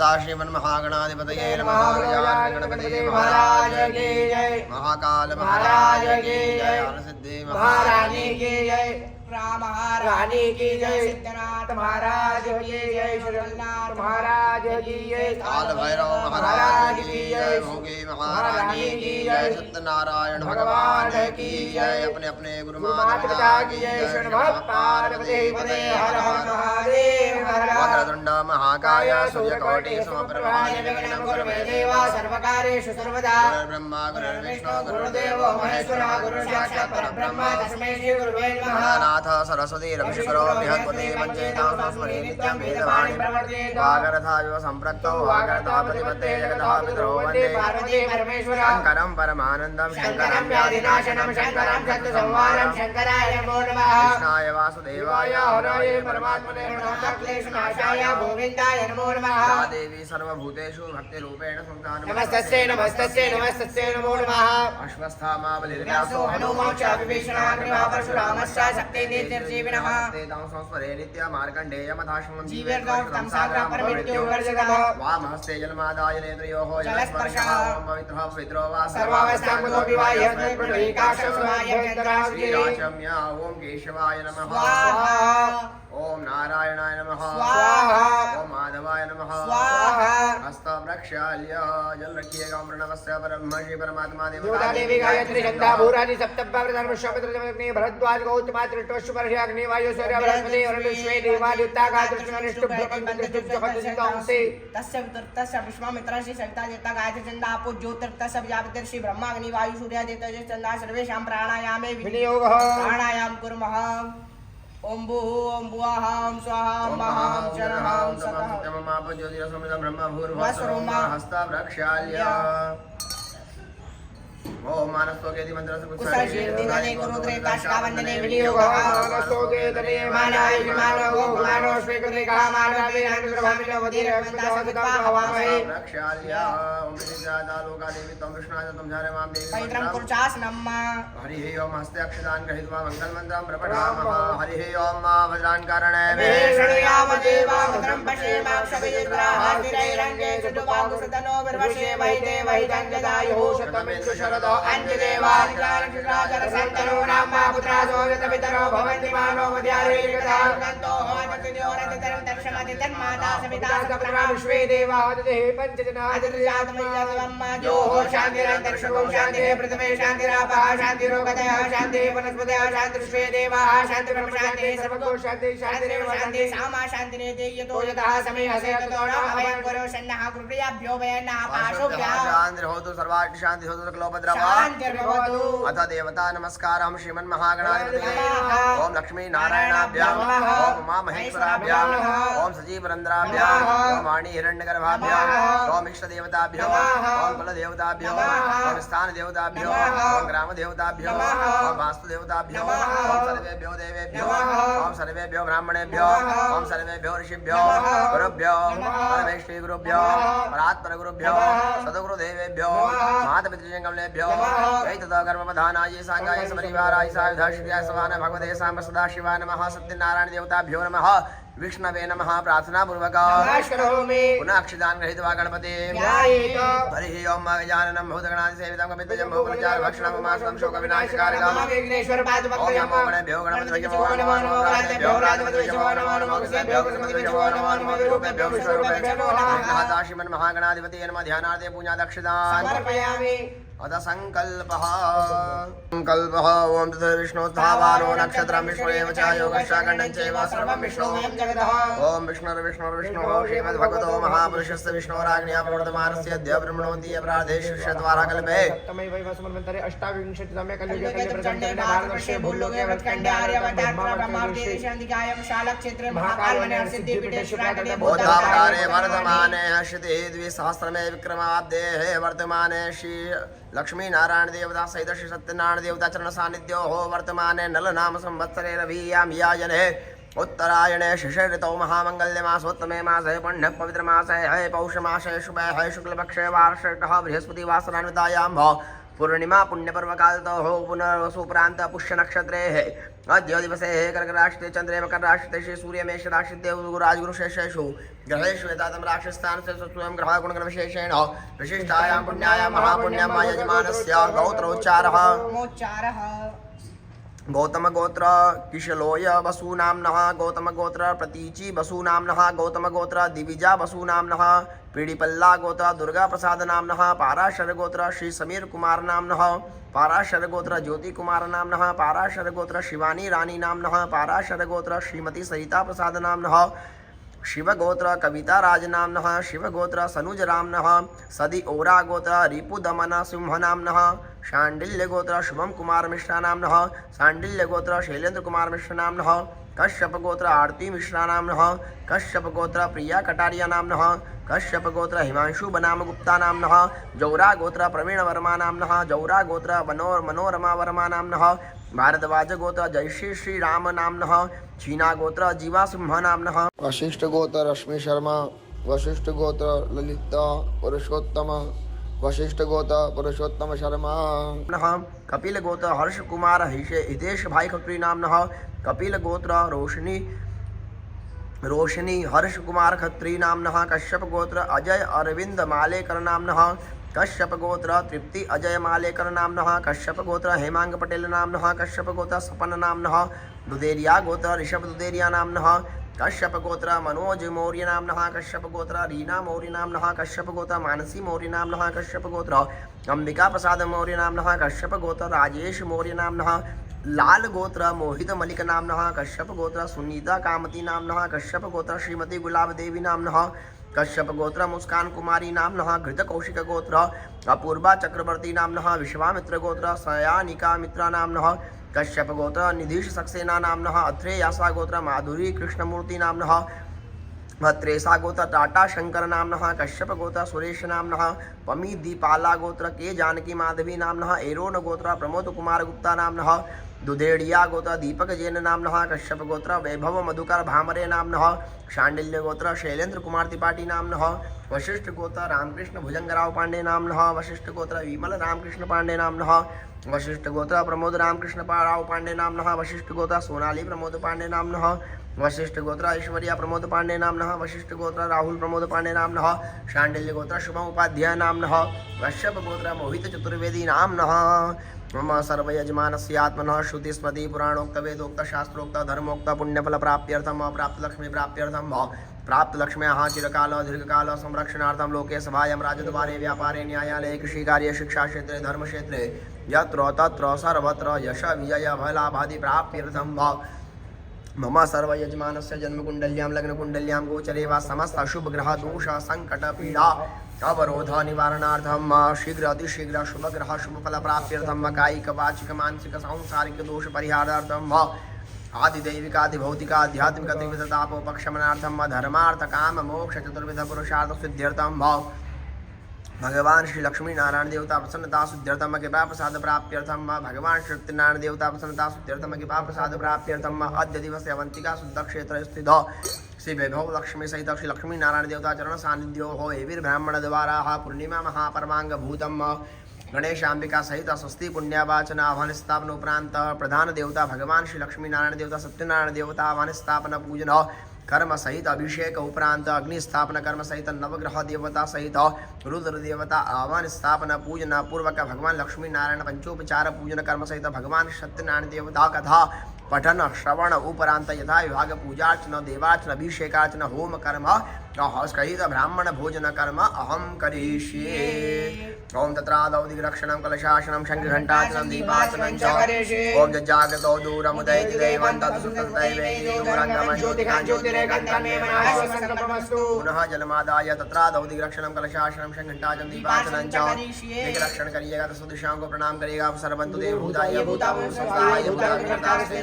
श्रीमन्महागणाधिपतये नमः। गणपति महाराज की जय। महाकाल महाराज की जय। सिद्धि महारानी की जय। रानी की जय। सिद्धनाथ महाराज की जय। श्रीनाथ महाराज की जय। काल भैरव महाराज की जय। भोगी महारानी की जय। सत्यनारायण भगवान की जय। अपने अपने गुरु माता की जय। पार्वती पते हर हर महादेव। वक्रतुंड महाकाय सूर्यकोटि समप्रभा निर्विघ्नं कुरु मे देव सर्वकार्येषु सर्वदा। गुरुर्ब्रह्मा गुरुर्विष्णु गुरुर्देवो महेश्वरः। गुरुः साक्षात् परब्रह्म तस्मै श्री गुरुवे नमः। सरस्वती रविशुकरो बृहस्पति पंचेतां संस्मरे नित्यं वेदवाणी प्रवर्तेत। वागरथाविव सम्पृक्तौ वागरथा प्रतिपत्ते जगतः पितरो वन्दे पार्वती परमेश्वरं। शङ्करं परमानन्दं शङ्करं व्याधिनाशनं शङ्करं सत्यसंहारं शङ्कराय नमो नमः। कृष्णाय वासुदेवाय हराय परमात्मने नमः। क्लेशनाशाय गोविन्दाय नमो नमः। या देवी सर्वभूतेषु भक्तिरूपेण संस्थानं नमस्तस्यै नमस्तस्यै नमस्तस्यै नमो नमः। अश्वस्थामा बलिर्व्यासो हनुमोक्ष विभीषणाग्निवा परशुरामश्च शक्ति निर्जीविनः। तेतां संस्मरे नित्य मार्कण्डेय मथाश्वं जीवेर्गौतम सागरं परमृत्यो वर्जकः। वामहस्ते जलमादाय नेत्रयोः जलस्पर्शः पवित्रः पवित्रो वा सर्वावस्थाङ्गतो विवाह्य श्रीराचम्य। ओम केशवाय नमः। ओम नारायणाय नमः। ओम माधवाय नमः। हस्तं प्रक्षाल्य जल रखिएगा। ओम प्रणवस्य परब्रह्म श्री परमात्मा देवता देवी गायत्री छंदा भूरादि सप्तभ्य भरद्वाज गौतम त्रिष्टु परशग्नि वायु सूर्य बृहस्पति वरुण विश्वे देवादित्य गायत्रीष्टु भ्रमंसे तस्य तस्य विश्वामित्रस्य सविता देवता गायत्री छंदा आपो ज्योतिर्तस्य प्रजापति श्री ब्रह्माग्नि वायु सूर्य देवता छंदा सर्वेषां प्राणायामे विनियोगः। प्राणायाम कुर्मः। ओम भूः ओम भुवः ओम स्वाहा ओम महां चरहं सतः तममाप ज्योतिरसमृतं ब्रह्म भूर्भुवः हस्तं प्रक्षाल्य। ओम मानस्तोकेति मंत्रस्य कुशलशीर्षिदने गुरुद्रे काष्ठावन्दने विनियोगः। मानस्तोकेतने मानाय विमानो मानो स्वीकृतिकः मानवे हनुर्भामिनो वदीरवन्तः हवामहे प्रक्षाल्य। ओम विद्यादा लोकादेवी त्वं विष्णुः त्वं जाने मां देवी पवित्रं कुरुचासनं। हरिः ओम हस्ते अक्षतान् गृहीत्वा मङ्गलमन्त्रं प्रपठामः। हरिः ओम वज्रान् करणे मे शृणुयाम देवा भद्रं पश्येमाक्षभिर्ग्राहातिरैरङ्गे चतुर्बाहुसदनो विर्वशे वैते वैदं जदायुः शतमिन्दु शरदो अंजदेवादिराजरसन्तरो नामा पुत्रासो यतपितरो भवन्ति मानो मध्यारेकदार्गन्तो होमतिदियोरतितरं दर्शमति तन्माता सविता सप्रमा विश्वे देवादिते पंचजना अतिर्जातमय्यवम्मा जोः शान्तिरन्तरिक्षगो शान्तिः पृथिवे शान्तिरापः शान्तिरोगतयः शान्तिः वनस्पतयः शान्तिर्विश्वे देवाः शान्तिर्ब्रह्म शान्तिः सर्वतो शान्तिः शान्तिरेव शान्तिः सामा शान्तिरेति यतो यतः समे हसे ततो न अभयं करो शन्नः गुरुप्रियाभ्यो वयन्नः पाशोभ्यः। शान्तिर्भवतु सर्वार्थ शान्तिर्भवतु सकलोपद्रव अथ देवता नमस्कारं श्रीमन्महागणाधिपतये। ओम लक्ष्मी नारायणाभ्यां ओम उमा महेश्वराभ्यां ओम सजीवरंद्राभ्यां ओम वाणी हिरण्यगर्भाभ्यां ओम इष्टदेवताभ्यो ओम कुलदेवताभ्यो ओम स्थानदेवताभ्यो ओम ग्रामदेवताभ्यो ओम वास्तुदेवताभ्यो ओम सर्वेभ्यो देवेभ्यो ओम सर्वेभ्यो ब्राह्मणेभ्यो ओम सर्वेभ्यो ऋषिभ्यो गुरुभ्यो परमेश्वरी गुरुभ्यो परात्पर गुरुभ्यो सद्गुरुदेवेभ्यो मातपितृजंगमलेभ्यो जय तथा कर्मप्रधानाय सांगाय समरिवाराय सायुधाश्रियाय सवान भगवते सांब सदाशिवाय नमः। सत्यनारायण देवताभ्यो नमः। विष्णवे नमः। प्रार्थना पूर्वक पुनः अक्षदान गृहीत्वा गणपते हरिः ओम गजाननं भूतगणाधिसेवितं कपित्वजं भूपलचार भक्षणं उमासुतं शोकविनाशकारकं विघ्नेश्वर पादपद्मं गणपतिभ्यो गणपतिभ्यो नमो नमो राजभ्यो राजपतिभ्यो नमो नमो कृष्णभ्यो कृष्णपतिभ्यो नमो नमो विरूपेभ्यो विश्वरूपेभ्यो नमः। श्रीमन्महागणाधिपतये नमः। ध्यानार्थे पूजादक्षिणान् समर्पयामि। अथ संकल्पः संकल्पः ओम तथा विष्णुस्थावानो नक्षत्रं विष्णुरेव च योगश्चागण्डं चैव सर्वं विष्णुमयं जगतः। ओम विष्णुर्विष्णुर्विष्णुः श्रीमद्भगवतो महापुरुषस्य विष्णोराज्ञया प्रवर्तमानस्य अद्य ब्रह्मणोदीय प्रादेश शतवारकल्पे सप्तमे वैवस्मन्वन्तरे अष्टाविंशतितमे कलियुगे कलिप्रचण्डे भारतवर्षे भूलोके वत्कण्डे आर्यावर्ते ब्रह्मावर्ते शान्तिकायं शालक्षेत्रे महाकालवने सिद्धिपीठे शुक्रातटे बोधावतारे वर्तमाने श्रुति द्विसहस्रमे विक्रमाब्देः वर्तमाने श्री लक्ष्मी नारायण देवता सहित श्री सत्यनारायण देवता चरण सानिध्यो हो वर्तमाने नल नाम संवत्सरे रवियां याजने उत्तरायणे शिशिर ऋतौ महामंगल्य मासोत्तमे मासे पुण्य पवित्र मासे है पौष मासे शुभ है शुक्लपक्षे वार्षिकः बृहस्पति वासरान्वितायां भव पूर्णिमा पुण्य पर्व काल तो हो पुनर्वसु प्रांत पुष्य नक्षत्रे है अद्य दिवसे कर्क राशिते चंद्रे मकर राशिते श्री सूर्य मेष राशिते राजगुरु शेषेषु ग्रहेषु एतादं राशिस्थान से स्वयं ग्रह गुणगण विशेषेण विशिष्टायां पुण्यायां महापुण्यं यजमानस्य गोत्रोच्चारः गौतम गोत्र किशलोय वसूनाम्नः गौतम गोत्र प्रतीचि वसूनाम्नः गौतम गोत्र दिविजा वसूनाम्नः पीड़िपल्ला गोत्र दुर्गा प्रसाद नाम्नः पाराशर गोत्र श्री समीर कुमार नाम्नः पाराशर गोत्र ज्योति कुमार नाम्नः पाराशर गोत्र शिवानी रानी नाम्नः पाराशर गोत्र श्रीमती सरिता प्रसाद नाम्नः शिवगोत्र कविता राज नाम्नः शिवगोत्र सनुज राम्नः सदि ओरा गोत्र रिपुदमन सिंह नाम्नः शांडिल्य गोत्र शुभम कुमार मिश्रा नाम्नः शांडिल्य गोत्र शैलेंद्र कुमार मिश्रा नाम्नः कश्यप गोत्र आरती मिश्रा नाम्नः कश्यप गोत्र प्रिया कटारिया नाम्नः कश्यप गोत्र हिमांशु बनाम गुप्ता नाम्नः जौरा गोत्र प्रवीण वर्मा नाम्नः जौरा गोत्र मनोरमा वर्मा नाम्नः भारद्वाज गोत्र जयश्री श्री राम नाम्नः चीना गोत्र जीवा सिंह नाम्नः वशिष्ठ गोत्र रश्मि शर्मा वशिष्ठ गोत्र ललिता पुरुषोत्तम वशिष्ठ गोत्र पुरुषोत्तम शर्मा कपिल गोत्र हर्ष कुमार हितेश भाई खत्री नाम्नः कपिल गोत्र रोशनी हर्ष कुमार खत्री नाम्नः कश्यप गोत्र अजय अरविंद मालेकर नाम्नः कश्यप गोत्र तृप्ति अजय मालेकर नाम्नः कश्यप गोत्र हेमांग पटेल नाम्नः कश्यप गोत्र सपन नाम्नः दुदेरिया गोत्र ऋषभ दुदेरिया नाम्नः कश्यप गोत्र मनोज मौर्य नाम्नः कश्यप गोत्र रीना मौर्य नाम्नः कश्यप गोत्र मानसी मौर्य नाम्नः कश्यप गोत्र अंबिका प्रसाद मौर्य नाम्नः कश्यप गोत्र राजेश मौर्य नाम्नः लाल गोत्र मोहित मलिक नाम्नः कश्यप गोत्र सुनीता कामती नाम्नः कश्यप गोत्र श्रीमती गुलाब देवी नाम्नः कश्यप गोत्र मुस्कान कुमारी नाम्नः घृत कौशिक गोत्र अपूर्वा चक्रवर्ती नाम्नः विश्वामित्र गोत्र सयानिका मित्रा नाम्नः कश्यप गोत्र निधीश सक्सेना नाम्नः अत्रेयासा गोत्र माधुरी कृष्णमूर्ति नाम्नः अत्रेसा गोत्र टाटा शंकर नाम्नः कश्यप गोत्र सुरेश नाम्नः पमी दीपाला गोत्र के जानकी माधवी नाम्नः एरोन गोत्र प्रमोद कुमार गुप्ता नाम्नः दुधेड़िया गोत्र दीपक जैन नाम्नः कश्यप गोत्र वैभव मधुकर भामरे नाम्नः शांडिल्य गोत्र शैलेंद्र कुमार त्रिपाठी नाम्नः वशिष्ठ गोत्र रामकृष्ण भुजंगराव पांडे नाम्नः वशिष्ठ गोत्र विमल रामकृष्ण पांडे नाम्नः वशिष्ठ गोत्र प्रमोद रामकृष्ण राव पांडे नाम्नः वशिष्ठ गोत्र सोनाली प्रमोद पांडे नाम्नः वशिष्ठ गोत्र ऐश्वर्या प्रमोद पांडे नाम्नः वशिष्ठ गोत्र राहुल प्रमोद पांडे नाम्नः शांडिल्य गोत्र शुभम उपाध्याय नाम्नः कश्यप गोत्र मोहित चतुर्वेदी नाम्नः मम सर्वयजमानस्य आत्मनः श्रुति स्मृति पुराणोक्त वेदोक्त शास्त्रोक्त धर्मोक्त पुण्यफल प्राप्त्यर्थम प्राप्त लक्ष्मी प्राप्त्यर्थम प्राप्त लक्ष्म्याः चिरकाल दीर्घकाल संरक्षणार्थम लोके सभायां राजद्वारे व्यापारे न्यायालये कृषिकार्ये शिक्षा क्षेत्रे धर्म क्षेत्रे यत्र तत्र सर्वत्र यश विजय भयलाभादि प्राप्त्यर्थम मम सर्वयजमानस्य जन्मकुण्डल्यां लग्नकुण्डल्यां गोचरे वा समस्त अशुभग्रह दोष संकट पीडा अवरोध निवारणार्थम शीघ्र अतिशीघ्र शुभग्रह शुभफल प्राप्त्यर्थम कायिक वाचिक मानसिक सांसारिक दोष परिहारार्थम आदिदैविकादिभौतिक आध्यात्मिक त्रिविधतापोपक्षमनार्थम धर्मार्थ काम मोक्ष चतुर्विध पुरुषार्थ सिद्ध्यर्थम भगवान श्री लक्ष्मी नारायण देवता प्रसन्नता सिद्ध्यर्थम कृपा प्रसाद प्राप्त्यर्थम भगवान श्री सत्यनारायण देवता प्रसन्नता सिद्ध्यर्थम कृपा प्रसाद प्राप्त्यर्थम अद्य दिवसे अवंतिका शुद्ध क्षेत्र स्थित श्री वैभव लक्ष्मी सहित श्री लक्ष्मी नारायण देवता चरण सानिध्यो हो एवीर ब्राह्मण द्वारा पूर्णिमा महापर्वांग भूतम गणेशांबिका सहित स्वस्ति पुण्यावाचन आह्वान स्थापन उपरांत प्रधान देवता भगवान श्री लक्ष्मी नारायण देवता सत्यनारायण देवता आह्वान स्थापन पूजन कर्म सहित अभिषेक उपरांत अग्नि स्थापन कर्म सहित नवग्रह देवता सहित रुद्र देवता आह्वान स्थापन पूजन पूर्वक भगवान लक्ष्मी नारायण पंचोपचार पूजन कर्म सहित भगवान सत्यनारायण देवता कथा पठन श्रवण उपरांत यथा विभाग पूजार्चन देवार्चन अभिषेकार्चन होम कर्म सहित ब्राह्मण भोजन कर्म अहम करिष्ये। ओम तत्रादौ दिग्रक्षणं कलशासनं शंखघंटाचनं दीपाचनं च ओम जज्जागतो दूरमुदैति देवं तत्सुतदैवेति दूरंगमं ज्योतिकाञ्ज्योतिरेकन्तमेवनाशसङ्कल्पमस्तु पुनः जलमादाय तत्रादौ दिग्रक्षणं कलशासनं शंखघंटाचनं दीपाचनं च दिग्रक्षण करिएगा तो सुदिशाओं को प्रणाम करिएगा सर्वंतु देवभूताय भूताभूत संस्थाय भूताभिर्तास्ते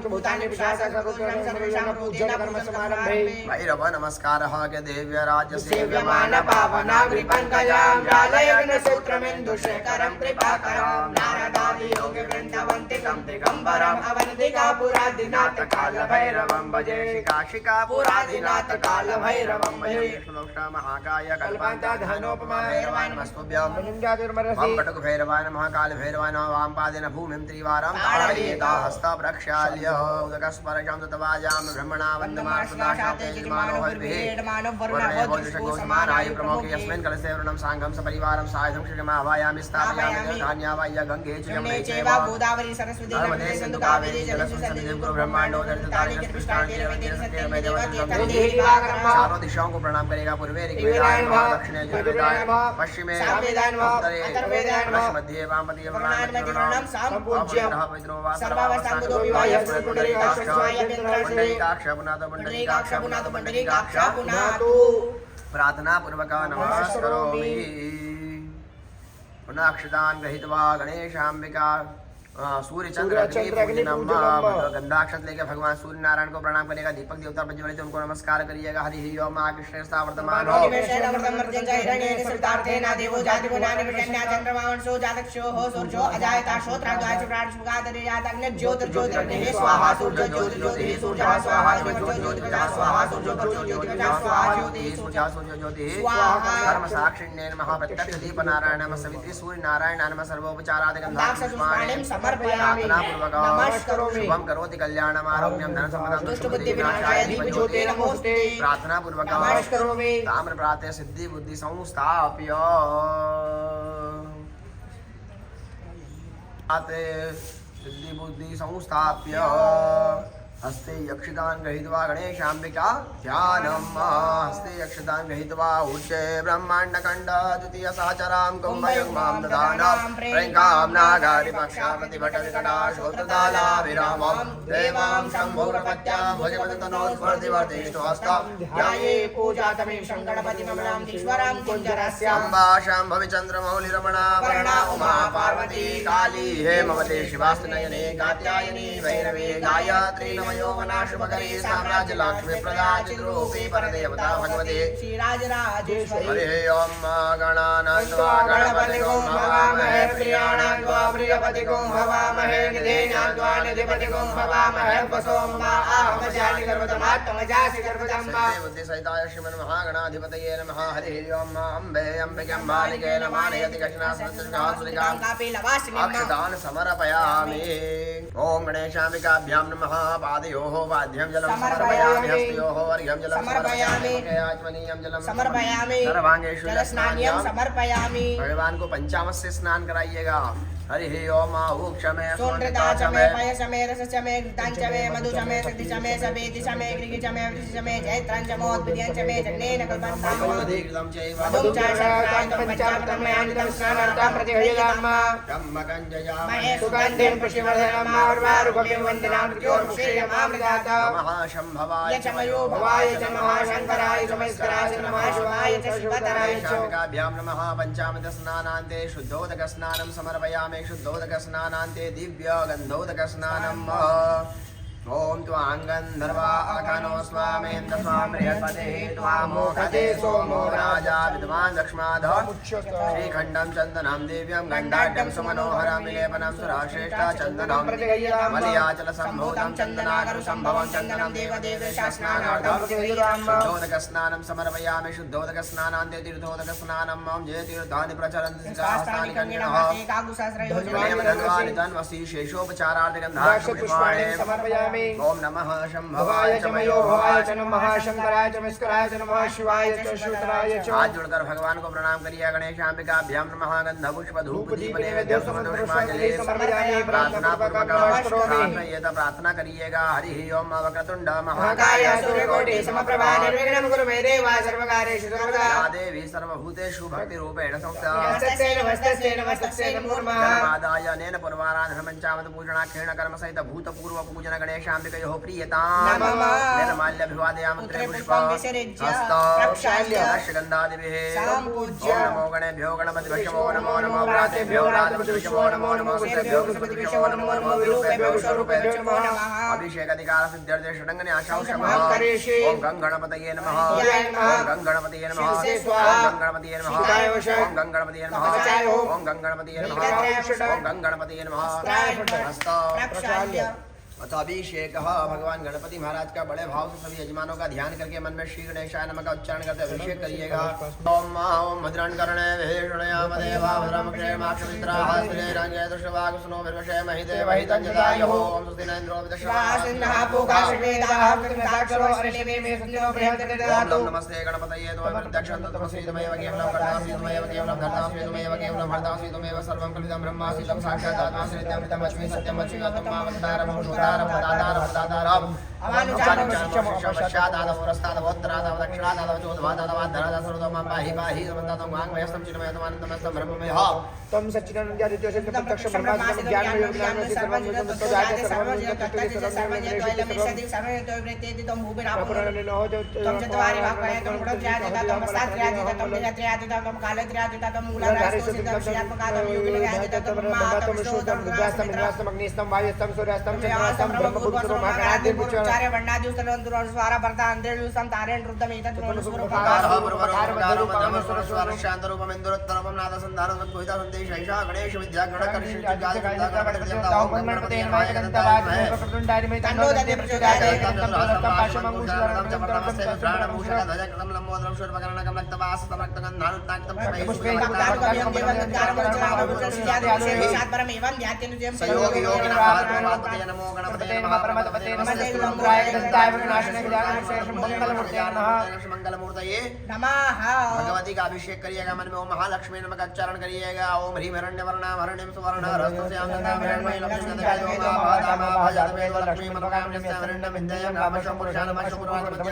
भूतानि पिशाच सर्वोत्तम सर्वेषां पूज्यं कर्म समारंभे भैरवन नमस्कारः के देव्यराज्य सेव्यमान पावनाग्रिपङ्कजां जालयग्नसूत्रमिन्दुशेखरं कृपाकरं नारदादि योगिवृन्दवन्तिकं दिगम्बरम् अवन्तिकापुरादिनाथ कालभैरवं भजे काशिकापुरादिनाथ कालभैरवं भजे महाकाय कल्पान्ताधनोपमा भैरवाय नमस्तुभ्यं नमः वाम पटक भैरवाय नमः काल भैरवाय नमः वाम पादेन भूमिं त्रिवारं ताडयेता हस्त प्रक्षाल्य उदकस्पर्शं ततवाजां ब्रह्मणा वन्दमाश्लाशाते जिमानो समानाय प्रमोके यस्मिन् कलसे वरुणं सांगं सपरिवारं सायधं क्षिगमावायामि स्थापयामि धान्यावाय गंगे च यमुने चैव गोदावरी सरस्वती नर्मदे सिन्धु कावेरी जलस्मिन् गुरु ब्रह्मांडो दर्शतानि कृष्णानि चारों दिशाओं को प्रणाम करेगा पूर्वे ऋग्वेदाय नमः दक्षिणे यजुर्वेदाय नमः पश्चिमे उत्तरे मध्य वामपदीय प्रणाम संपूज्य पवित्रो वा सर्वावस्थांगतो विवाह पुंडरीकाक्षाय पुंडरीकाक्ष पुनातो पुनातो प्रार्थना पूर्वक नमस्करोमि पुनः अक्षतान् गृहीत्वा गणेशाम्बिका सूर्य चंद्र अग्नि गंधाक्षत लेकर भगवान सूर्य नारायण को प्रणाम करेगा दीपक देवता प्रज्वलित उनको नमस्कार करिएगा हरि ओम मां कृष्ण वर्तमान कर्म साक्षिण्य नमः प्रत्यक्ष दीप नारायण नमः सवित्री सूर्य नारायण नमः सर्वोपचारादिकं समर्पयामि नमस्करोमि शुभं करोति कल्याणम् आरोग्यं धनसम्पदां दुष्टबुद्धिविनाशाय दीपज्योते नमोऽस्ते प्रार्थना पूर्वक नमस्करोमि ताम्र प्रातः सिद्धि बुद्धि संस्थाप्य सिद्धि बुद्धि संस्थाप्य हस्ते यक्षितान् गृहीत्वा गणेशाम्बिका ध्यानम् हस्ते यक्षितान् गृहीत्वा उच्चे ब्रह्माण्डखण्ड द्वितीय सहचरां कुम्भयुग्मां ददानां प्रैङ्गां नागादिपक्षा प्रतिभटविकटा श्रोत्रदालाभिरामं देवां शम्भोरपत्यां भुजपतितनोस्फूर्तिवर्धिष्णु हस्तं ध्याये पूजातमे शङ्करपतिममलां ईश्वरां कुञ्जरस्य अम्बा शाम्भवी चन्द्रमौलिरमणा वर्णा उमा पार्वती काली हेमवती शिवास्तनयने कात्यायनी भैरवी गायत्री नमः यौवना शुभकरी साम्राज्य लक्ष्मी प्रदा चिद्रूपी परदेवता भगवती श्रीराजराजेश्वरी हरि ओम गणानान्वा गणपतिगुं भवामहे प्रियाणान्वा प्रियपतिगुं भवामहे निधेयान्वा निधिपतिगुं भवामहे वसों मा आहमजानि गर्भतमात्मजासि गर्भजम्मा बुद्धि सहिताय श्रीमन् महागणाधिपतये नमः हरि ओम अम्बे अम्बिके अम्बालिके नमानयति कृष्णासनसुरिकां अक्षतान् समर्पयामि ओम गणेशाम्बिकाभ्यां नमः पादयोः वाद्यं जलं समर्पयामि हस्तयोः अर्घ्यं जलं समर्पयामि आचमनीयं जलं समर्पयामि सर्वांगेषु जलस्नानं समर्पयामि भगवान को पंचामृत से स्नान कराइएगा हरि ओम ऊक्षमे सोनृताचमे पयसमे रसचमे घृताञ्चमे मधुचमे सतिचमे सपेतिचमे गृहीचमे वृषचमे जैत्राञ्चमोद्भिद्यञ्चमे जन्नेन कल्पन्ताम् मधुदीर्घं चैव मधुं च शर्कराञ्च पञ्चामृतं मयानितं स्नानार्थं प्रतिहययाम कम्मकञ्जयामहे सुगन्धिं पुष्टिवर्धनमार्वारुकमिं वन्दनां कृत्योर्मुक्षेयमामृतात् नमः शम्भवाय यचमयो भवाय च नमः शङ्कराय च महेश्वराय च नमः शिवाय च शिवतराय च शामिकाभ्यां नमः पञ्चामृत स्नानान्ते शुद्धोदक स्नानं समर्पयामि शुद्धोदक स्नानान्ते दिव्य गन्धोदक स्नानम् ओम त्वांगन्धर्वा अकनो स्वामेन्द्र स्वामृहस्पते त्वामोखते सोमो राजा विद्वान् लक्ष्माध श्रीखण्डं चन्दनं दिव्यं गण्डाढ्यं सुमनोहरं विलेपनं सुराश्रेष्ठ चन्दनं मलयाचल सम्भूतं चन्दनागरु सम्भवं चन्दनं देवदेवशास्नानार्थं शुद्धोदक स्नानं समर्पयामि शुद्धोदक स्नानान्ते तीर्थोदक स्नानं मम जय तीर्थानि प्रचरन्ति सहस्राणि कन्यणः धन्वसी शेषोपचारार्थ समर्पयामि ओम नमः शंभवाय भवाय च मयो भवाय च नमः शंकराय च महेश्वराय च नमः शिवाय च शिवतराय च हाथ जोड़कर भगवान को प्रणाम करिए गणेशाम्बिकाभ्यां नमः गंध पुष्प धूप दीप नैवेद्य समर्पयामि प्रार्थना पूर्वक प्रार्थना करिएगा हरि ओम वक्रतुंड महाकाय सूर्यकोटि समप्रभा निर्विघ्नं कुरु मे देव सर्वकार्येषु सर्वदा या देवी सर्वभूतेषु भक्ति रूपेण संस्था नमस्ते नमो नमः मादाय नेन पूर्वाराधन पंचामृत पूजनाख्येन कर्म सहित भूतपूर्व पूजन गणेश गणेशां विकयो प्रीयताम् नमः। निर्माल्याभिवादयामन्त्रे पुष्पं विसृज्य प्रक्षाल्य हस्तगन्धादिभिः सम्पूज्य ॐ नमो गणेभ्यो गणपतिभ्यो नमो नमो व्रातेभ्यो व्रातपतिभ्यो नमो नमो सुतेभ्यो सुपतिभ्यो नमो नमो विरूपेभ्यो स्वरूपेभ्यो नमो नमः अभिषेकाधिकार सिद्ध्यर्थे षडङ्गने आशांशमः करिष्ये। ॐ गणपतये नमः शिवाय नमः। ॐ गणपतये नमः शिवसे स्वाहा। ॐ गणपतये नमः शिवाय वशः। ॐ गणपतये नमः अपचाय ओम्। ॐ गणपतये नमः नीलत्रय वशः। ॐ गणपतये नमः हस्त प्रक्षाल्य अथ अभिषेक भगवान गणपति महाराज का बड़े भाव से सभी यजमानों का ध्यान करके मन में श्री गणेशाय नमः का उच्चारण करते अभिषेक करिएगा। ओम ओम भद्रं कर्णे विभीषणयाम देवा भद्रं क्षेमाक्षमित्राः श्रीरङ्गे दुष्टवाग सुनो विर्वशे महिते वहितं जदायुः ओम स्वस्ति न इन्द्रो श्वासिन्नः पूकाशवेदाः प्रतिमदाक्षरो अरिलिमे मे सञ्जनो बृहत्ते ददातु। ओम नमस्ते गणपतये त्वं प्रत्यक्षं तमसि त्वमेव केवलं कर्तासि त्वमेव केवलं धर्तासि त्वमेव केवलं भर्तासि त्वमेव सर्वं कलितं ब्रह्मासि तं साक्षात् आत्मासि नित्यमृतमस्मि सत्यमस्मि त्वमावतारमं सुतारं दातारं दातारम् अमानुषाणं तम सच्चिदानंदादित्य से प्रत्यक्ष ब्रह्मास्त्र ज्ञान में ज्ञान में सर्वं तत्व जाते सर्वं तत्व सर्वं हो जो तम चत्वारि वाक्यानि तम गुणत्र्यादिता तम सात्र्यादिता तम निरत्र्यादिता तम कालत्र्यादिता तम मूलाधारस्तु सिद्धं श्रियात्मकादं योगिनयादिता तम ब्रह्मात्म विष्णुतम रुद्रास्तम इंद्रास्तम अग्निस्तम वायुस्तम सूर्यास्तम चंद्रास्तम ब्रह्मपुत्र महागणादि पुत्र चार्य वर्णादि उस्तरवन्तुर स्वारा भरता अंधेरु सम तारेण रुद्रम एतत् गणेश विद्या मंगलमूर्तये भगवती का अभिषेक करिएगा। मन में ओम महालक्ष्मी नमः का उच्चारण करिएगा। ओम ह्रीं हिरण्यवर्णा हरण्यं सुवर्ण रस्तस्यां हिरण्मयी लक्ष्मी देवता भादामा भाजातवेद लक्ष्मी मनोकामन्यस्य हिरण्यं विद्यं कामशं पुरुषानमशं पुरुषानमशं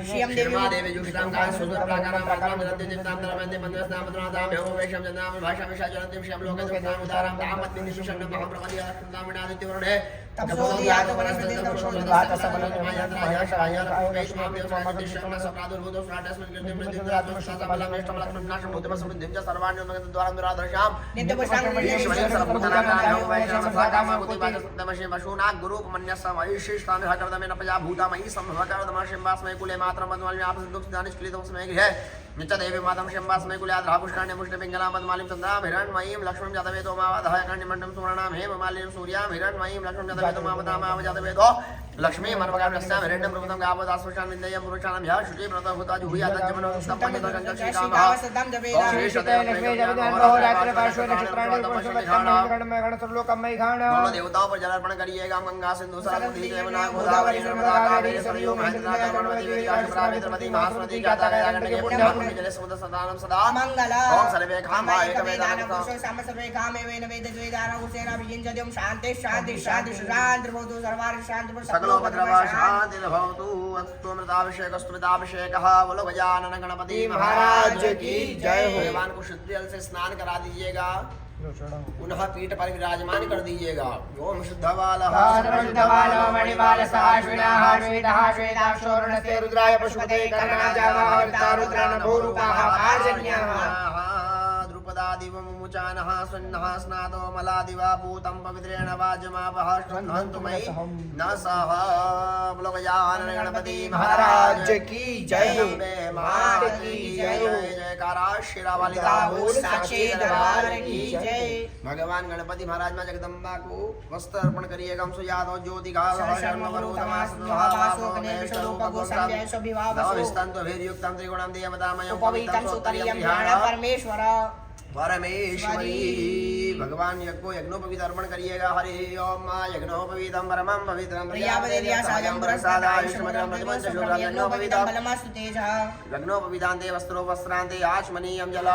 श्रियं देवी युक्तां कां सुदुर्प्राकारां प्राकारां विदन्ति जितां धर्मन्ति मन्त्रस्नामत्रादां भववेशं जनां भाषा विशाजनन्ति श्याम लोके दुर्गां उदारां तामत्ति निशिषं महाप्रमदि आस्तामिनादित्यवर्णे तपसोदियातो वनस्पति तपसोदियात सबलमायन्द्राय शराय वैष्णव देवतादिशं सप्रादुर्भूतो स्नाटस्मिन् कृतिं प्रतिदातु शासबलमेष्टं लक्ष्मीनाशं भूतमसुबुद्धिं च सर्वाण्यं द्वारन्द्रादर्शां नित्यपुष्टाङ्गेश्वरीं सर्वभूतानां वैष्णवसाकामभूतिपादसप्तमशे वशूना गुरूपमन्यस्य वैशिष्टानि हकर्दमेन प्रजा भूतामयी संभवकर्दमशिम्बास्मय कुले मात्रं मद्मालिन्यापसन्दुक्तानिष्क्लितमस्मय गृहे नित्यदेवी मातं शिम्बास्मय कुल्याद्रापुष्टाण्य पुष्टपिङ्गलां मद्मालिं चन्द्रां हिरण्मयीं लक्ष्मीं जातवेदो मावधाय कण्डिमण्डं सुवर्णां हेममालिनीं सूर्यां हिरण्मयीं लक्ष्मीं जातवेदो मावधामाव जातवेदो लक्ष्मी मर्मकाम्यस्यां हिरण्यं प्रभुतं गावदास्पुषान् विन्दयं पुरुषाणां ह्यः शुचि प्रतभूता जुहुयातज्जमनो श्रीकामः सदं जवेदा दोनों देवताओं पर जलार्पण करिएगा। गंगा सिंधु सरस्वती जमुना गोदावरी नर्मदा कावेरी सरयू महेंद्रा कर्मवती वेदिका शिप्रावेद्रवती महासरस्वती गातागया गण्डकी पुण्यभूमि जले समुद्र सदानं सदा मंगल ओम सर्वे कामाय कवेदानं सम सर्वे कामेवेन वेदद्वेदानं उसेना विजिञ्जत्यं शान्ति शान्ति शान्ति शान्ति भवतु सर्वार्थ शान्ति सकलोपद्रवा शान्तिर्भवतु। अस्तुमिताभिषेकः बोलो गजानन गणपति महाराज की जय हो। भगवान को शुद्ध जल से स्नान करा दीजिएगा। पुनः पीठ पर विराजमान कर दीजिएगा। ओम शुद्धवालः मणिमालसहाश्विनाः श्वेतः श्वेताक्षोर्णसे रुद्राय पशुपते कर्णाजावार्तारुद्रानभूरूपाः पार्जन्याः द्रुपदादिवमुचानः सुन्नः स्नातो मलादिवा पूतं पवित्रेण वाजमापः श्रन्धन्तु मयि न सह। बोलो गजानन गणपति महाराज की जय। अम्बे माता की जय। जयकारा शेरावाली साक्षी दरबार की जय। भगवान गणपति महाराज में जगदम्बा को वस्त्र अर्पण करिएगा। हमसे यादव ज्योति परमेश्वर परमेश्वरी। भगवान यज्ञो यज्ञोपवीत अर्पण करिएगा। हरि ओम यज्ञोपवीतम परमं पवित्रं यज्ञोपवीतांते वस्त्रो वस्त्रांते आचमनीयं जल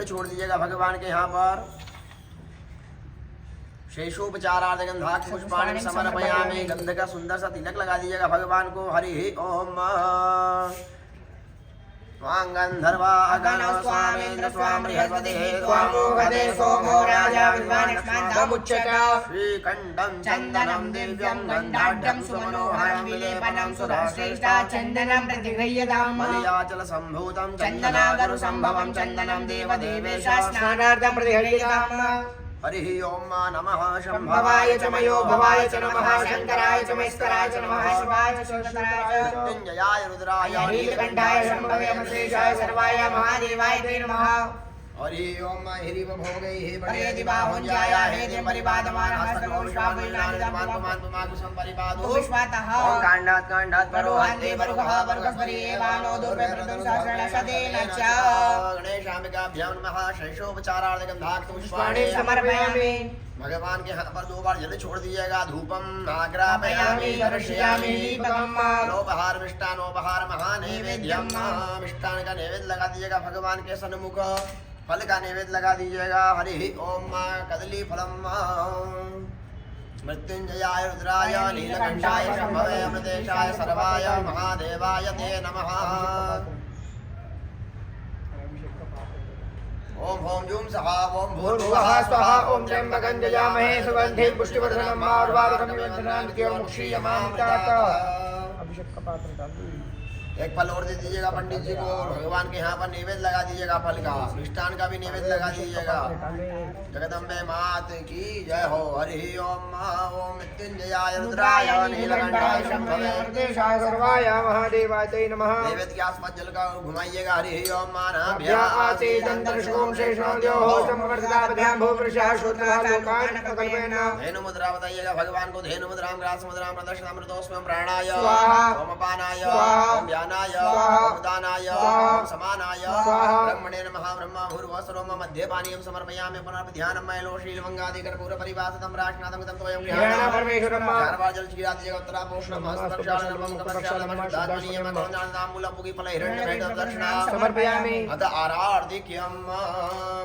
छोड़ दीजिएगा भगवान के यहाँ पर। शेषोपचारार्थ गंधाक्ष पुष्पाणि समर्पयामि। गंध का सुंदर सा तिलक लगा दीजिएगा भगवान को। हरि ओम स्वां गन्धर्वागणो स्वामेन्द्र स्वां बृहस्पतिः स्वामोगदे सोमो राजा विद्वानक्ष्मान्तमुच्यत श्रीकण्ठं चन्दनं दिव्यं गन्धाढ्यं सुमनोहरं विलेपनं सुरश्रेष्ठा चन्दनं प्रतिगृह्यताम् मलयाचलसम्भूतं चन्दनागरुसम्भवं चन्दनं देवदेवेश स्नानार्थं प्रतिगृह्यताम् हरिः ओं नमः शम्भवाय च मयो भवाय च नमः शङ्कराय च महेश्वराय च नमः शिवाय च शिवतराय च मृत्युञ्जयाय रुद्राय नीलकण्ठाय शम्भवे अमृतेशाय सर्वाय महादेवाय ते नमः हरिः ओं हिरिव भोगैः परेदि बाहुञ्जाय हेति परिपादमानः सर्वो विश्वामिनानिर्मान् परिपादो विश्वातः ओं काण्डात् परोहन्ते परुगः परुगस्परि एवानो दुर्वे प्रथम सहस्रणशतेन च गणेशाम्बिकाभ्यां नमः शैशोपचारार्थकं धातु पुष्पाणि समर्पयामि भगवान के हाथ पर 2 बार जल छोड़ दीजिएगा धूपम आग्रापयामि दर्शयामि दीपकम् नौपहार मिष्टानोपहार महानैवेद्यम मिष्टान का नैवेद्य लगा दीजिएगा भगवान के सन्मुख फल का नैवेद्य लगा दीजिएगा हरि ओम कदली फलम मृत्युंजयाय रुद्राय नीलकंठाय शंभवे अमृतेशाय सर्वाय महादेवाय ते नमः ओम ओम जूम सहा ओम भूर्भुवः स्वहा ओम त्र्यंबकं यजामहे सुगन्धिं पुष्टिवर्धनं मार्वारुकं निवर्धनान् मुक्षीयमामृतात् अभिषेक का पात्र डाल दीजिए। एक फल और दे दीजिएगा पंडित जी को भगवान के यहाँ पर नैवेद्य लगा दीजिएगा फल का मिष्टान का भी नैवेद्य लगा दीजिएगा जगदम्बे मात की जय हो हरि ओम ओम मृत्युंजयाय रुद्राय नीलकंठाय शंभवे अमृतेशाय सर्वाय महादेवाय ते नमः नैवेद्य के आसपास जल का घुमाइएगा हरि ओम भ्या आसीदन्तर्षों शेषोद्योः संवर्धिताभ्यां भूपुरुषः श्रोत्रः लोकान् कल्पयन् धेनु मुद्रा बताइएगा भगवान को धेनु मुद्राम ग्रास मुद्राम प्रदर्शनामृतोस्मं प्राणाय स्वाहा ओमपानाय स्वाहा ओम ध्यानाय स्वाहा ओम दानाय स्वाहा ओम समानाय स्वाहा ब्रह्मणे नमः ब्रह्मा भूर्भुवस्सर्वं मध्य पानीयं समर्पयामि पुनः ध्यानं मैलो शीलमंगादि कर्पूर परिवासितं राष्ट्रनाथं गतं तवयं ध्यान परमेश्वरम् चार बार जल छिड़ा दीजिएगा उत्तरापोषणं हस्तप्रक्षालनं कपक्षालनं दात्मनीयं ताम्बूलपुगी फल हिरण्यभेदं दक्षिणा समर्पयामि अतः आरती की हम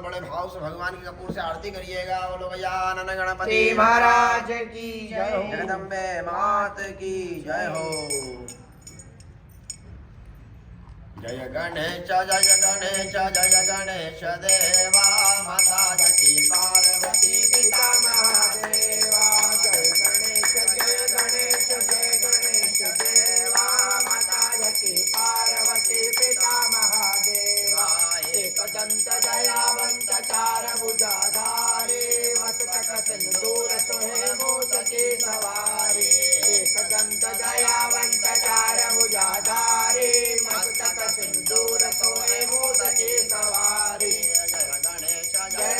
बड़े भाव से भगवान की कपूर से आरती करिएगा बोलो गजानन गणपति महाराज की जय हो जगदम्बे मात की जय हो जय गणेश देवा माता जकी पार्वती पिता महादेवा जय गणेश देवा माता जकी पार्वती पिता महादेवा एकदंत दयावंत चार भुजाधारे मस्तक सिंदूर सोहे मोसकी सवारी एकदंत दयावंत चार भुजाधारे मस्तक सिंदूर सोहे मोसकी सवारी जय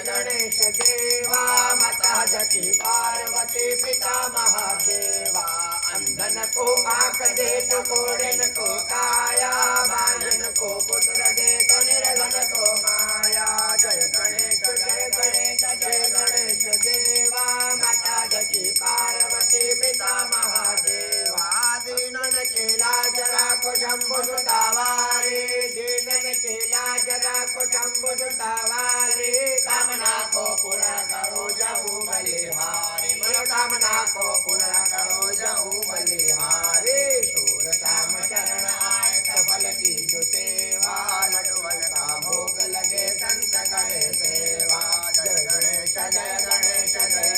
गणेश देवा माता जकी पार्वती पिता महादेवा अंधन को आंख दे तो कोड़न को काया बांधन को पुत्र दे तो निर्धन को माया जय गणेश देवा माता जकी पार्वती पिता महादेवा दीनन के लाज राखो शंभु सुतावारे दीनन के लाज राखो शंभु सुतावारे कामना को पूरा करो जहू बलिहारी मनोकामना को पूरा करो जहू बलिहारी शूर श्याम शरण आए सफल की जो सेवा लडुअल का भोग लगे संत करे सेवा जय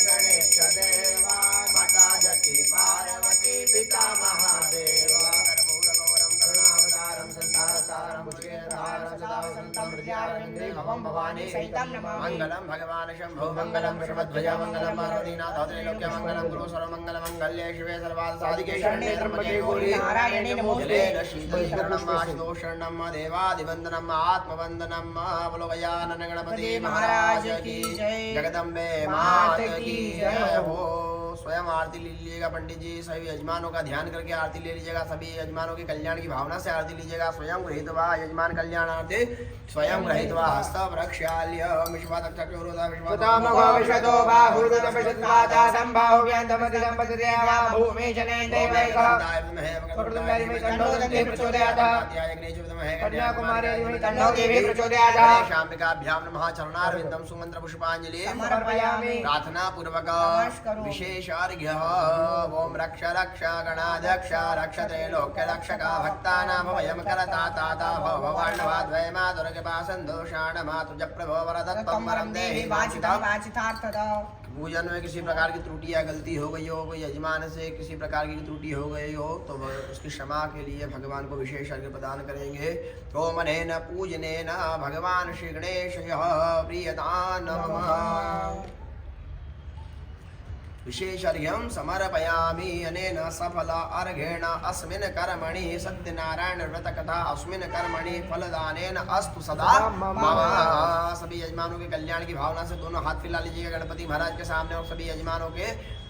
गणेश देवा माता जकी पार्वती पिता महादेवा कर्पूरगौरम करुणावतारम संसारसारम भुजगेन्द्रहारम सदा वसन्तं हृदयारविन्दे भवं भवानी सहितं नमामि मंगलम भगवान शंभो मंगलम श्रीमद्भुज मंगलम पार्वतीनाथ त्रैलोक्य मंगलम गुरु सर्वमंगल मंगल्ये शिवे सर्वार्थ साधिके शरण्ये त्र्यंबके गौरी नारायणे नमोस्तुते जलेन शीतशरणम् आशुतोषणम् देवादिवन्दनम् आत्मवन्दनम् बोलो गजानन गणपति महाराज की जगदम्बे मात की जय हो स्वयं आरती ले लीजिएगा पंडित जी सभी यजमानों का ध्यान करके आरती ले लीजिएगा सभी यजमानों की कल्याण की भावना से आरती लीजिएगा स्वयं गृहीत्वा यजमान कल्याणार्थे स्वयं गृहीत्वा हस्त प्रक्षाल्य विश्वातक्षरोधा विश्वतो बाहुर्दशपशत्वादा संबाहुव्यन्तमतिदम्पतिदेवा भूमे जनेन्द्रैवैकः तन्नोदन्ते प्रचोदयात् कन्याकुमारी तन्नो देवी प्रचोदयात् शाम्बिकाभ्यां नमः चरणारविन्दं सुमन्त्र पुष्पाञ्जलि समर्पयामि प्रार्थना पूर्वक विशेष विशेषार्घ्यः ओम रक्ष रक्ष गणाध्यक्ष रक्षते लोक्य रक्षका भक्तानां भवयं करता ताता भवाण्डवाद्वय मातुरकृपा सन्दोषाण मातुज प्रभो वरदत्तं वरं देहि वाचितार्थदा। पूजन में किसी प्रकार की त्रुटि या गलती हो गई हो, कोई यजमान से किसी प्रकार की त्रुटि हो गई हो, तो उसकी क्षमा के लिए भगवान को विशेष अर्घ्य प्रदान करेंगे। ओम अनेन पूजनेन भगवान श्री गणेश प्रियतां नमः। विशेष अर्घ्यं समर्पयामि अनेन सफल अर्घेण अस्मिन् कर्मणि सत्यनारायण व्रत कथा अस्मिन् कर्मणि फलदानेन अस्तु सदा मम। सभी यजमानों के कल्याण की भावना से दोनों हाथ फैला लीजिएगा गणपति महाराज के सामने और सभी यजमानों के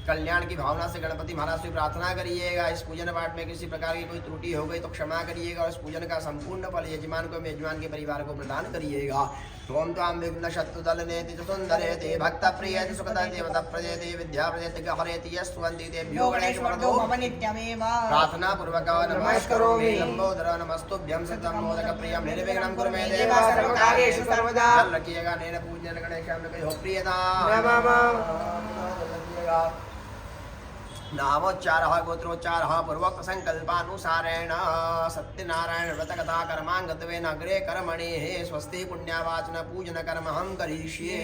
कल्याण की भावना से गणपति महाराज से प्रार्थना करिएगा। इस पूजन पाठ में किसी प्रकार की कोई त्रुटि हो गई तो क्षमा करिएगा और इस पूजन का संपूर्ण फल यजमान को यजमान के परिवार को प्रदान करिएगा। ओम त्वां विघ्न शत्रु दल नेति सुंदरेति भक्त प्रियति सुखदा देवता प्रजेति विद्या प्रजेति गहरेति यस्वन्ति तेभ्यो गणेश वरदो भव नित्यमेव। प्रार्थना पूर्वक नमस्करोमि लंबोदर नमस्तुभ्यं सततं मोदक प्रियं निर्विघ्नं कुरु मे देव सर्वकार्येषु सर्वदा। जल रखिएगा नैन पूजन गणेशाय कहो प्रियता नामोच्चारः गोत्रोच्चारः पूर्वोक्त संकल्पानुसारेण सत्यनारायण व्रत कथा कर्मांगत्वेन अग्रे कर्मणि स्वस्ति पुण्यावाचन पूजन कर्म हम करिष्ये।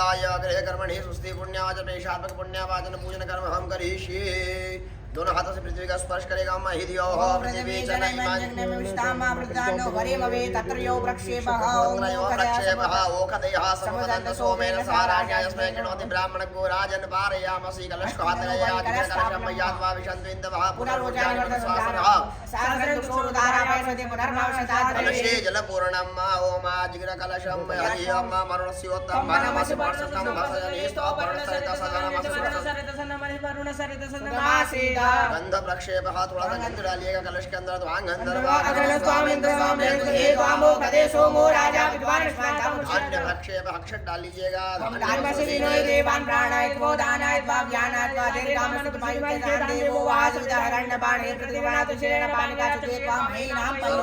अग्रे कर्मणि स्वस्ति पुण्यावाचन प्रेषात्मक पुण्यावाचन पूजन कर्म हम करिष्ये। दोनों हाथों से पृथ्वी का स्पर्श करेगा महिधियोः पृथ्वी जनयिमाञ्जनमिष्टामा वृद्धानो वरेमवे तत्रयो प्रक्षेपः प्रक्षेपः ओखदयः समदन्त सोमेन साराज्ञा यस्मै गणोति ब्राह्मण को राजन पारयामसि कलशकातया कलशकलशं मय्यात्वा विशन्त्विन्दवः पुनर्वचानवर्धस्वासनः सहस्रदुक्षोरुदारापयसति पुनर्मावशतात् कलशे जलपूर्णं ओम जिगर कलशं हरियं मरुणस्योत्तम नमः वर्षतं भसजने स्तोपरणसरित सदनमः गंध प्रक्षेपः थोड़ा सा गंध डालिएगा कलश के अंदर तो अन्य प्रक्षेप अक्षत डाल लीजिएगा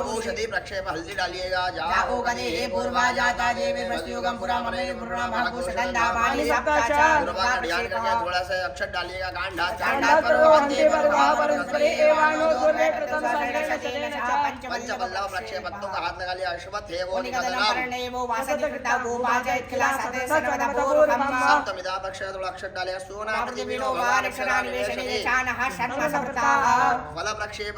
औषधि प्रक्षेप हल्दी डालिएगा थोड़ा सा अक्षत डालिएगा पंचबल्लव प्रक्षेपत्तों का हाथ लगा लिया सप्तमिदा प्रक्षेप थोड़ा अक्षर डालेगा सोना फल प्रक्षेप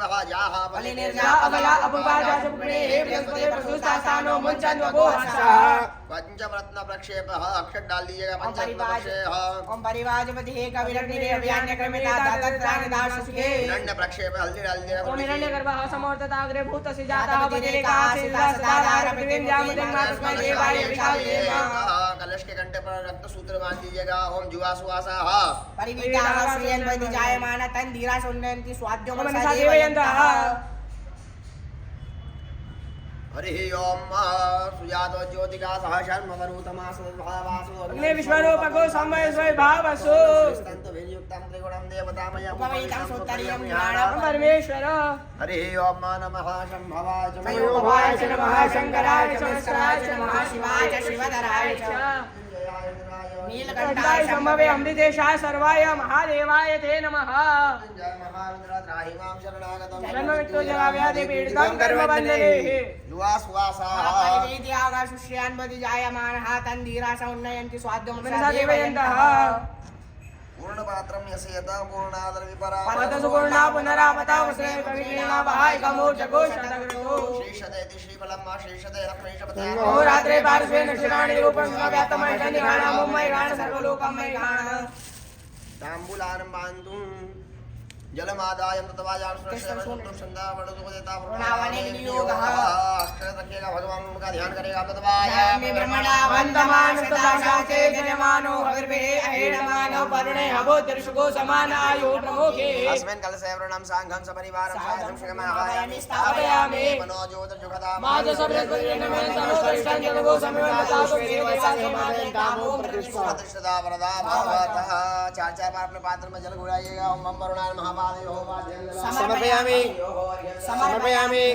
पंचरत्न प्रक्षेप अक्षर डाल दीजिएगा हिरण्य प्रक्षेप हल्दी डाल दीजिएगा कलश के घंटे पर रक्त सूत्र बांध दीजिएगा ओम जुआ सुवासा हरि ओम सुजातो ज्योतिका सहशर्मवरूतमासो अग्नि विश्वरूपको समय स्वभावसु स्तंत विनियुक्तं त्रिगुणं देवतामयं उपवीतं सुत्तरीयं ज्ञानं परमेश्वर हरि ओम नमः शंभवाय च मयोभवाय च नमः शंकराय च सहस्राय च नमः शिवाय च शिवधराय च नीलकंठाय शंभवे अमृतेशाय सर्वाय महादेवाय ते नमः जय महारुद्राहिमां शरणागतं जन्म मृत्यु जरा व्याधि पीडितं कर्म बन्धने जुआ सुवासा पूर्ण पात्रं यसेयता पूर्णादर विपरा सुपूर्णा पुनरापता वस्रे कविना भाय कमोर्जको शतकृतो श्रीशतेति श्रीफलं मा श्रीशते लक्ष्मीशपते रात्रे पार्श्वे नक्षत्राणि रूपं व्याप्तमय शनिगाणं मुम्मय गाण सर्वलोकमय गाण ताम्बूलानं बान्धुं जलमादायं ततवाजां सुरक्षिता वडुदेता प्रणवाने विनियोगः अक्षर रखिएगा भगवान का ध्यान करेगा ततवायामि ब्रह्मणा वन्दमान सदाशाते जयमानो हविर्भे अहेणमानो वरुणे हवो दर्शको समानायो प्रमुखे अस्मिन् कलशे वृणं सांघं सपरिवारं साधं श्रीमहायामि स्थापयामि मनो ज्योतिर्जुगदा माज सब्रद्वयेनमेन तनुदर्शन जगो समेवनतासु देवासो प्रतिष्ठा वरदा भवतः चाचा बार अपने पात्र में जल घुराइएगा ओम बम वरुणाय महामादेव समर्पयामि समर्पयामि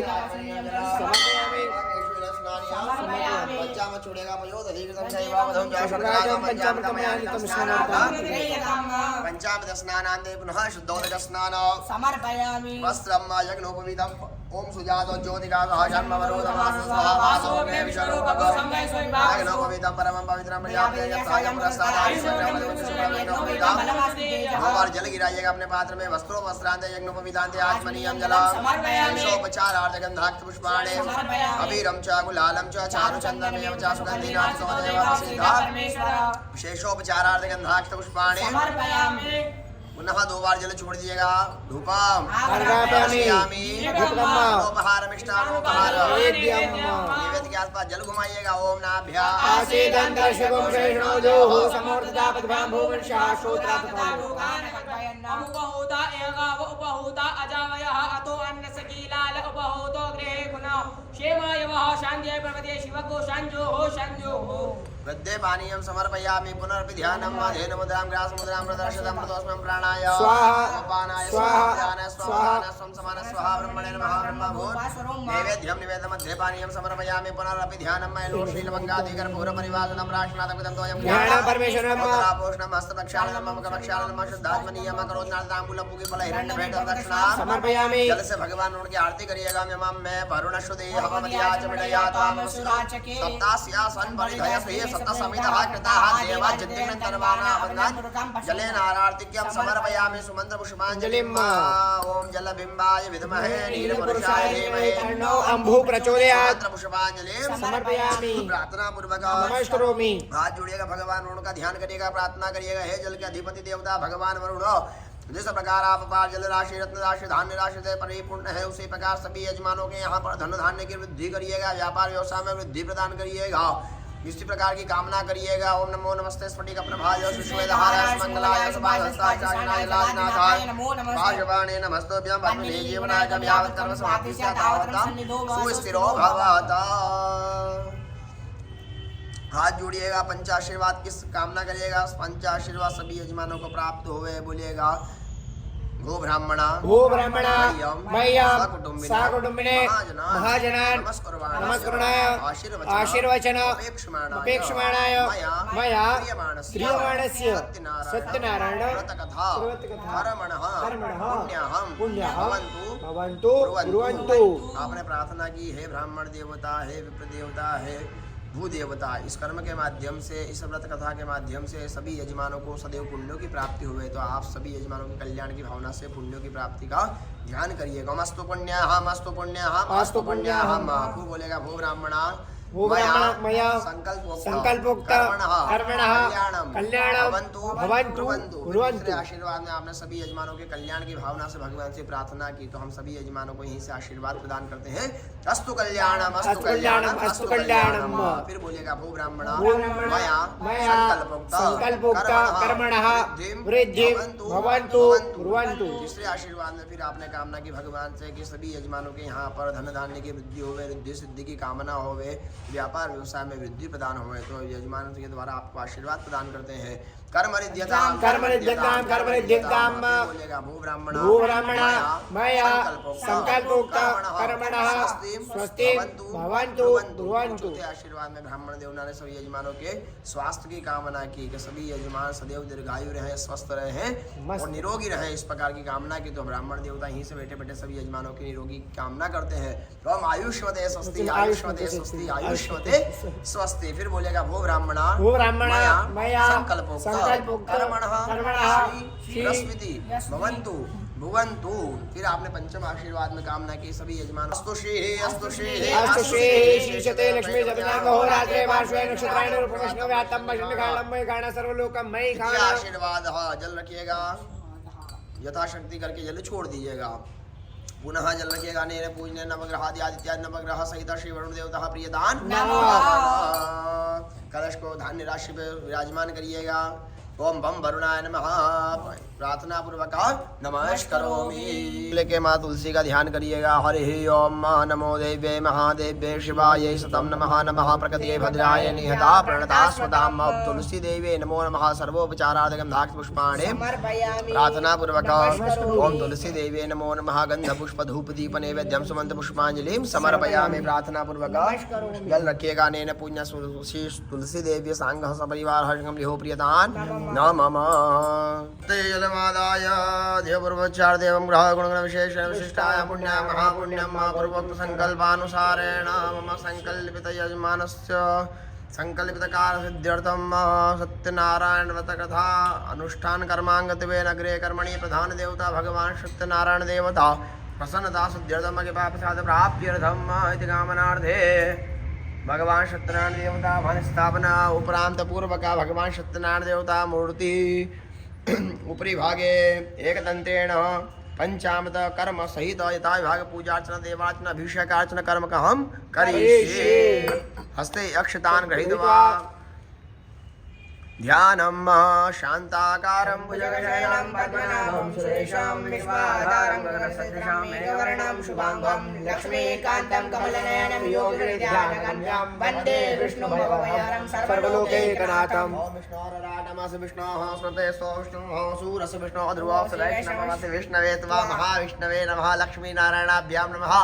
समर्पयामि बच्चा में छोड़ेगा मयोदधिक पंचामृत स्नानान्ते पुनः शुद्धोदक स्नान समर्पयामि वस्त्रं यज्ञोपवीतम् ओम सुजातो ज्योतिकागः जन्मवरोधमानसः यज्ञोपवीतं परमं पवित्रं प्रजापतिं दो बार जल गिराइएगा अपने पात्र में वस्त्रों वस्त्रांते यज्ञोपवीतांते आचमनीयं जलम् षोपचारार्थ गन्धाक्ष पुष्पाणि अबीरं च गुलालं च चारुचन्दनमेव च सुगन्धिनां विशेषोपचारार्थ गन्धाक्ष पुष्पाणि पुनः दो बार जल छोड़ दीजिएगा धूपम उपहार मिष्टानोपहार नैवेद्य के आसपास जल घुमाइएगा ओम नाभ्या वृद्धे पानीयं समर्पयामि पुनरपि ध्यानं धेन मुद्रां ग्रासमुद्रां प्रदर्शनं प्रदोषं प्राणाय स्वाहापानाय स्वाहाय स्वाहा स्वं समान स्वाहा ब्रह्मणे नमः ब्रह्मभूत नैवेद्यं निवेदनं मध्ये पानीयं समर्पयामि पुनरपि ध्यानं मयलो शीलमङ्गादिकर पूर्वपरिवासनं प्राश्नादकृतं तोयं ध्यानं परमेश्वरं पोषणं हस्तप्रक्षालनं मुखप्रक्षालनं शुद्धात्मनीयं करोत्नालताम्बूलपूगी फल हिरण्यभेट दक्षिणा समर्पयामि जल से भगवान उनकी आरती करिएगा मम में वरुणश्रुति हवमदियाच मिडयाताम सप्तास्यासन परिधय से सप्त समितः कृताः देवा जिद्दिनं तर्वाणा वन्दन् जलेन आरार्तिक्यं समर्पयामि सुमन्त्र पुष्पाञ्जलिं ओम जलबिम्बाय विद्महे नीलपुरुषाय धीमहि तन्नो अम्भु प्रचोदयात् पुष्पाञ्जलिं समर्पयामि प्रार्थना पूर्वक नमस्करोमि हाथ जोड़िएगा भगवान वरुण का ध्यान करिएगा प्रार्थना करिएगा हे जल के अधिपति देवता भगवान वरुण जिस प्रकार आप पार जल राशि रत्न राशि धान्य राशि से परिपूर्ण है उसी प्रकार सभी यजमानों के यहाँ पर धन धान्य की वृद्धि करिएगा व्यापार व्यवसाय में वृद्धि प्रदान करिएगा इसी प्रकार की कामना करिएगा ओम नमो नमस्ते स्फटिक प्रभाय सुश्वेदहाराय मंगलाय सुभाषाय लाजनाथाय भागवाणे नमस्तोभ्यं पद्मने जीवनाय गम यावत् कर्म समाप्ति स्यात् सुस्थिरो भवत हाथ जोड़िएगा पंचाशीर्वाद की कामना करिएगा पंचाशीर्वाद सभी यजमानों को प्राप्त होवे बोलिएगा गो ब्राह्मणा मह्यं सकुटुम्बिने महाजनान् नमस्कुर्णाय आशीर्वचन अपेक्षमाणाय मया क्रियमाणस्य सत्यनारायण व्रतकथा कर्मणः पुण्यः भवन्तु कुर्वन्तु आपने प्रार्थना की हे ब्राह्मण देवता हे विप्र देवता हे भू देवता इस कर्म के माध्यम से इस व्रत कथा के माध्यम से सभी यजमानों को सदैव पुण्यों की प्राप्ति हुए तो आप सभी यजमानों के कल्याण की भावना से पुण्यों की प्राप्ति का ध्यान करिएगा मस्तु पुण्यहम् अस्तु पुण्यहम् अस्तु पुण्यहम् आपको बोलेगा भो ब्राह्मणा मया संकल्पोक्त कर्मणः कल्याणं भवन्तु कुर्वन्तु आशीर्वाद में आपने सभी यजमानों के कल्याण की भावना से भगवान से प्रार्थना की तो हम सभी यजमानों को यहीं से आशीर्वाद प्रदान करते हैं अस्तु कल्याणम अस्तु कल्याणम अस्तु कल्याणम फिर बोलेगा भो ब्राह्मणा मया संकल्पोक्त कर्मणः वृद्धिं भवन्तु कुर्वन्तु तीसरे आशीर्वाद में फिर आपने कामना की भगवान से कि सभी यजमानों के यहाँ पर धन धान्य की वृद्धि होवे रिद्धि सिद्धि की कामना होवे व्यापार व्यवसाय में वृद्धि प्रदान हुए तो यजमान के द्वारा आपको आशीर्वाद प्रदान करते हैं कर्मरिद्यतां बोलेगा भू ब्राह्मणा मया संकल्पोक्त कर्मणः स्वस्ति भवन्तु कुर्वन्तु आशीर्वाद में ब्राह्मण देवता ने सभी यजमानों के स्वास्थ्य की कामना की कि सभी यजमान सदैव दीर्घायु रहे स्वस्थ रहे और निरोगी रहे इस प्रकार की कामना की तो ब्राह्मण देवता यहीं से बैठे बैठे सभी यजमानों की निरोगी कामना करते हैं तो हम आयुष्मते स्वस्ति आयुष्मते स्वस्ति आयुष्मते स्वस्ति फिर बोलेगा भो ब्राह्मणा मया संकल्पोक्त कर्मणः बृहस्पति भवन्तु फिर आपने पंचम आशीर्वाद में कामना की सभी यजमान अस्तु श्रीः शीर्षते लक्ष्मी जपनांगो रात्रे पार्श्वे नक्षत्रायण रूपकृष्ण व्यातम वशनकालम मय गाना सर्वलोकम मय गाना आशीर्वाद जल रखिएगा यथाशक्ति करके जल छोड़ दीजिएगा पुनः जल रखिएगा नेर पूजने नवग्रहादि आदित्य नवग्रह सहित श्री वरुण देवता प्रियदान कलश को धान्य राशि पे विराजमान करिएगा ओम बम वरुणाय नमः प्रार्थना पूर्वक नमस्करोमि। लेके माँ तुलसी का ध्यान करिएगा। हरि ओम नमो देव्ये महादेव्ये शिवाय सतम नमः। नमः प्रकृतिये भद्राय निहता प्रणता स्वदाम तुलसी देव्ये नमो नमः। सर्वोपचारादगम धाक्ष पुष्पाणे प्रार्थना पूर्वक ओम तुलसी देव्ये नमो नमः। गंध पुष्प धूप दीप नैवेद्यम सुमंत पुष्पांजलि समर्पयामि। प्रार्थना पूर्वक जल रखिएगा। नेन पुण्य तुलसी देव्य सांग सपरिवार हर्षम लिहो प्रियतान नमः। ते जलमादाय देवपूर्वोच्चार देवं ग्रह गुणगण विशेष विशिष्टाय पुण्य महापुण्यम पूर्वोक्त संकल्पानुसारेण मम संकल्पित यजमानस्य संकल्पित कार्य सिद्ध्यर्थम सत्यनारायण व्रत कथा अनुष्ठान कर्मांगत्वेन अग्रे कर्मणि प्रधान देवता भगवान सत्यनारायण देवता प्रसन्नता सिद्ध्यर्थम कृपा प्रसाद प्राप्त्यर्थम इति कामनार्थे भगवान सत्यनारायण देवता भवन स्थापना उपरांत पूर्वक भगवान सत्यनारायण देवता मूर्ति उपरि भागे एकदंतेन पंचामृत कर्म सहित यथा विभाग पूजार्चना देवार्चना अभिषेकार्चना कर्म का हम करिष्ये। हस्ते अक्षतान गृहीत्वा ध्यानम शांताकारं भुजगशयनं पद्मनाभं सुरेशं विश्वाधारं गगनसदृशं मेघवर्णं शुभांगं लक्ष्मीकान्तं कमलनयनं योगिध्यानगम्यं वन्दे विष्णुं भवभयहरं सर्वलोकैकनाथम्। ओम विष्णोराटमस विष्णोः स्मृते विष्णुः सूरस विष्णोः ध्रुवः वैष्णवमस विष्णवे त्वा महाविष्णवे नमः। लक्ष्मीनारायणाभ्यां नमः।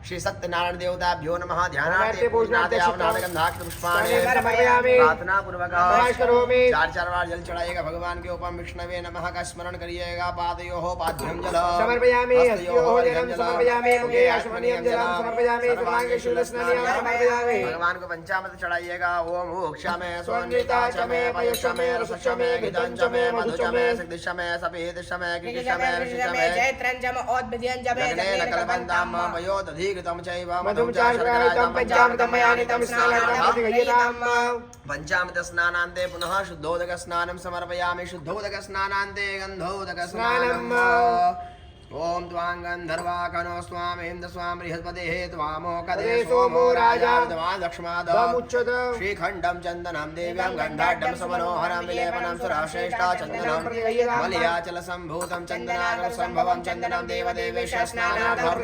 श्री सत्यनारायण देवताभ्यो नमः। ध्यानार्थे पूजनार्थे आवनादगंधाक्ष पुष्पाणि प्रार्थना पूर्वक चार बार जल चढ़ाइएगा भगवान के ऊपर। विष्णवे नमः का स्मरण करिएगा। पादयोः पाद्यं जलं समर्पयामि। हस्तयोः जलं समर्पयामि। मुखे आचमनीयं जलं समर्पयामि। सर्वांगे शुद्धस्नानं समर्पयामि। भगवान को पंचामृत चढ़ाइएगा। ओम मोक्षमे स्वन्विता चमे पयुषमे रसचमे घृतंचमे मधुचमे सिद्धिचमे सपेदचमे कृतिचमे ऋषिचमे जैत्रंचम औद्भिद्यंचमे जनेन कल्पन्ताम मयोदधि कृतं चैव मधुं चाश्रयितं पंचामृतं मयानितं स्नानार्थं पंचामृत स्नानान्ते पुनः शुद्धोदक स्नानं समर्पयामि। शुद्धोदक स्नानान्ते गन्धोदक स्नानम्। ओम त्वां गन्धर्वाकनो स्वामेन्द्र स्वां बृहस्पतिः त्वामोकदे सोमो राजा विद्वान् लक्ष्माद श्रीखण्डं चन्दनं देव्यं गन्धाढ्यं समनोहरं विलेपनं सुराश्रेष्ठा चन्दनं मलयाचल सम्भूतं चन्दनागं सम्भवं चन्दनं देवदेवेश स्नानार्थं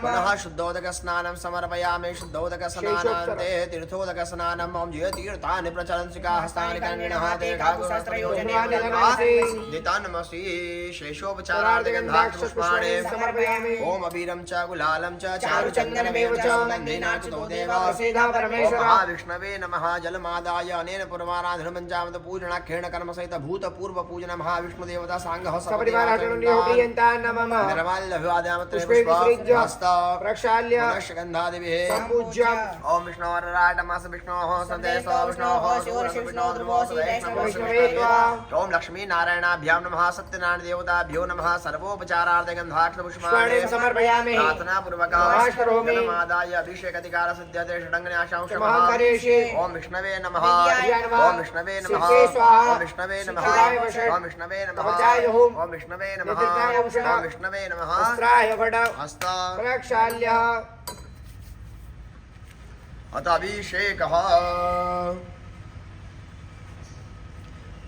पुनः शुद्धोदक स्नानं समर्पयामि। शुद्धोदक स्नानान्ते तीर्थोदक स्नानं ओम ये तीर्थानि प्रचलन्सिका हस्तानि कर्णिणः ते घागुशास्त्रयोजने दितान्मसि शेषोपचारार्थे गन्धाक्ष समर्पयामि। ओम अबीरं च गुलालं च चारुचन्दनमेव च नन्दिनाचितो देवा सीधा परमेश्वर। महाविष्णवे नमः। जलमादाय अनेन पूर्वाराधन पंचामृत पूजनाख्येन कर्म सहित भूतपूर्व पूजन महाविष्णु देवता सांगः सपरिवार हरणियो प्रियन्ता नमः। निर्मल्यभिवादयामि पुष्पं हस्त प्रक्षाल्य पुष्पगन्धादिभिः सम्पूज्य। ओम विष्णोराटमस विष्णोः सदेशो विष्णोः शिवो ध्रुवो वैष्णवे त्वा। ओम लक्ष्मी नारायणाभ्यां नमः। सत्यनारायण देवताभ्यो नमः। सर्वोपचारार्थे गन्धाक्ष पुष्पाणि समर्पयामि। प्रार्थना पूर्वक जलमादाय अभिषेक अधिकार सिद्ध्यते षडङ्गन्यासां शमः करिष्ये। ओम विष्णवे नमः। ओम विष्णवे नमः। ओम विष्णवे नमः। ओम विष्णवे नमः। ओम विष्णवे नमः। ओम विष्णवे नमः। अस्त्राय फट हस्त प्रक्षाल्य अत अभिषेकः।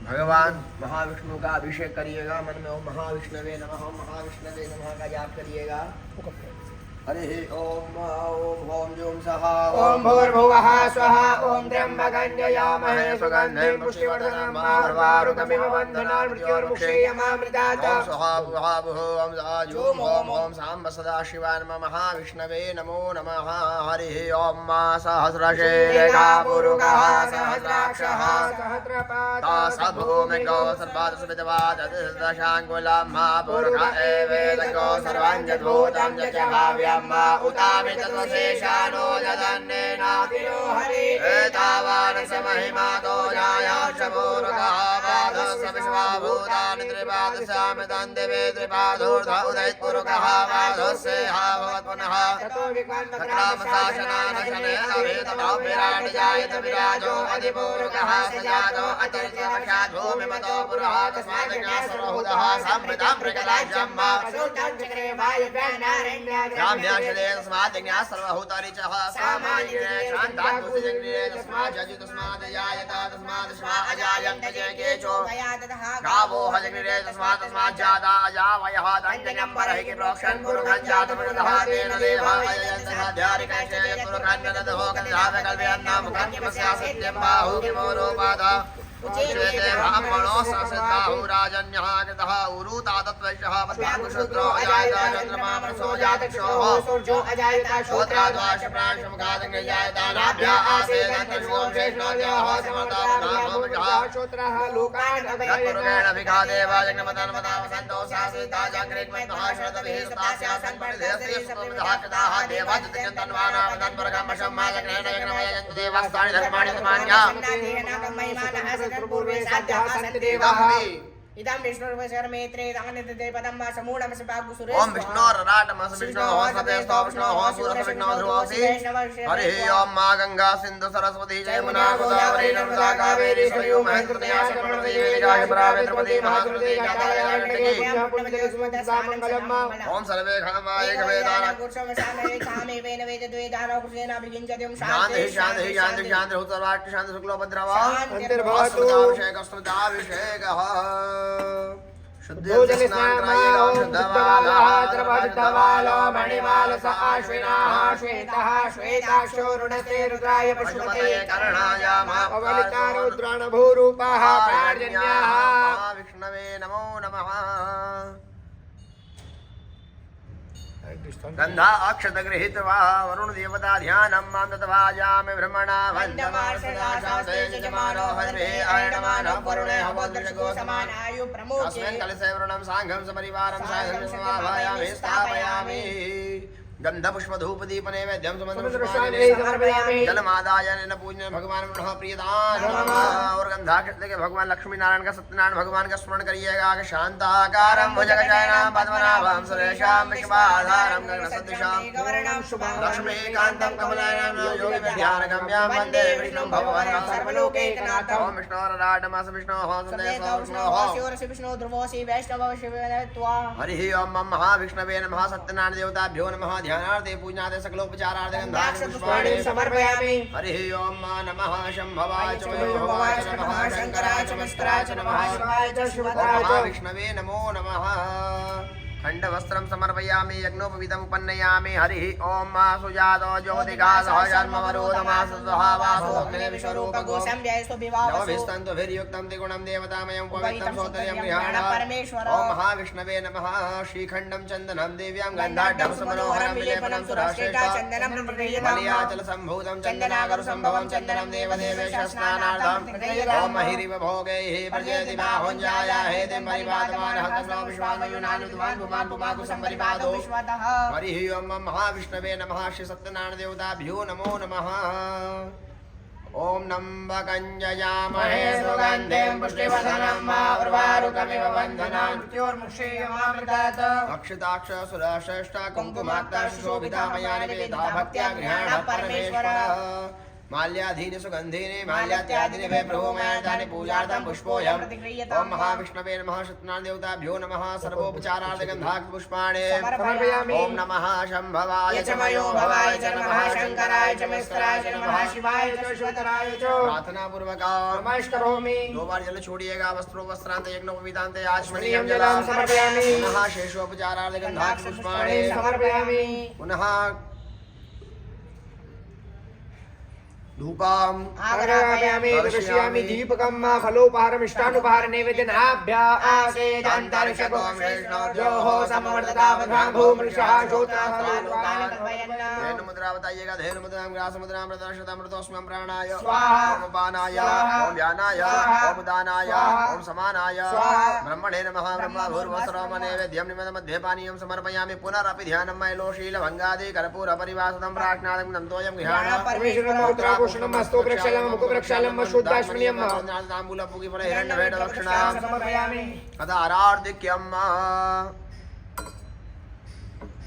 भगवान महाविष्णु का अभिषेक करिएगा। मन में ओम महाविष्णवे नमः ओम महाविष्णवे नमः का जाप करिएगा। हरि ओम ओम ओम जोम सहा ओम भूर्भुवः स्वः ओम त्र्यंबकं सुगन्धिं पुष्टिवर्धनं मार्वारुकमिव बन्धनान् मृत्योर्मुक्षीयमामृतात्। ओम स्वाहा भुवः भुः ओम आजूम ओम ओम सांब सदा शिवाय नमः। महाविष्णवे नमो नमः। हरि ओम सहस्रशीर्षः पुरुषः सहस्राक्षः सहस्रपादः सभूमिको सर्वादशविधवाद दशाङ्गुलं महापुरुष एवेदको सर्वञ्जद्भूतं च भाव्यम् उतामित त्वशेषानो जगन्नेनातिरो हरि एतावान् स महिमा तो जायाक्षमूर्खः पादस्य विश्वाभूतानि त्रिपादशामितं दिवे त्रिपादोर्ध उदयत्पुरुषः पादस्य भवत् पुनः तक्रामशासनानशनेन तमो विराट जायत विराजो अधिपूर्वकः सजातो अतिर्जवशात् भूमिमतो पुरः तस्मात् ज्ञासर्वहुतः सम्मृतं प्रकलाज्यम् राम्याशले तस्मात् ज्ञासर्वहुतरिचः सामान्ये शान्ताद्भुतजग्ने तस्मात् जजु तस्मात् जायत तस्मात् श्वा अजायन्त केचो गावो हजग्निरे तस्मात् तस्मात् जाता अजावयः दण्डनं परहिः प्रोक्षन् पुरुषं जातमृतः तेन देवः अययन्तः ध्यारिकैश्चे पुरुषन्नदहो कल्पयन्नाम मुखन्यमस्या सत्यं बाहु किमोरोपादा उच्यते ब्राह्मणो ससद्बाहु राजन्यः कृतः उरुतातत्वैषः पद्माकुशूद्रो अजायता चन्द्रमा मनसो जातक्षोः सूर्यो अजायता श्रोत्राद्वाश प्राणशमुखादङ्गजायता नाभ्या आसेदन्तशों शेषणोद्योः समर्ता ब्राह्मणः श्रोत्रः लोकान् तत्पुरुषेण विघादेवा जग्नमतन्मता वसन्तो सासिता जाग्रिक्मन्महाशरदभिः सुतास्यासन् परिधेयस्त्रीस्वमितः कृताः देवादित्यन्तन्वानामतन्परकं वशं माजग्नेन यज्ञमयजन्तु देवास्तानि धर्माणि तस्मान्या पूर्वे साध्याः सन्ति देवाः इदं विष्णुर्वशर्मेत्रे दानिते पदं वा समूढं सपागुसुरे ओम विष्णोरराटमस विष्णोः सतेस्तो विष्णोः सूरस विष्णो ध्रुवोऽसि हरिः ओम मा गंगा सिन्धु सरस्वती जयमुना गोदावरी नर्मदा कावेरी सरयू महेन्द्रतया शरणवती वेदिका ब्राह्मणी द्रौपदी महासुरती गातायागण्डकी ओम सर्वे खलमाय गवेदाना शांति शांति शांति शांति उत्तरवाक्य शांति शुक्लोपद्रवा अभिषेकः शुद्धवालो मणिवाल स आश्विनाः श्वेतः श्वेताक्षोरुणसे रुद्राय पशुपते कर्णायामवलिता रुद्राणभूरूपाः प्रार्जन्याः विष्णवे नमो नमः गंधा अक्षत गृहीत्वा वरुण देवता ध्यानं मां तत्वाजामि ब्रह्मणा वन्दमानसदाशासेजमानो हरिः आयणमानो वरुणे हवोदृशगो समानायु प्रमुखे अस्मिन् कलशे वरुणं साङ्घं सपरिवारं सायं समाभायामि स्थापयामि गन्धपुष्पधूपदीप नैवेद्यं समर्पयामि जलमादाय पूजन भगवान पुनः प्रियदान और गंधाक्षत के भगवान लक्ष्मी नारायण का सत्यनारायण भगवान का स्मरण करिएगा कि शांताकारं भुजगशयनं पद्मनाभं सुरेशं विश्वाधारं गगनसदृशं लक्ष्मीकान्तं कमलनयनं योगिविद्यानगम्यं वन्दे विष्णुं भगवान् सर्वलोकैकनाथं ओम विष्णोरराटमस विष्णोः सन्देशो विष्णो ध्रुवोऽसि वैष्णवो शिवत्वा हरिः ओम महाविष्णवे नमः सत्यनारायण देवताभ्यो नमः ध्यानार्थे पूजनार्थे सकलोपचारार्थे गन्धाक्षपुष्पाणि समर्पयामि हरिः ओम नमः शम्भवाय च भवाय च नमः शंकराय च मस्कराय च नमः शिवाय च शिवताय च विष्णवे नमो नमः खण्डवस्त्रं समर्पयामि यज्ञोपवीतम् उपन्नयामि हरिः ओम सुजातो ज्योतिघासः जन्मवरोधमासुहावासो विश्वरूपगोसं जयस्तु विवाहसु नवभिस्तन्तुभिर्युक्तं त्रिगुणं देवतामयं पवित्रं सोत्तर्यं गृहाण परमेश्वर ओम महाविष्णवे नमः श्रीखण्डं चन्दनं देव्यां गन्धाढ्यं समनोहरं विलेपनं सुराश्रेष्ठं चन्दनं मलयाचल सम्भूतं चन्दनागर सम्भवं चन्दनं देवदेवेश स्नानार्थं ओम महिरिव भोगैः प्रजयति बाहुञ्जाय हेतिं परिपातमानः तस्मात् विश्वामयुनानुद्वान् पुमान् पुमाकु सम्परिपादो हरिः ओम महाविष्णवे नमः श्री सत्यनारायण देवताभ्यो नमो नमः ओम नम्बकञ्जयामहे सुगन्धिं पुष्टिवर्धनं मा उर्वारुकमिव बन्धनान् मृत्योर्मुक्षीयमामृतात् अक्षताक्ष सुरश्रेष्ठ कुङ्कुमाक्ता सुशोभिता मया निवेदा भक्त्या गृहाण परमेश्वर माल्याधीनि सुगन्धीनि माल्यात्यादीनि वे प्रभुमयानि पूजार्थं पुष्पोऽयम् ओम महाविष्णवे नमः सत्यनारायण देवताभ्यो नमः सर्वोपचारार्थ गन्धाक्ष पुष्पाणि ओम नमः शम्भवाय च मयो भवाय च नमः शंकराय च मस्कराय च नमः शिवाय च शिवतराय च प्रार्थना पूर्वक नमस्करोमि 2 बार जल छोड़िएगा वस्त्रो वस्त्रांत यज्ञोपवीतान्ते आचमनीयं जलं समर्पयामि पुनः शेषोपचारार्थ गन्धाक्ष पुष्पाणि समर्पयामि पुनः धूपम् आगरामि दर्शयामि दीपकं फलोपहारमिष्टानुपहार नैवेद्यनाभ्या आसेदन्तर्षको योः समवर्ततावधां भूमृषः श्रोताः धेनु मुद्रा बताइएगा धेनु मुद्रां ग्रास मुद्रां प्रदर्शितमृतोष्मं प्राणाय स्वाहा ओम पानाय ओम व्यानाय ओम दानाय ओम समानाय ब्रह्मणे नमः ब्रह्मा भूर्भुवस्सर्वं नैवेद्यं निमदमध्ये पानीयं समर्पयामि पुनरपि ध्यानं मैलोशीलभङ्गादि कर्पूर परिवासनं प्राश्नादं नन्तोऽयं गृहाण परमेश्वरं भूषणमस्तु प्रक्षालं मुखप्रक्षालं शुद्धाश्मनियं ताम्बूलपूगी फल हिरण्यवेदक्षिणां समर्पयामि कदारार्धिक्यम्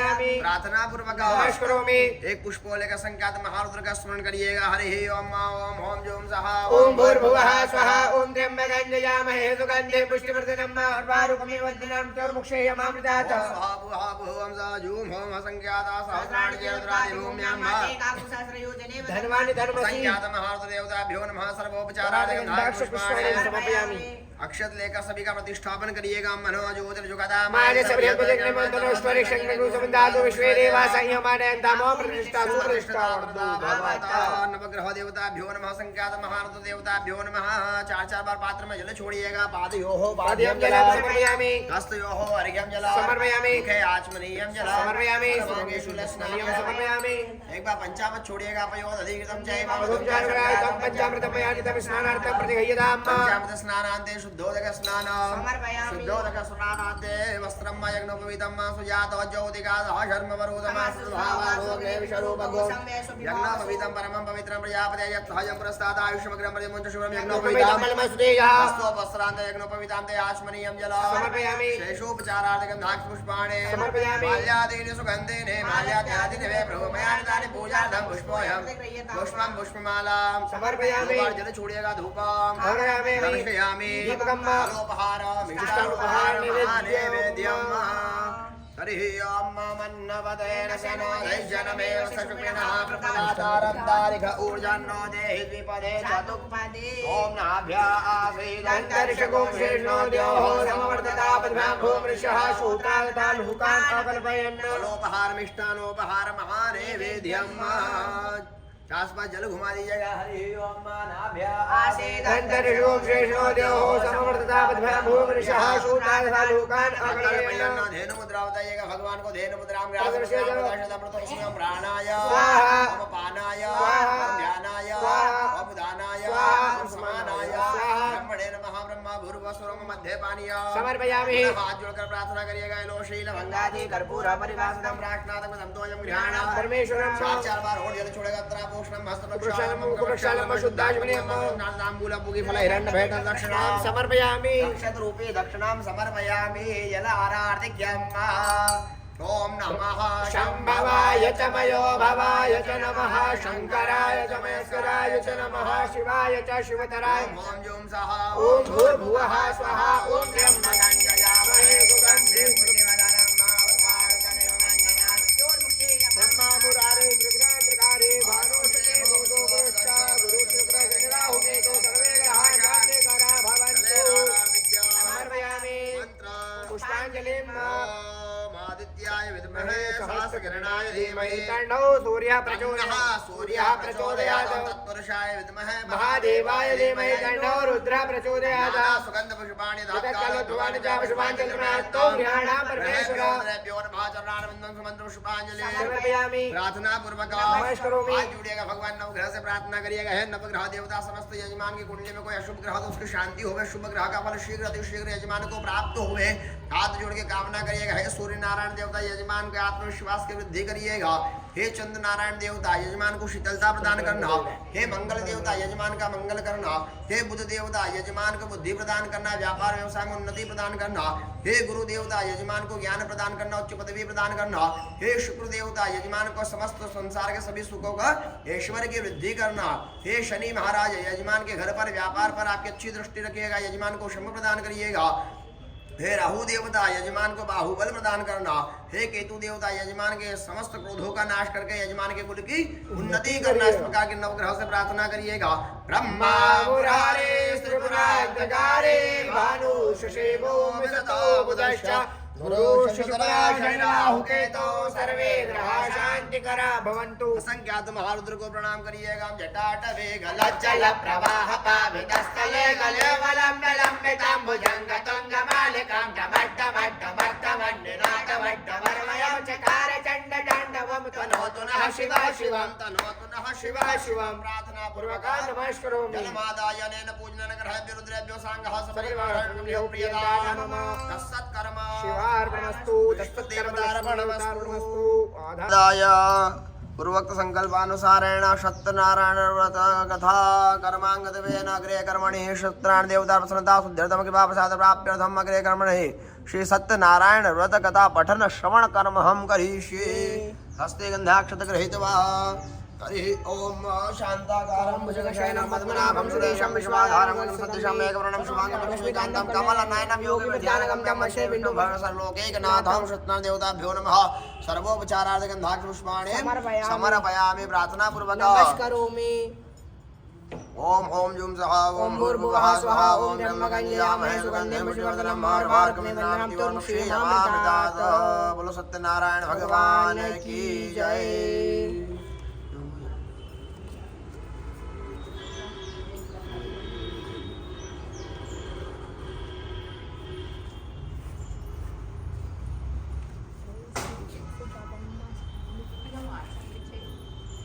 समर्पयामि प्रार्थना पूर्वक नमस्करोमि एक पुष्प लेकर संख्यात महारुद्र का स्मरण करिएगा। हरि ओम ओम ओम जोम सहा ओम भूर्भुवः स्वः ओम त्र्यंबकं यजामहे सुगन्धे पुष्टिवर्धनम् उर्वारुकमिव वन्दिनं चोर्मुक्षेयमामृतात् स्वाहा भुवः भुवं सा जूम होम संख्याता सहस्राणि चेद्राणि भूम्यां धन्वानि धर्मसि संख्यात महारुद्र देवताभ्यो नमः सर्वोपचाराणि गन्धाक्ष पुष्पाणि समर्पयामि अक्षत लेकर सभी का प्रतिष्ठापन करिएगा। मनो ज्योतिर्जुगदा माने सभ्य भजन मंत्रोष्टरि शंकरु समंदातो विश्वे देवा संयमाने अंतमो प्रतिष्ठा सुप्रतिष्ठा भगवता नवग्रह देवताभ्यो नमः संख्यात महारुद्र देवताभ्यो नमः। चार चार बार पात्र में जल छोड़िएगा। पादयोः पाद्यं जलं समर्पयामि हस्तयोः अर्घ्यं जलं समर्पयामि मुखे आचमनीयं जलं समर्पयामि सर्वोंगेषु स्नानं समर्पयामि एक बार पंचामृत छोड़िएगा। पयोदधिकृतं चैव मधुपचारकायं पंचामृतं मयाजितं स्नानार्थं प्रतिगह्यताम् पंचामृत स्नानान्ते शुद्धोदक स्नान समर्पयामि। शुद्धोदक स्नानाते वस्त्रम यज्ञोपवीतम सुजातो ज्योतिकादः शर्मवरोधमा सुभावारोग्ने विश्वरूपगो यज्ञोपवीतम परमं पवित्रं प्रजापते यत्सहजं पुरस्तात् आयुष्यमग्रं प्रजमुञ्च शुभं यज्ञोपवीतम वस्त्रान्त यज्ञोपवीतां ते आचमनीयं जलं समर्पयामि। शेषोपचारार्थकं धाक्षपुष्पाणि समर्पयामि। माल्यादीनि सुगन्धीनि माल्याद्यादीनि वे प्रभुमयानि तानि पूजार्थं पुष्पोऽयं पुष्पं पुष्पमालां समर्पयामि। जल छोड़िएगा धूपम समर्पयामि। दर्शयामि दीपकम् फलोपहारम् मिष्टान्नोपहारं नैवेद्यम् हरिः ॐ मन्नवतेन शनो दैजनमेव सशुक्रिणः प्रपदाचारं तारिख ऊर्जन्नो देहि द्विपदे चतुःपदे ॐ नाभ्यासीदन्तरिक्षगुं शेषणो द्योः समवर्ततापद्भ्यां भूमृषः सूत्रालतान् हुकान् अकल्पयन् फलोपहारमिष्टानोपहार महानैवेद्यम् आसपास जल घुमा दीजिएगा हरि ओम आसीदन्तरिक्षगुं शेषणो द्योः समवर्ततापद्भ्यां भूमृषः सूत्रालतान् हुकान् अकल्पयन् धेनु मुद्रा बताइएगा भगवान को धेनु मुद्रा में प्राणाय स्वाहा। ओम पानाय स्वाहा। ओम ध्यानाय स्वाहा। ओम दानाय स्वाहा। ओम समानाय स्वाहा। ब्रह्मणे नमः ब्रह्मा भूर्भुवस्वरम मध्य पानीय समर्पयामि। हाथ जोड़कर प्रार्थना करिएगा लो शील भंगादि कर्पूर परिवासनम प्रार्थनातम संतोषम गृहाणा परमेश्वरं चार बार होड़ जल छोड़ेगा त्रापोषणम पुरुषालम कुरुक्षालम शुद्धाश्वनियम नामूल मुगी फल हिरण्य भेट दक्षिणां समर्पयामि। दक्षत रूपी दक्षिणां समर्पयामि जल आराधिक्यम् ओम नमः शंभवाय च मयो भवाय च नमः शंकराय च महेश्वराय च नमः शिवाय च शिवतराय ओम जुम सह ओम भूर्भुवः स्वः ओम ब्रह्मणञ्जयामहे सुगन्धिं ब्रह्मा मुरारे त्रिपुरांतकारे भानुषते भूतो पुरुषा गुरु शुक्र शनिराहुके तो सर्वे ग्रहाः शान्तिकरा भवन्तु समर्पयामि पुष्पाञ्जलिं आदित्याय विद्महे सहस्रकिरणाय धीमहि तन्नो सूर्यः प्रचोदयात् सूर्यः प्रचोदयात् तत्पुरुषाय विद्महे महादेवाय धीमहि तन्नो रुद्रः प्रचोदयात् सुगंध पुष्पाणि तत्कालोद्भवानि च पुष्पाञ्जलिर्मस्तु गृहाणां परमेश्वरः समर्पयामि। प्रार्थना पूर्वक नमस्कारोमि। हाथ जोड़िएगा भगवान नवग्रह से प्रार्थना करिएगा हे नवग्रह देवता समस्त यजमान की कुंडली में कोई अशुभ ग्रह तो उसकी शांति होवे शुभ ग्रह का फल शीघ्र अतिशीघ्र यजमान को प्राप्त होवे हाथ जोड़ के कामना करिएगा हे सूर्य नारायण देवता यजमान के आत्मविश्वास की वृद्धि करिएगा हे चंद्र नारायण देवता यजमान को शीतलता प्रदान करना हे मंगल देवता यजमान का मंगल करना हे बुध देवता यजमान को बुद्धि प्रदान करना व्यापार व्यवसाय में उन्नति प्रदान करना हे गुरु देवता यजमान को ज्ञान प्रदान करना उच्च पदवी प्रदान करना हे शुक्र देवता यजमान को समस्त संसार के सभी सुखों का ऐश्वर्य की वृद्धि करना हे शनि महाराज यजमान के घर पर व्यापार पर आपकी अच्छी दृष्टि रखिएगा यजमान को क्षमा प्रदान करिएगा हे राहु देवता यजमान को बाहुबल प्रदान करना हे केतु देवता यजमान के समस्त क्रोधों का नाश करके यजमान के कुल की उन्नति करना इस प्रकार के नवग्रह से प्रार्थना करिएगा ब्रह्मा मुरारे त्रिपुरांतकारे भानु शशिभो विदतो बुधश्च गुरु शुक्र शनिराहुके तो सर्वे ग्रहाः शान्तिकरा भवन्तु। असंख्यात महारुद्र को प्रणाम करिएगा जटाटवे जल प्रवाह पावितस्थले कलेवलम्ब लम्बिताम्बुजङ्ग तुङ्गमालिकां टमट्टमट्टमट्टमट्टमट्टमट्टवर्मयं चकार चण्ड ताण्डवं तनोतु नः शिव शिवं तनोतु नः शिव शिवं प्रार्थना पूर्वका पूर्वक नमस्करोमि। जलमादायनेन पूजनेन ग्रहेभ्यो रुद्रेभ्यो साङ्गः परिवारभ्यो प्रियदानं तत्सत्कर्म शिवार्पणमस्तु तत्सत्कर्मस्तु दाय पूर्वोक्त संकल्पानुसारेण सत्यनारायण व्रत कथा कर्मांगतवेन अग्रे कर्मणि सत्यनारायण देवता प्रसन्नता शुद्ध्यर्थम कृपा प्रसाद प्राप्त्यर्थम अग्रे कर्मणि श्री सत्यनारायण व्रत कथा पठन श्रवण कर्म हम करिष्ये हस्ते गंधाक्षत गृहीत्वा हरि ओम शांताकारं भुजगशयनं पद्मनाभं सुरेशं विश्वाधारं सदृशं मेघवर्णं शुभांगं लक्ष्मीकान्तं कमलनयनं योगिविद्यानगं तं वशे बिन्दुभरणसर्वलोकैकनाथं सत्यनारायण देवताभ्यो नमः सर्वोपचारार्थ गन्धाक्ष पुष्पाणि समर्पयामि प्रार्थना पूर्वक नमस्करोमि। ओम ओम जुम सः ओम भूर्भुवः स्वः ओम ब्रह्मगञ्जामहे सुगन्धिं पुष्टिवर्धनं मार्वार्कमिन्द्रां तुर्मुषीमामृतात् बोलो सत्यनारायण भगवान की जय।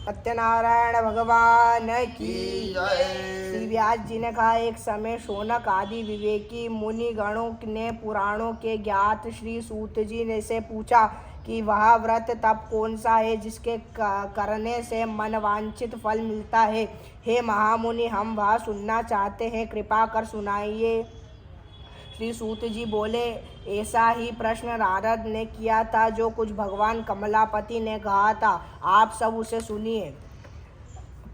सत्यनारायण भगवान की जय। श्री व्यास जी ने कहा, एक समय शौनक आदि विवेकी मुनि गणों ने पुराणों के ज्ञात श्री सूत जी ने से पूछा कि वह व्रत तप कौन सा है जिसके करने से मनवांछित फल मिलता है। हे महामुनि, हम वह सुनना चाहते हैं, कृपा कर सुनाइए। श्री सूत जी बोले, ऐसा ही प्रश्न नारद ने किया था जो कुछ भगवान कमलापति ने कहा था, आप सब उसे सुनिए।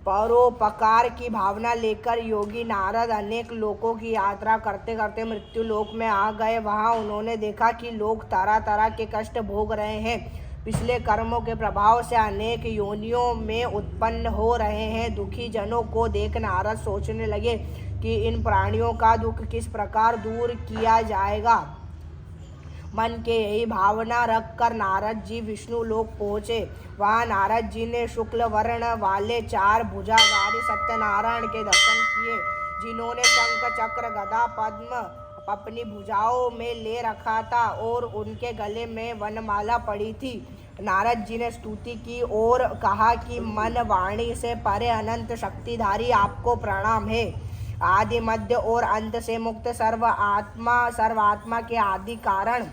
परोपकार की भावना लेकर योगी नारद अनेक लोकों की यात्रा करते करते मृत्यु लोक में आ गए। वहां उन्होंने देखा कि लोग तरह तरह के कष्ट भोग रहे हैं। पिछले कर्मों के प्रभाव से अनेक योनियों में उत्पन्न हो रहे हैं। दुखी जनों को देख नारद सोचने लगे कि इन प्राणियों का दुख किस प्रकार दूर किया जाएगा। मन के यही भावना रखकर नारद जी विष्णु लोक पहुँचे। वहाँ नारद जी ने शुक्ल वर्ण वाले 4 भुजाधारी सत्यनारायण के दर्शन किए, जिन्होंने शंख चक्र गदा पद्म अपनी भुजाओं में ले रखा था और उनके गले में वनमाला पड़ी थी। नारद जी ने स्तुति की और कहा कि मन वाणी से परे अनंत शक्तिधारी आपको प्रणाम है। आदि मध्य और अंत से मुक्त सर्वात्मा के आदि कारण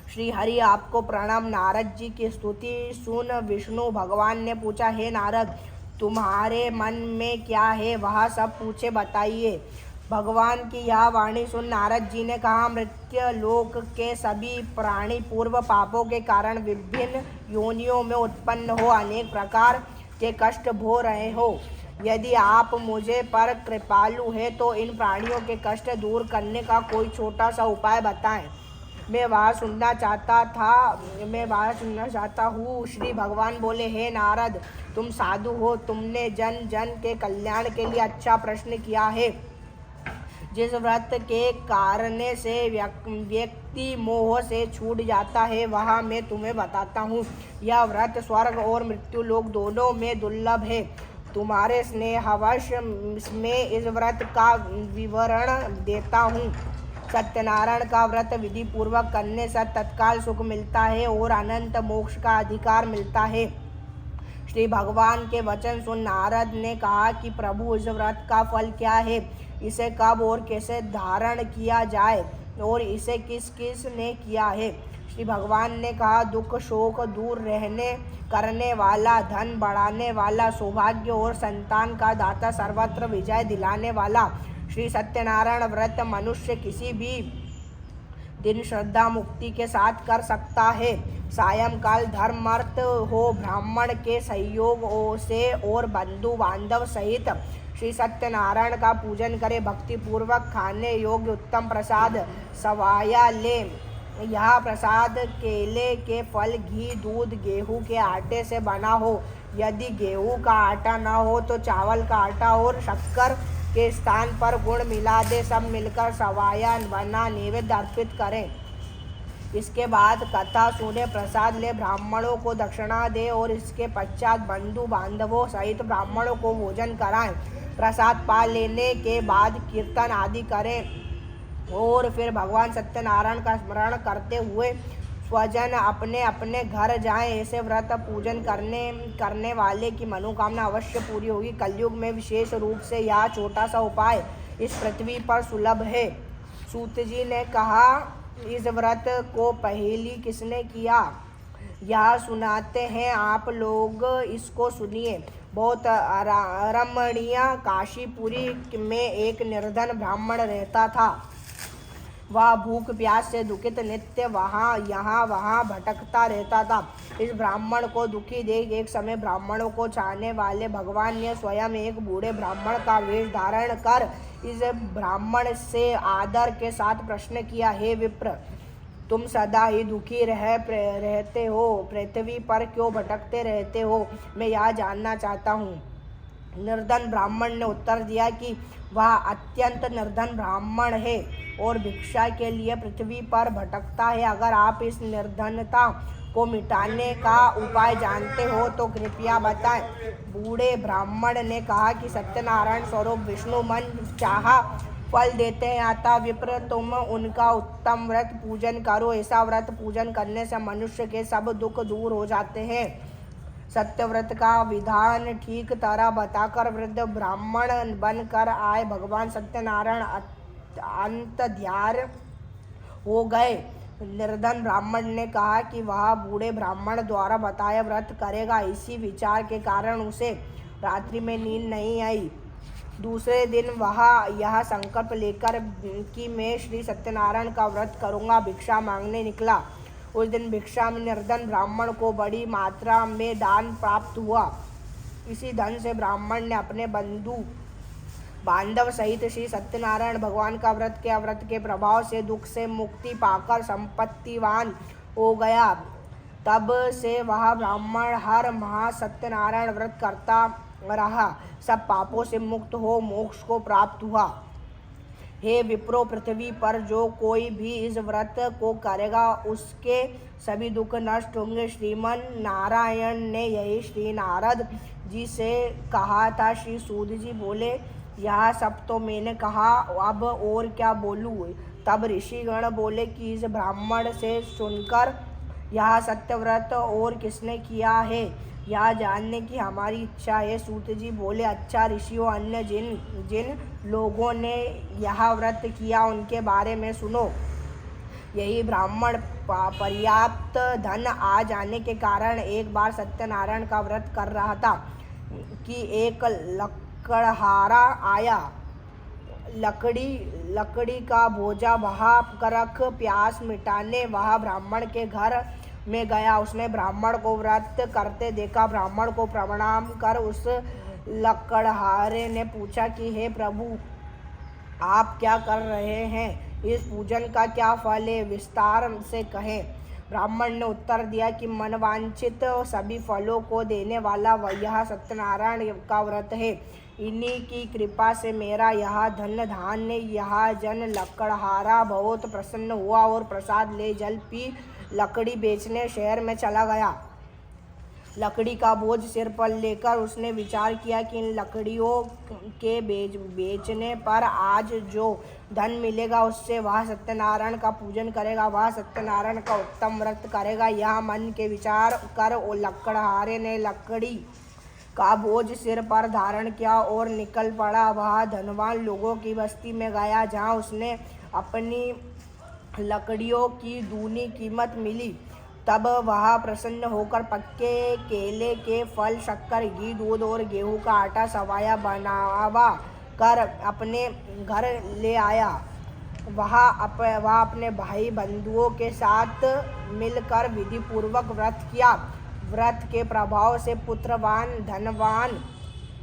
श्री हरि आपको प्रणाम। नारद जी की स्तुति सुन विष्णु भगवान ने पूछा, हे नारद, तुम्हारे मन में क्या है, वह सब पूछे बताइए। भगवान की यह वाणी सुन नारद जी ने कहा, मृत्यु लोक के सभी प्राणी पूर्व पापों के कारण विभिन्न योनियों में उत्पन्न हो अनेक प्रकार के कष्ट भोग रहे हो। यदि आप मुझे पर कृपालु है तो इन प्राणियों के कष्ट दूर करने का कोई छोटा सा उपाय बताएं। मैं वह सुनना चाहता हूँ। श्री भगवान बोले, हे नारद, तुम साधु हो, तुमने जन जन के कल्याण के लिए अच्छा प्रश्न किया है। जिस व्रत के कारण से व्यक्ति मोह से छूट जाता है वह मैं तुम्हें बताता हूँ। यह व्रत स्वर्ग और मृत्यु लोक दोनों में दुर्लभ है। तुम्हारे स्नेहवश में इस व्रत का विवरण देता हूँ। सत्यनारायण का व्रत विधि पूर्वक करने से तत्काल सुख मिलता है और अनंत मोक्ष का अधिकार मिलता है। श्री भगवान के वचन सुन नारद ने कहा कि प्रभु, इस व्रत का फल क्या है, इसे कब और कैसे धारण किया जाए और इसे किस किस ने किया है। श्री भगवान ने कहा, दुख शोक दूर करने वाला, धन बढ़ाने वाला, सौभाग्य और संतान का दाता, सर्वत्र विजय दिलाने वाला श्री सत्यनारायण व्रत मनुष्य किसी भी दिन श्रद्धा मुक्ति के साथ कर सकता है। सायंकाल धर्मार्थ हो ब्राह्मण के सहयोग से और बंधु बांधव सहित श्री सत्यनारायण का पूजन करे। भक्ति पूर्वक खाने योग्य उत्तम प्रसाद सवाया ले। यह प्रसाद केले के फल, घी, दूध, गेहूं के आटे से बना हो। यदि गेहूं का आटा न हो तो चावल का आटा और शक्कर के स्थान पर गुड़ मिला दे। सब मिलकर सवाया बना नैवेद्य अर्पित करें। इसके बाद कथा सुने, प्रसाद ले, ब्राह्मणों को दक्षिणा दे और इसके पश्चात बंधु बांधवों सहित ब्राह्मणों को भोजन कराएं। प्रसाद पा लेने के बाद कीर्तन आदि करें और फिर भगवान सत्यनारायण का स्मरण करते हुए स्वजन अपने अपने घर जाएं। ऐसे व्रत पूजन करने वाले की मनोकामना अवश्य पूरी होगी। कलयुग में विशेष रूप से यह छोटा सा उपाय इस पृथ्वी पर सुलभ है। सूत जी ने कहा, इस व्रत को पहली किसने किया, यह सुनाते हैं, आप लोग इसको सुनिए। बहुत रमणीय काशीपुरी में एक निर्धन ब्राह्मण रहता था। वह भूख प्यास से दुखित नित्य वहाँ भटकता रहता था। इस ब्राह्मण को दुखी देख एक समय ब्राह्मणों को चाहने वाले भगवान ने स्वयं एक बूढ़े ब्राह्मण का वेश धारण कर इस ब्राह्मण से आदर के साथ प्रश्न किया, हे विप्र, तुम सदा ही दुखी रहते हो, पृथ्वी पर क्यों भटकते रहते हो, मैं यह जानना चाहता हूँ। निर्धन ब्राह्मण ने उत्तर दिया कि वह अत्यंत निर्धन ब्राह्मण है और भिक्षा के लिए पृथ्वी पर भटकता है। अगर आप इस निर्धनता को मिटाने का उपाय जानते हो तो कृपया बताएं। बूढ़े ब्राह्मण ने कहा कि सत्यनारायण स्वरूप विष्णु मन चाहा फल देते हैं, अतः विप्र तुम उनका उत्तम व्रत पूजन करो। ऐसा व्रत पूजन करने से मनुष्य के सब दुख दूर हो जाते हैं। सत्यव्रत का विधान ठीक तरह बताकर वृद्ध ब्राह्मण बनकर आए भगवान सत्यनारायण अंतर्ध्यान हो गए। निर्धन ब्राह्मण ने कहा कि वह बूढ़े ब्राह्मण द्वारा बताया व्रत करेगा। इसी विचार के कारण उसे रात्रि में नींद नहीं आई। दूसरे दिन वह यह संकल्प लेकर कि मैं श्री सत्यनारायण का व्रत करूंगा, भिक्षा मांगने निकला। उस दिन भिक्षा में निर्धन ब्राह्मण को बड़ी मात्रा में दान प्राप्त हुआ। इसी धन से ब्राह्मण ने अपने बंधु बांधव सहित श्री सत्यनारायण भगवान का व्रत किया। व्रत के प्रभाव से दुख से मुक्ति पाकर संपत्तिवान हो गया। तब से वह ब्राह्मण हर माह सत्यनारायण व्रत करता रहा, सब पापों से मुक्त हो मोक्ष को प्राप्त हुआ। हे विप्रो, पृथ्वी पर जो कोई भी इस व्रत को करेगा उसके सभी दुख नष्ट होंगे। श्रीमन नारायण ने यही श्री नारद जी से कहा था। श्री सूत जी बोले, यह सब तो मैंने कहा, अब और क्या बोलूँ। तब ऋषिगण बोले कि इस ब्राह्मण से सुनकर यह सत्यव्रत और किसने किया है, यह जानने की हमारी इच्छा है। सूत जी बोले, अच्छा ऋषियों, अन्य जिन लोगों ने यह व्रत किया उनके बारे में सुनो। यही ब्राह्मण पर्याप्त धन आ जाने के कारण एक बार सत्यनारायण का व्रत कर रहा था कि एक लकड़हारा आया। लकड़ी का बोझा वहाँ रख प्यास मिटाने वह ब्राह्मण के घर में गया। उसने ब्राह्मण को व्रत करते देखा। ब्राह्मण को प्रणाम कर उस लकड़हारे ने पूछा कि हे प्रभु, आप क्या कर रहे हैं, इस पूजन का क्या फल है, विस्तार से कहें। ब्राह्मण ने उत्तर दिया कि मनवांछित सभी फलों को देने वाला यह सत्यनारायण का व्रत है। इन्हीं की कृपा से मेरा यह धन धान्य यह जन लकड़हारा बहुत प्रसन्न हुआ और प्रसाद ले जल पी लकड़ी बेचने शहर में चला गया। लकड़ी का बोझ सिर पर लेकर उसने विचार किया कि इन लकड़ियों के बेचने पर आज जो धन मिलेगा उससे वह सत्यनारायण का पूजन करेगा, वह सत्यनारायण का उत्तम व्रत करेगा। यह मन के विचार कर लकड़हारे ने लकड़ी का बोझ सिर पर धारण किया और निकल पड़ा। वह धनवान लोगों की बस्ती में गया जहाँ उसने अपनी लकड़ियों की दूनी कीमत मिली। तब वह प्रसन्न होकर पक्के केले के फल, शक्कर, घी, दूध और गेहूं का आटा सवाया बनावा कर अपने घर ले आया। वह अपने भाई बंधुओं के साथ मिलकर विधि पूर्वक व्रत किया। व्रत के प्रभाव से पुत्रवान धनवान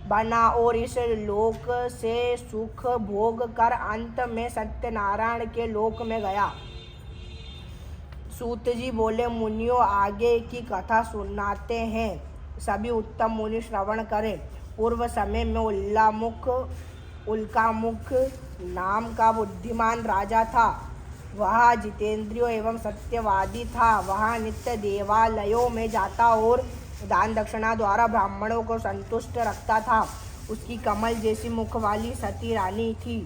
बना और इस लोक से सुख भोग कर अंत में सत्यनारायण के लोक में गया। सूत जी बोले, मुनियों, आगे की कथा सुनाते हैं, सभी उत्तम मुनि श्रवण करें। पूर्व समय में उल्कामुख नाम का बुद्धिमान राजा था। वह जितेंद्रिय एवं सत्यवादी था। वह नित्य देवालयों में जाता और दान दक्षिणा द्वारा ब्राह्मणों को संतुष्ट रखता था। उसकी कमल जैसी मुख वाली सती रानी थी।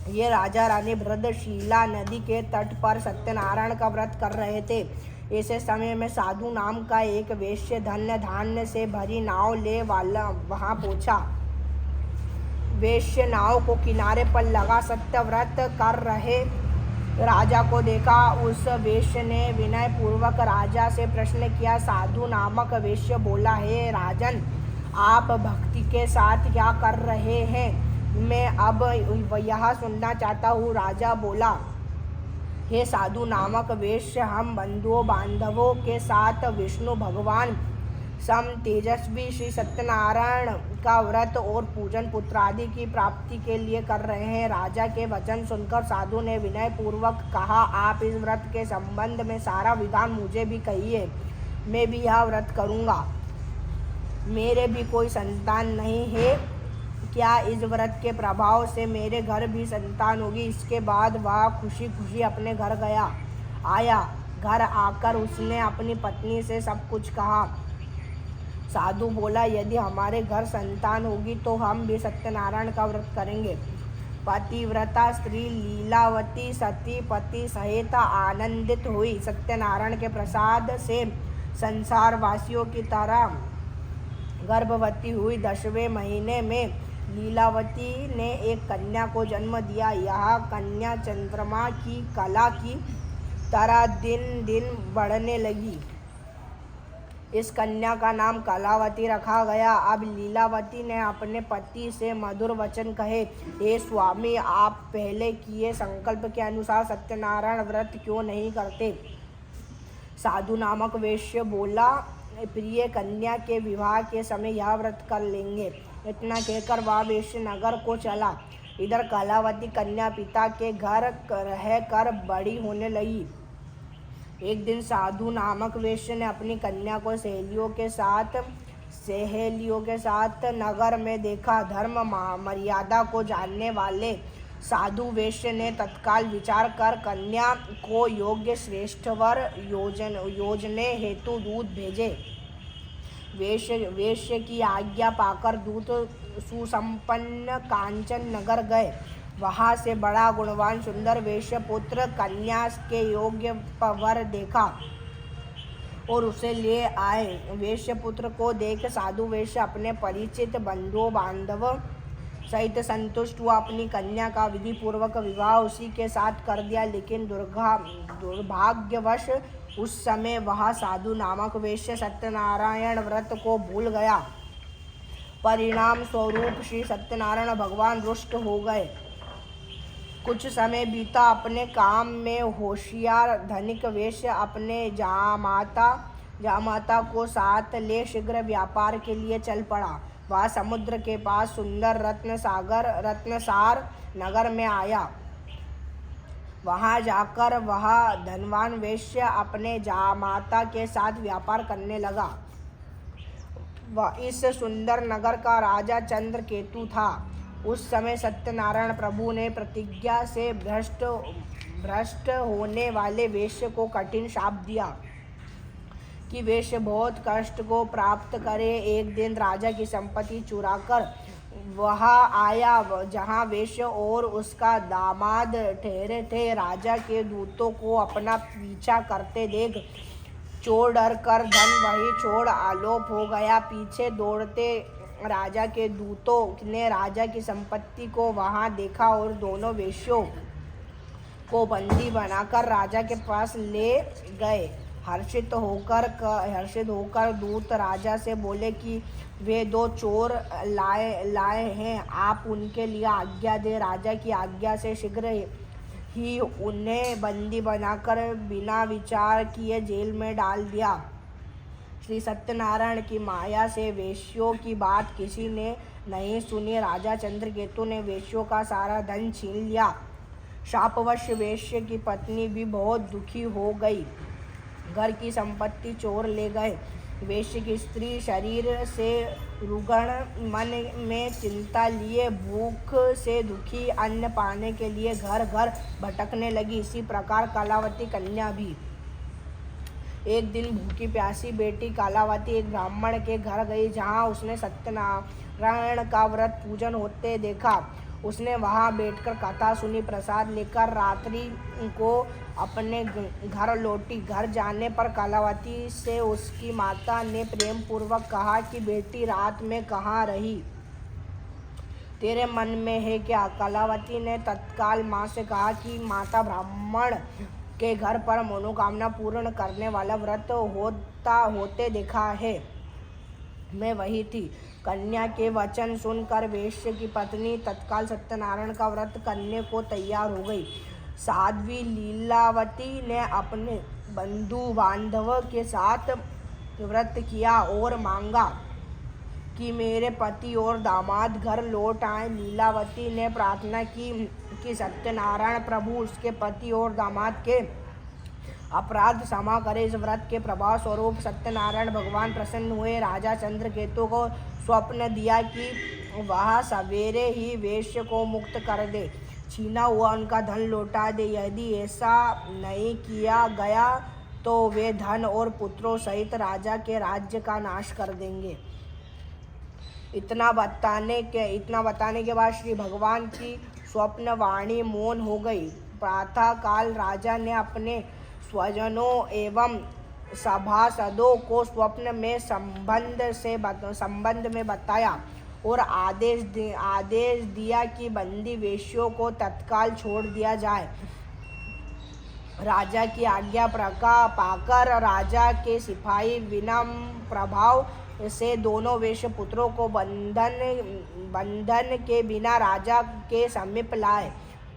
ये राजा रानी भद्रशीला नदी के तट पर सत्यनारायण का व्रत कर रहे थे। ऐसे समय में साधु नाम का एक वैश्य धन्य धान्य से भरी नाव ले वाला वहां पहुंचा। वैश्य नाव को किनारे पर लगा सत्य व्रत कर रहे राजा को देखा। उस वैश्य ने विनय पूर्वक राजा से प्रश्न किया। साधु नामक वैश्य बोला, हे राजन, आप भक्ति के साथ क्या कर रहे हैं, मैं अब यह सुनना चाहता हूँ। राजा बोला, हे साधु नामक वैश्य, हम बंधुओं बांधवों के साथ विष्णु भगवान सम तेजस्वी श्री सत्यनारायण का व्रत और पूजन पुत्रादि की प्राप्ति के लिए कर रहे हैं। राजा के वचन सुनकर साधु ने विनय पूर्वक कहा, आप इस व्रत के संबंध में सारा विधान मुझे भी कहिए, मैं भी यह व्रत करूँगा। मेरे भी कोई संतान नहीं है, क्या इस व्रत के प्रभाव से मेरे घर भी संतान होगी। इसके बाद वह खुशी खुशी अपने घर आया। घर आकर उसने अपनी पत्नी से सब कुछ कहा। साधु बोला, यदि हमारे घर संतान होगी तो हम भी सत्यनारायण का व्रत करेंगे। पतिव्रता स्त्री लीलावती सती पति सहित आनंदित हुई। सत्यनारायण के प्रसाद से संसार वासियों की तरह गर्भवती हुई 10वें महीने में लीलावती ने एक कन्या को जन्म दिया। यह कन्या चंद्रमा की कला की तरह दिन दिन बढ़ने लगी। इस कन्या का नाम कलावती रखा गया। अब लीलावती ने अपने पति से मधुर वचन कहे, हे स्वामी, आप पहले किए संकल्प के अनुसार सत्यनारायण व्रत क्यों नहीं करते? साधु नामक वैश्य बोला, प्रिय कन्या के विवाह के समय यह व्रत कर लेंगे। इतना कहकर वह वैश्य नगर को चला। इधर कलावती कन्या पिता के घर रह कर बड़ी होने लगी। एक दिन साधु नामक वैश्य ने अपनी कन्या को सहेलियों के साथ नगर में देखा। धर्म मर्यादा को जानने वाले साधु वैश्य ने तत्काल विचार कर कन्या को योग्य श्रेष्ठ वर योजने हेतु दूत भेजे। वैश्य की आज्ञा पाकर दूत सुसंपन्न कांचन नगर गए। वहाँ से बड़ा गुणवान सुंदर वैश्य पुत्र कन्या के योग्य वर देखा और उसे ले आए। वैश्य पुत्र को देख साधु वैश्य अपने परिचित बंधु बांधव सहित संतुष्ट हुआ। अपनी कन्या का विधि पूर्वक विवाह उसी के साथ कर दिया। लेकिन दुर्भाग्यवश उस समय वह साधु नामक वैश्य सत्यनारायण व्रत को भूल गया। परिणाम स्वरूप श्री सत्यनारायण भगवान रुष्ट हो गए। कुछ समय बीता। अपने काम में होशियार धनिक वैश्य अपने जामाता को साथ ले शीघ्र व्यापार के लिए चल पड़ा। वह समुद्र के पास सुंदर रत्नसार नगर में आया। वहां जाकर वह धनवान वैश्य अपने जामाता के साथ व्यापार करने लगा। इस सुंदर नगर का राजा चंद्रकेतु था। उस समय सत्यनारायण प्रभु ने प्रतिज्ञा से भ्रष्ट होने वाले वैश्य को कठिन शाप दिया कि वैश्य बहुत कष्ट को प्राप्त करे। एक दिन राजा की संपत्ति चुराकर वहाँ आया जहाँ वैश्य और उसका दामाद ठहरे थे। राजा के दूतों को अपना पीछा करते देख चोर डर कर धन वही छोड़ आलोप हो गया। पीछे दौड़ते राजा के दूतों ने राजा की संपत्ति को वहां देखा और दोनों वेश्यों को बंदी बनाकर राजा के पास ले गए। हर्षित होकर दूत राजा से बोले कि वे 2 चोर लाए हैं, आप उनके लिए आज्ञा दे। राजा की आज्ञा से शीघ्र ही उन्हें बंदी बनाकर बिना विचार किए जेल में डाल दिया। श्री सत्यनारायण की माया से वेश्यों की बात किसी ने नहीं सुनी। राजा चंद्रकेतु ने वेश्यों का सारा धन छीन लिया। शापवश वेश्य की पत्नी भी बहुत दुखी हो गई। घर की संपत्ति चोर ले गए। वेश्य की स्त्री शरीर से रुग्ण, मन में चिंता लिए भूख से दुखी, अन्न पाने के लिए घर घर भटकने लगी। इसी प्रकार कलावती कन्या भी। एक दिन भूखी प्यासी बेटी कलावती एक ब्राह्मण के घर गई जहाँ उसने सत्यनारायण का व्रत पूजन होते देखा। उसने वहाँ बैठकर कथा सुनी। प्रसाद लेकर रात्रि को अपने घर लौटी। घर जाने पर कलावती से उसकी माता ने प्रेम पूर्वक कहा कि बेटी रात में कहाँ रही, तेरे मन में है क्या? कलावती ने तत्काल माँ से कहा कि माता, ब्राह्मण के घर पर मनोकामना पूर्ण करने वाला व्रत होते देखा है, मैं वही थी। कन्या के वचन सुनकर वेश्य की पत्नी तत्काल सत्यनारायण का व्रत करने को तैयार हो गई। साध्वी लीलावती ने अपने बंधु बांधव के साथ व्रत किया और मांगा कि मेरे पति और दामाद घर लौट आए। लीलावती ने प्रार्थना की कि सत्यनारायण प्रभु उसके पति और दामाद के अपराध क्षमा करे। इस व्रत के प्रभाव स्वरूप सत्यनारायण भगवान प्रसन्न हुए। राजा चंद्रकेतु को स्वप्न दिया कि वह सवेरे ही वेश्य को मुक्त कर दे, छीना हुआ उनका धन लौटा दे। यदि ऐसा नहीं किया गया तो वे धन और पुत्रों सहित राजा के राज्य का नाश कर देंगे। इतना बताने के बाद श्री भगवान की स्वप्नवाणी मौन हो गई। प्रातः काल राजा ने अपने स्वजनों एवं सभासदों को स्वप्न में संबंध में बताया और आदेश दिया कि बंदी वेश्यों को तत्काल छोड़ दिया जाए। राजा की आज्ञा पाकर राजा के सिपाही विनम्र प्रभाव से दोनों वेश्य पुत्रों को बंधन के बिना राजा के समीप लाए।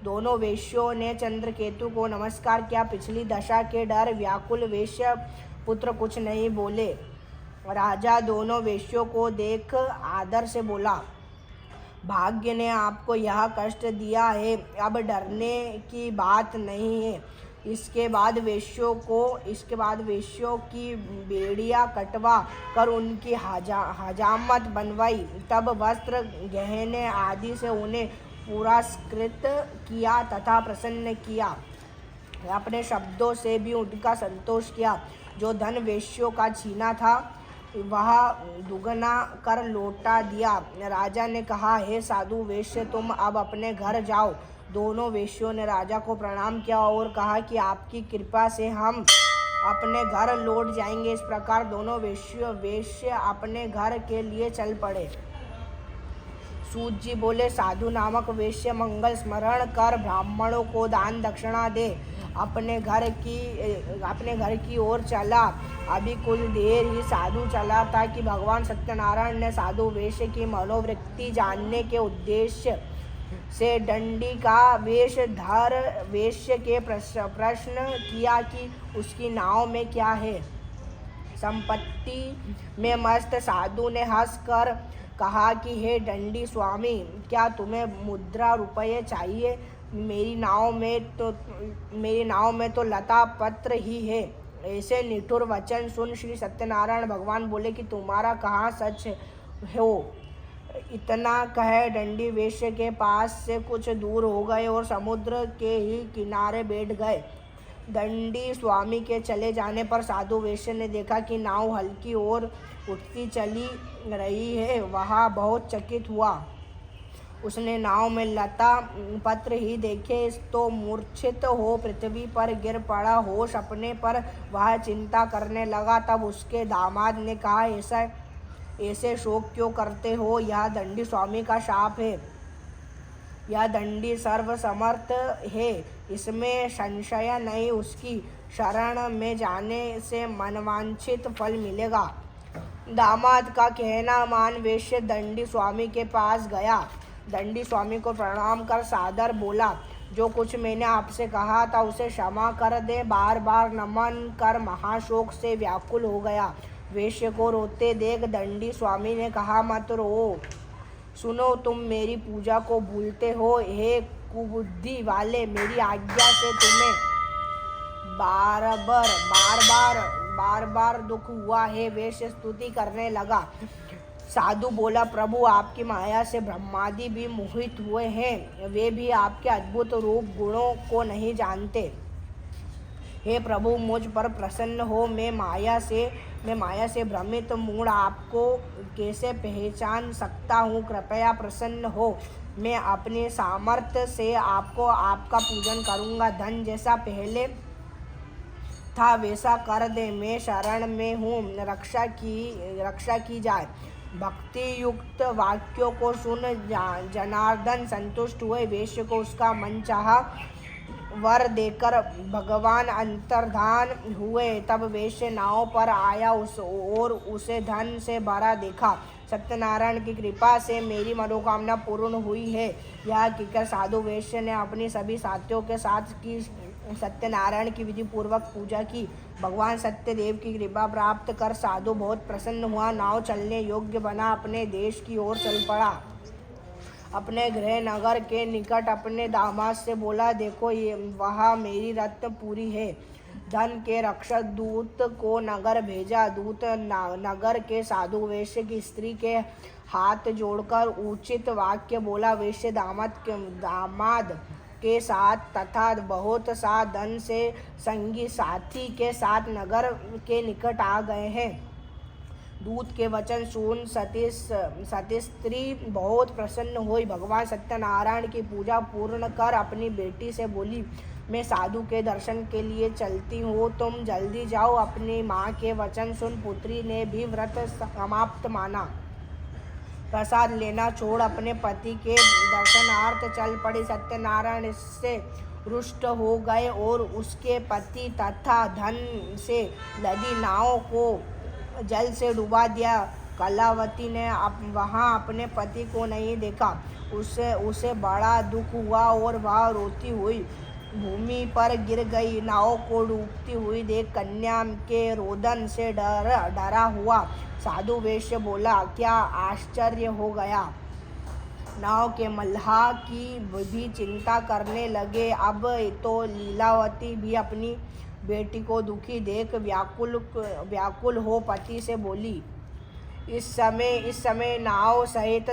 दोनों वेश्यों ने चंद्रकेतु को नमस्कार किया। पिछली दशा के डर व्याकुल वेश्य पुत्र कुछ नहीं बोले। राजा दोनों वेश्यों को देख आदर से बोला, भाग्य ने आपको यह कष्ट दिया है, अब डरने की बात नहीं है। इसके बाद वेश्यों की बेड़ियां कटवा कर उनकी हजामत बनवाई। तब वस्त्र गहने आदि से उन्हें पुरस्कृत किया तथा प्रसन्न किया। अपने शब्दों से भी उनका संतोष किया। जो धन वेश्यों का छीना था वह दुगना कर लौटा दिया। राजा ने कहा, हे साधु वेश्य, तुम अब अपने घर जाओ। दोनों वेश्यों ने राजा को प्रणाम किया और कहा कि आपकी कृपा से हम अपने घर लौट जाएंगे। इस प्रकार दोनों वेश्य अपने घर के लिए चल पड़े। सूत जी बोले, साधु नामक वेश्य मंगल स्मरण कर ब्राह्मणों को दान दक्षिणा दे अपने घर की ओर चला। अभी कुछ देर ही साधु चला था कि भगवान सत्यनारायण ने साधु वेश्य की मनोवृत्ति जानने के उद्देश्य से दंडी का वेश धर वेश्य के प्रश्न किया कि उसकी नाव में क्या है। संपत्ति में मस्त साधु ने हंसकर कहा कि हे दंडी स्वामी, क्या तुम्हें मुद्रा रुपये चाहिए? मेरी नाव में तो लता पत्र ही है। ऐसे निठुर वचन सुन श्री सत्यनारायण भगवान बोले कि तुम्हारा कहाँ सच हो। इतना कहे दंडी वेश्य के पास से कुछ दूर हो गए और समुद्र के ही किनारे बैठ गए। दंडी स्वामी के चले जाने पर साधु वेश्य ने देखा कि नाव हल्की और उठती चली रही है। वह बहुत चकित हुआ। उसने नाव में लता पत्र ही देखे तो मूर्छित हो पृथ्वी पर गिर पड़ा। होश अपने पर वह चिंता करने लगा। तब उसके दामाद ने कहा, ऐसे शोक क्यों करते हो? यह दंडी स्वामी का शाप है। यह दंडी सर्वसमर्थ है, इसमें संशय नहीं। उसकी शरण में जाने से मनवांछित फल मिलेगा। दामाद का कहना मान वेश्य दंडी स्वामी के पास गया। दंडी स्वामी को प्रणाम कर सादर बोला, जो कुछ मैंने आपसे कहा था उसे क्षमा कर दे। बार बार नमन कर महाशोक से व्याकुल हो गया। वेश्य को रोते देख दंडी स्वामी ने कहा, मत रो, सुनो, तुम मेरी पूजा को भूलते हो। हे कुबुद्धि वाले, मेरी आज्ञा से तुम्हें बार बार दुख हुआ है। वेश्य स्तुति करने लगा। साधु बोला, प्रभु, आपकी माया से ब्रह्मादि भी मोहित हुए हैं। वे भी आपके अद्भुत रूप गुणों को नहीं जानते। हे प्रभु, मुझ पर प्रसन्न हो। मैं माया से भ्रमित मूढ़ आपको कैसे पहचान सकता हूँ? कृपया प्रसन्न हो। मैं अपने सामर्थ्य से आपका पूजन करूँगा। धन जैसा पहले था वैसा कर दे। मैं शरण में हूँ, रक्षा की जाए। भक्ति युक्त वाक्यों को सुन जनार्दन संतुष्ट हुए। वेश्य को उसका मनचाहा वर देकर भगवान अंतर्धान हुए। तब वेश्य नाव पर आया और उसे धन से भरा देखा। सत्यनारायण की कृपा से मेरी मनोकामना पूर्ण हुई है। यह कहकर साधु वेश्य ने अपनी सभी साथियों के साथ की सत्यनारायण की विधि पूर्वक पूजा की। भगवान सत्यदेव की कृपा प्राप्त कर साधु बहुत प्रसन्न हुआ। नाव चलने योग्य बना अपने देश की ओर चल पड़ा। अपने गृह नगर के निकट अपने दामाद से बोला, देखो, ये वहाँ मेरी रत्नपुरी है। धन के रक्षक दूत को नगर भेजा। दूत नगर के साधु वेश्य की स्त्री के हाथ जोड़कर उचित वाक्य बोला। वेश्य दामाद के साथ तथा बहुत सा धन से संगी साथी के साथ नगर के निकट आ गए हैं। दूत के वचन सुन सती स्त्री बहुत प्रसन्न हुई। भगवान सत्यनारायण की पूजा पूर्ण कर अपनी बेटी से बोली, मैं साधु के दर्शन के लिए चलती हूँ, तुम जल्दी जाओ। अपनी माँ के वचन सुन पुत्री ने भी व्रत समाप्त माना। प्रसाद लेना छोड़ अपने पति के दर्शनार्थ चल पड़ी। सत्यनारायण इससे रुष्ट हो गए और उसके पति तथा धन से लदी नाव को जल से डुबा दिया। कलावती ने वहाँ अपने पति को नहीं देखा। उसे बड़ा दुख हुआ और वह रोती हुई भूमि पर गिर गई। नाव को डूबती हुई देख कन्या के रोदन से डरा हुआ साधु वैश्य बोला, क्या आश्चर्य हो गया। नाव के मल्लाह की भी चिंता करने लगे। अब तो लीलावती भी अपनी बेटी को दुखी देख व्याकुल हो पति से बोली, इस समय नाव सहित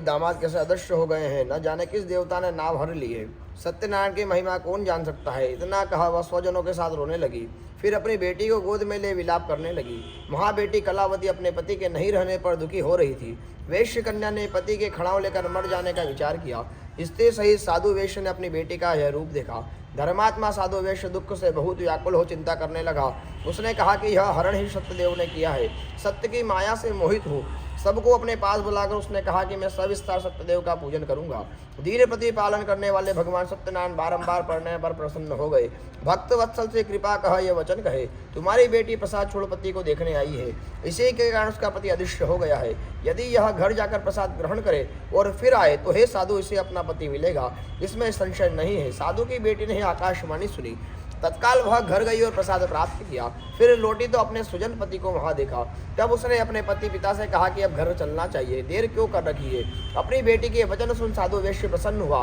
दामाद कैसे अदृश्य हो गए हैं। न जाने किस देवता ने नाव हर ली है। सत्यनारायण की महिमा कौन जान सकता है। इतना कहा वह स्वजनों के साथ रोने लगी। फिर अपनी बेटी को गोद में ले विलाप करने लगी। महाबेटी कलावती अपने पति के नहीं रहने पर दुखी हो रही थी। वैश्य कन्या ने पति के खड़ाव लेकर मर जाने का विचार किया। स्त्री सहित साधु वैश्य ने अपनी बेटी का यह रूप देखा। धर्मात्मा साधु वैश्य दुख से बहुत व्याकुल हो चिंता करने लगा। उसने कहा कि यह हरण ही सत्यदेव ने किया है। सत्य की माया से मोहित हो सबको अपने पास बुलाकर उसने कहा कि मैं सविस्तार सत्यदेव का पूजन करूंगा। दीन प्रतिपालन करने वाले भगवान सत्यनारायण बारंबार पढ़ने पर प्रसन्न हो गए। भक्त वत्सल से कृपा कह यह वचन कहे, तुम्हारी बेटी प्रसाद छोड़ पति को देखने आई है। इसी के कारण उसका पति अदृश्य हो गया है। यदि यह घर जाकर प्रसाद ग्रहण करे और फिर आए तो हे साधु इसे अपना पति मिलेगा, इसमें संशय नहीं है। साधु की बेटी ने आकाशवाणी सुनी। तत्काल वह घर गई और प्रसाद प्राप्त किया। फिर लौटी तो अपने सुजन पति को वहां देखा। तब उसने अपने पति पिता से कहा कि अब घर चलना चाहिए, देर क्यों कर रखी है। अपनी बेटी के वचन सुन साधु वैश्य प्रसन्न हुआ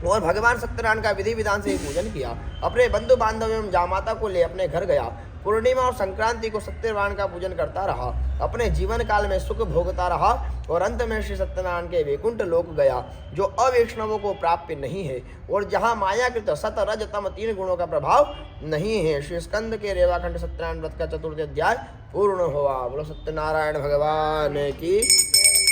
और भगवान सत्यनारायण का विधि विधान से पूजन किया। अपने बंधु बांधव एवं जामाता को ले अपने घर गया। पूर्णिमा और संक्रांति को सत्यनारायण का पूजन करता रहा। अपने जीवन काल में सुख भोगता रहा और अंत में श्री सत्यनारायण के वैकुंठ लोक गया, जो अवैष्णवों को प्राप्य नहीं है और जहाँ मायाकृत सत रज तम 3 गुणों का प्रभाव नहीं है। श्री स्कंद के रेवाखंड सत्यनारायण व्रत का 4th अध्याय पूर्ण हुआ। बोलो सत्यनारायण भगवान की।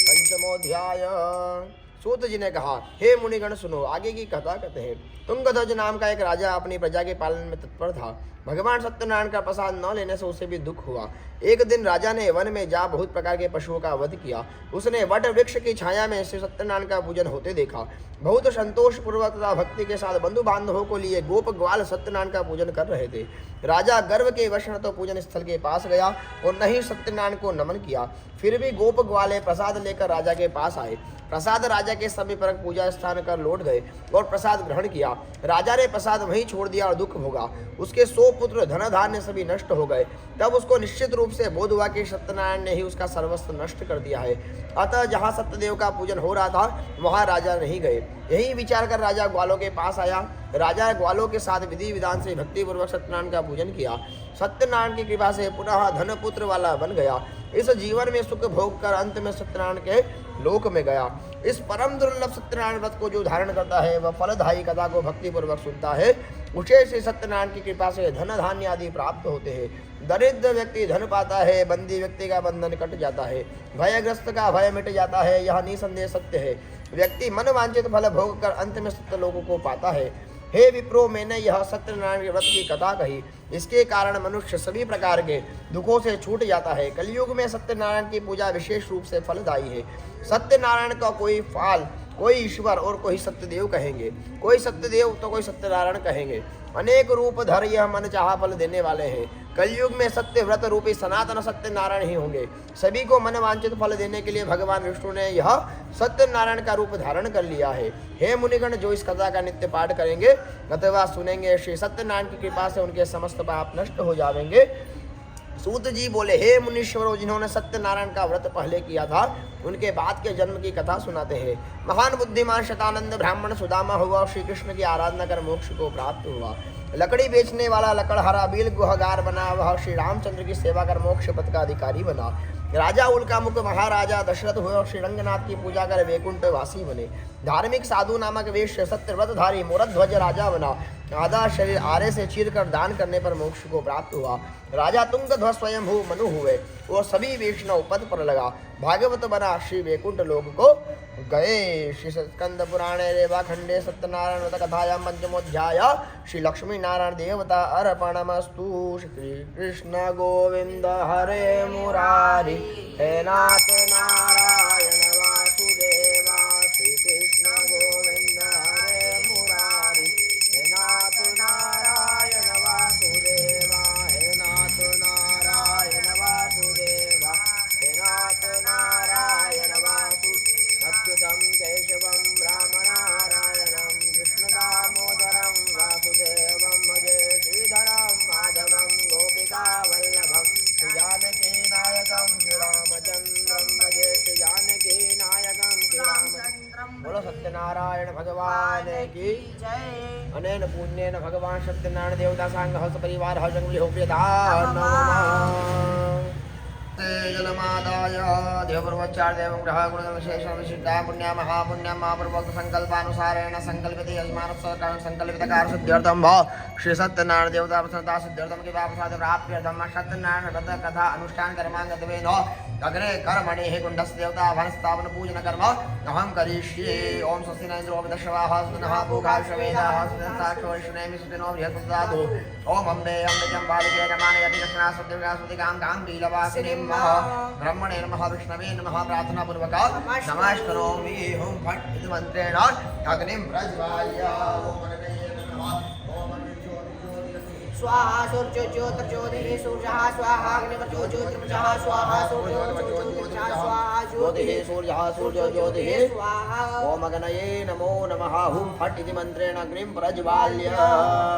5वां अध्याय। सूत जी ने कहा, हे मुनिगण सुनो, आगे की कथा कहते हैं। तुंगध्वज नाम का एक राजा अपनी प्रजा के पालन में तत्पर था। भगवान सत्यनारायण का प्रसाद न लेने से उसे भी दुख हुआ। एक दिन राजा ने वन में जा बहुत प्रकार के पशुओं का वध किया। उसने वट वृक्ष की छाया में श्री सत्यनारायण का पूजन होते देखा। बहुत संतोष पूर्वक तथा भक्ति के साथ बंधु बांधवों को लिए गोप ग्वाल सत्यनारायण का पूजन कर रहे थे। राजा गर्व के वश न तो पूजन स्थल के पास गया और न ही सत्यनारायण को नमन किया। फिर भी गोप ग्वाले प्रसाद लेकर राजा के पास आए। प्रसाद राजा के समीप पूजा स्थान कर लौट गए और प्रसाद ग्रहण किया। राजा ने प्रसाद वहीं छोड़ दिया और दुख भोगा। उसके 100 पुत्र धन धान्य सभी नष्ट हो गए। तब उसको निश्चित रूप से बोध हुआ कि सत्यनारायण ने ही उसका सर्वस्व नष्ट कर दिया है। अतः जहाँ सत्यदेव का पूजन हो रहा था वहाँ राजा नहीं गए। यही विचार कर राजा ग्वालों के पास आया। राजा ग्वालों के साथ विधि विधान से भक्ति पूर्वक सत्यनारायण का पूजन किया। सत्यनारायण की कृपा से पुनः धन पुत्र वाला बन गया। इस जीवन में सुख भोग कर अंत में सत्यनारायण के लोक में गया। इस परम दुर्लभ सत्यनारायण व्रत को जो धारण करता है वह फलदायी कथा को भक्ति पूर्वक सुनता है। उसे श्री सत्यनारायण की कृपा से धन धान्य आदि प्राप्त होते हैं। दरिद्र व्यक्ति धन पाता है, बंदी व्यक्ति का बंधन कट जाता है, भयग्रस्त का भय मिट जाता है। यह निसंदेह सत्य है। व्यक्ति मन वांछित फल भोग कर अंत में सत्य लोगों को पाता है। हे विप्रो, मैंने यह सत्यनारायण के व्रत की कथा कही। इसके कारण मनुष्य सभी प्रकार के दुखों से छूट जाता है। कलयुग में सत्यनारायण की पूजा विशेष रूप से फलदायी है। सत्यनारायण का कोई फाल, कोई ईश्वर और कोई सत्यदेव कहेंगे, कोई सत्यदेव तो कोई सत्यनारायण कहेंगे। अनेक रूप धर यह मन चाहा फल देने वाले हैं। कलयुग में सत्य व्रत रूपी सनातन सत्यनारायण ही होंगे। सभी को मन वांछित फल देने के लिए भगवान विष्णु ने यह सत्यनारायण का रूप धारण कर लिया है। हे मुनिगण, जो इस कथा का नित्य पाठ करेंगे अथवा सुनेंगे, श्री सत्यनारायण की कृपा से उनके समस्त पाप नष्ट हो जाएंगे। सूत जी बोले, हे मुनीश्वरों, जिन्होंने सत्यनारायण का व्रत पहले किया था उनके बाद के जन्म की कथा सुनाते हैं। महान बुद्धिमान शतानंद ब्राह्मण सुदामा हुआ, श्री कृष्ण की आराधना कर मोक्ष को प्राप्त हुआ। लकड़ी बेचने वाला लकड़हारा बिल गुहगार बना, वह श्री रामचंद्र की सेवा कर मोक्ष पथ का अधिकारी बना। राजा उल्कामुख महाराजा दशरथ हुए और श्री रंगनाथ की पूजा कर वैकुंठ वासी बने। धार्मिक साधु नामक वेश्य सत्यव्रतधारी मोरध्वज राजा बना। आधा शरीर आरे से चीरकर दान करने पर मोक्ष को प्राप्त हुआ। राजा तुंगध्वज स्वयंभू मनु हुए और सभी वैष्णव पद पर लगा। भागवत बना श्री वैकुंठ लोक को गए। श्री स्कंद पुराणे रेवा खंडे सत्यनारायण व्रत कथायां पंचमोध्याय श्री लक्ष्मी नारायण देवता अर्पणमस्तु। श्री कृष्ण गोविंद हरे मुरारी हे नाथ नारायण वासुदेवा। श्री कृष्ण गोविंद हरे मुरारी हे नाथ नारायण वासुदेवा। हे नाथ नारायण वासुदेवा। हे नाथ नारायण वासुदेवा। अच्युतं केशवं रामनारायणं कृष्णदामोदरं वासुदेवं भजे। श्रीधरं माधवं गोपिकावल्लभं श्रीजानकीनायकं श्रीरामचन्द्रं भजे। श्रीजानकीनायकं श्रीरामचन्द्रं। बोलो सत्यनारायण भगवान की जय। अनेन पुण्येन भगवान सत्यनारायण देवता सांग हस परिवार हस जंगली हो प्रियता नमः। जलमादाय देवपर्वचार देवं ग्रह गुणविशेष विशिष्टा पुण्य महापुण्य महापूर्वक संकल्पानुसारेण संकल्पित यजमान संकल्पित कार्य सिद्ध्यर्थम भव। श्री सत्यनारायण देवता प्रसन्नता सिद्ध्यर्थम की प्रसाद प्राप्त्यर्थम सत्यनारायण व्रत कथा अनुष्ठान कर्मांगत्वेन अग्रे कर्मणि हे कुंडस्य देवता स्थापन पूजन कर्म अहं करिष्ये। ओम स्वस्ति न इंद्रो वृद्धश्रवाः सुनः पूगा श्रवेदाः सुदसाक्षो विष्णुनेमि सुदिनो बृहस्पतिदातु। ओम अम्बे अम्बिकं बालिके नमामि कृष्णा सुदिव्यासुदिकां गाम्भीरवासिनीं ब्रह्मणे नमः विष्णवे नमः प्रार्थना पूर्वक नमस्करोमि। ओम फट् इति मंत्रेण अग्निं प्रज्वाल्य ओम अग्नये नमः। स्वाहा सूर्योज्योतिर्ज्योतिः सूर्यः स्वाहा अग्निर्ज्योतिर्मृषः स्वाहा सूर्योज्योतिर्मृषः स्वाहा ज्योतिः सूर्यः सूर्योज्योतिः स्वाहा। ओम अग्नये नमो नमः। हुं फट् इति मंत्रेण अग्निं प्रज्वाल्य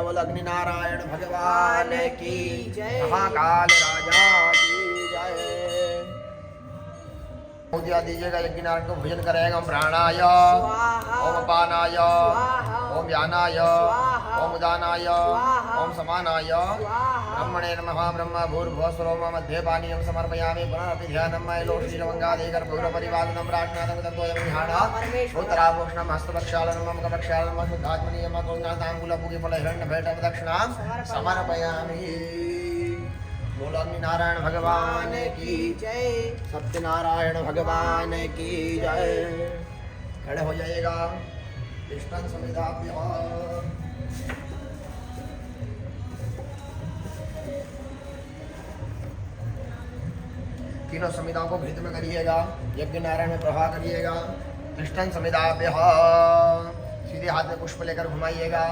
बोल अग्निनारायण भगवान की जय। महाकाल राजा की जय। दिया दीजिएगा यज्ञ नारायण को भोजन करेगा। ओम प्राणाय ओम अपानाय ओम व्यानाय ओम उदानाय ओम समानाय ब्रह्मणे नमः। ब्रह्म भूर्भुवः स्वरोम मध्ये पानीयं समर्पयामि पुनरपि ध्यानं मयलो श्रीरवङ्गादेकर्पूरपरिवादनं प्रार्थनातं तत्त्वयं ध्यानः उत्तराभूषणं हस्तप्रक्षालनं मम कप्रक्षालनं शुद्धात्मनीयं करुणाताम्बूलपूगिफलहिरण्यभेटं दक्षिणां समर्पयामि। बोलो नारायण भगवान की जय। सत्यनारायण भगवान की जय। खड़े हो जाइएगा। कृष्ण समिधाभ्यः तीनों संविधाओं को भृत में करिएगा। यज्ञ नारायण में प्रवाह करिएगा। कृष्ण समिधाभ्यः सीधे हाथ में पुष्प लेकर घुमाइएगा।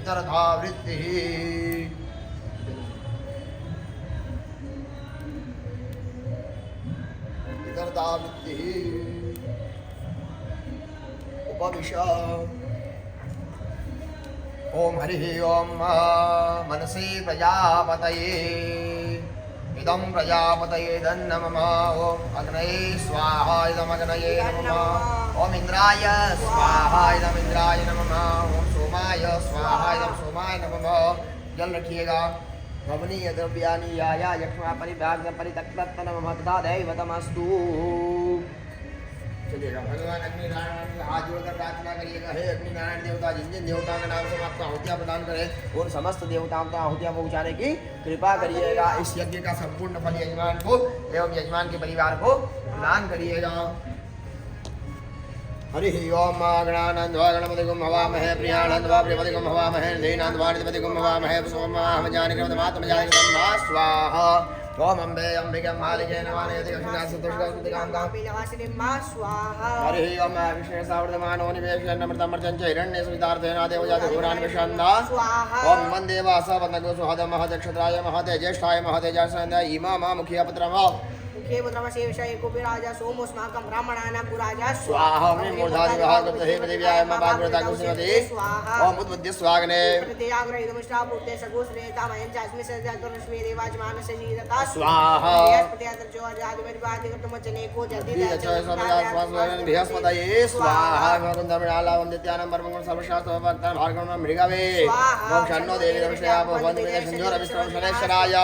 इतर था वृत्ति उपविश। ओम हरि ओम मनसि प्रजापतये इदं प्रजापतये नमः। ओम अग्नये स्वाहा इदं अग्नये नमः। ओम इंद्राय स्वाहा इदं इंद्राय नमः। ओम सोमाय स्वाहा इदं सोमाय नमः। जल रखिएगा। भवनीय द्रव्यानि याया यक्ष्मा परिभाग परितक्तत्त नमः तथा दैवतमस्तु। चलिएगा। भगवान अग्नि नारायण से हाथ जोड़कर प्रार्थना करिएगा। हे अग्नि नारायण देवता जिन जिन देवताओं के नाम से आपको आहुतियाँ प्रदान करें उन समस्त देवताओं को आहुतियाँ पहुँचाने की कृपा करिएगा। इस यज्ञ का संपूर्ण फल यजमान को एवं यजमान के परिवार को प्रदान करिएगा। हरि ओम गणानंदवा गणपतिगुम हवामहे प्रियानंदवा प्रियपतिगुम हवामहे धीनांदवा निधिपतिगुम हवामहे सोमाहम जानकीमात्मजानिकं स्वाहा। ओम अम्बे अंबिके मालिके नमामि स्वाहा। हरि ओम विष्णु सावर्धमानो निवेशनमृतमर्चन च हिरण्य सुवितार्थेन देवजाति घोरान् विषन्दा। ओम वन्देवा सवनगो सुहद महदक्षत्राय महते ज्येष्ठाय महतेजासन्दाय इमा मुखिया पुत्रम मुखे पुत्रमशेषय कोपि राजा सोमोस्माकं ब्राह्मणानां पुराजा स्वाहा। ओम मूर्धादि विभागत हे देव्याय मा भागवता कुसुमते स्वाहा। ओम उद्बुद्ध स्वाग्ने प्रतियाग्रहितमुष्टा पूर्ते सगोश्रेता मयं चास्मि सजातुर्श्वे देवाजमानस्य जीरता स्वाहा बृहस्पतये स्वाहा नित्यानं परमं सर्वशास्त्र भक्तां भार्गवं मृगवे ओम शन्नो देवी दर्शया भवन्ति संजोर विष्णु शनेश्वराय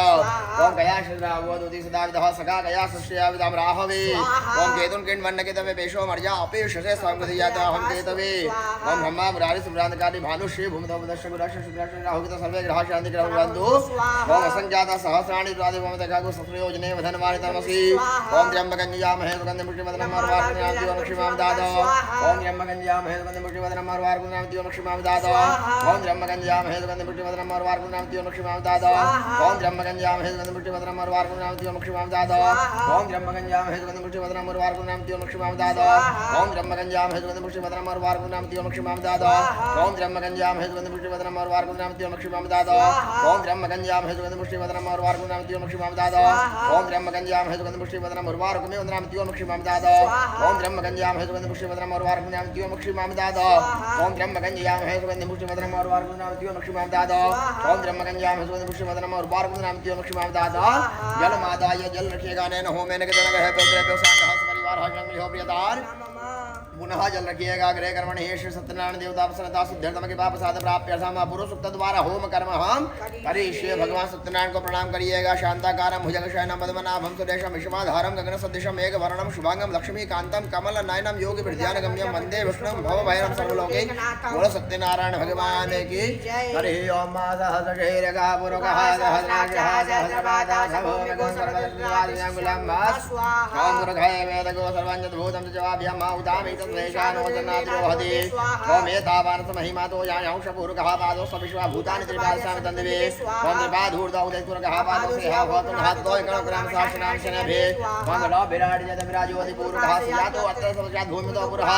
ओम गया श्रीरावोदुति सदा विदः सखा गया सस्या विदाम राहवे ओम केतुन किंड वन्न केतवे पेशो मर्या अपेशसे संगतियाता हम केतवे ओम ब्रह्मा मुरारी सुब्रांतकारि भानुश्री भूमिदोपदर्श गुराश शुक्राश राहुगित सर्वे ग्रह शांति ग्रह बंधु ओम असंजाता सहस्राणि द्वादि भवतकागो सत्रयोजने वधनवारि तमसि ओम त्र्यंबकन्यामहे सुगंधि पुष्टिवदनं मर्वार्कुनाम दिवमक्षिमां दादा ओम त्र्यंबकन्यामहे सुगंधि पुष्टिवदनं मर्वार्कुनाम दिवमक्षिमां दादा ओम त्र्यंबकन्यामहे सुगंधि पुष्टिवदनं मर्वार्कुनाम दिवमक्षिमां दादा ओम त्र्यंबकन्यामहे सुगंधि पुष्टिवदनं मर्वार्कुनाम दिवमक्षिमां दादा ओम त्र्यंबकन्यामहे सुगंधि पुष्टिवदनं मर्वार्कुनाम दिवमक्षिमां दादा ओम त्र्यंबकन्यामहे सुगंधि पुष्टिवदनं मर्वार्कुनाम दिवमक्षिमां दादा ओम त्र्यंबकन्यामहे सुगंधि पुष्टिवदनं मर्वार्कुनाम दिवमक्षिमां दादा ओम त्र्यंबकन्यामहे सुगंधि पुष्टिवदनं मर्वार्कुनाम दिवमक्षिमां दादा ओम त्र्यंबकन्यामहे सुगंधि पुष्टिवदनं मर्वार्कुनाम दिवमक्षिमां दादा ओम त्र्यंबकन्यामहे सुगंधि पुष्टिवदनं मर्वार्कुनाम दिवमक्षिमां दादा ओम त्र्यंबकन्यामहे सुगंधि पुष्टिवदनं मर्वार्कुनाम दिवमक्षिमां दादा ओम त्र्यंबकन्यामहे सुगंधि पुष्टिवदनं मर्वार्कुनाम दिवमक्षिमां दादा जल मादाय जल रखिएगा नैन होमेन के जनक है प्योत्र सांग परिवार हजम हो प्रियदार पुनः जल रखिएगा गृह कर्मण हेश सत्यनारायण देवता प्रसन्नता सिद्ध्यर्थम के पाप साध प्राप्य पुरुष सुक्त द्वारा होम कर्म हम करिष्ये भगवान सत्यनारायण को प्रणाम करिएगा शांताकारम भुजग शयनम पद्मनाभम सुरेशम विश्वाधारम गगन सदृशम मेघ वर्णम शुभांगम लक्ष्मी कांतम कमल नयनम योगी विद्यान गम्यम वंदे विष्णुम भव भैरम सर्वलोके बोलो सत्यनारायण भगवान की हरि ओम सहस्रशीर्षः पुरुषः सहस्राक्षः सहस्रपादः सभूमिको सर्वदर्शनादिनां स्वाहा ओम पुरुषाय वेदको सर्वञ्जत भूतं जवाभ्यम उदामि तद्वैशानोदनाद्रोहति ओम एतावानस महिमा तो यायांश पुरुषः पादो सविश्वा भूतानि त्रिपादशामि तन्दिवे ओम त्रिपादूर्ध उदयपुरुषः पादो से हावतुन हातो एकणग्राम शासनां शनभे ओम लो विराट जद विराजोति पुरुषः सियातो अत्र सवजात भूमितो पुरः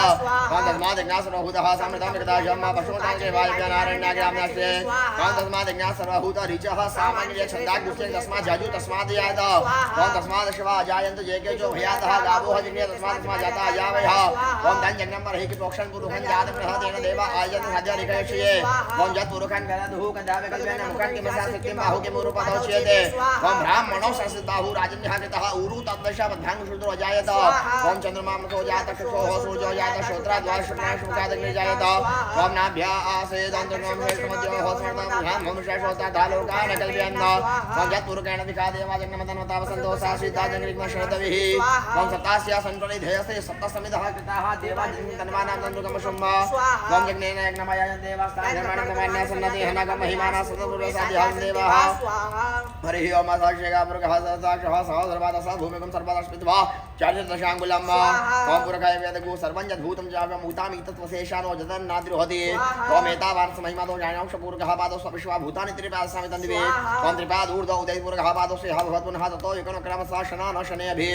ओम तस्मात् ज्ञासर्वभूतः समृद्धं कृताजम्मा पशुतां च वायुजनारण्याग्राम्यस्ते ओम तस्मात् ज्ञासर्वभूत ऋचः सामान्य छन्दाग् दुष्टे तस्मात् जाजु तस्मात् याद ओम तस्मात् शिवा जायन्त जेके जो भयातः गावो हजिन्य तस्मात् जाता यावयः ओम धन जन्म पर ही कि प्रोक्षण पुरुषन जात प्रहदेन देवा आयत हजा रिकयशिये ओम जत पुरुषन गलदहु कदावे कल्पेन मुखन के मसा सत्य बाहु के मुरु पदोच्यते ओम ब्राह्मणो संसित बाहु राजन्यहकृतः उरु तद्दश बद्धांग शूद्रो जायत ओम चंद्रमा मको जात क्षो सूर्यो जात श्रोत्रा द्वार शुक्राश मुखादग्नि जायत ओम नाभ्या आसे दंतनम मध्यो हो स्वर्णम ध्यान मनुष्य श्रोता धालोकान कल्पयन् ओम जत पुरुषेण दिखा देवा जन्मतनमता वसंतो सासीता जंगरिग्न शरदविहि ओम सतास्या संतोनि धेयसे सप्तसमिदः कृताः देवा तन्मानां तन्नुकमशुम्मा ओम यज्ञेन यज्ञमयाय देवास्तान निर्माणकमान्या सन्नति हनकम महिमाना सतपुरुषादिहं देवाः हरि ओम साक्षिगा पुरुषः साक्षः सहस्रपादः भूमिकं सर्वदस्मित्वा चार्यदशाङ्गुलम् ओम पुरुषाय वेदगु सर्वं यद्भूतं जाव्यं उतामि तत्त्वशेषानो जदन्नाद्रिरोहति ओम एतावानस महिमातो जायांश पुरुषः पादो सविश्वा भूतानि त्रिपादशामि तन्दिवे ओम त्रिपादूर्ध उदय पुरुषः पादो से भवतुनः ततो एकणक्रमशः शनान शनेभि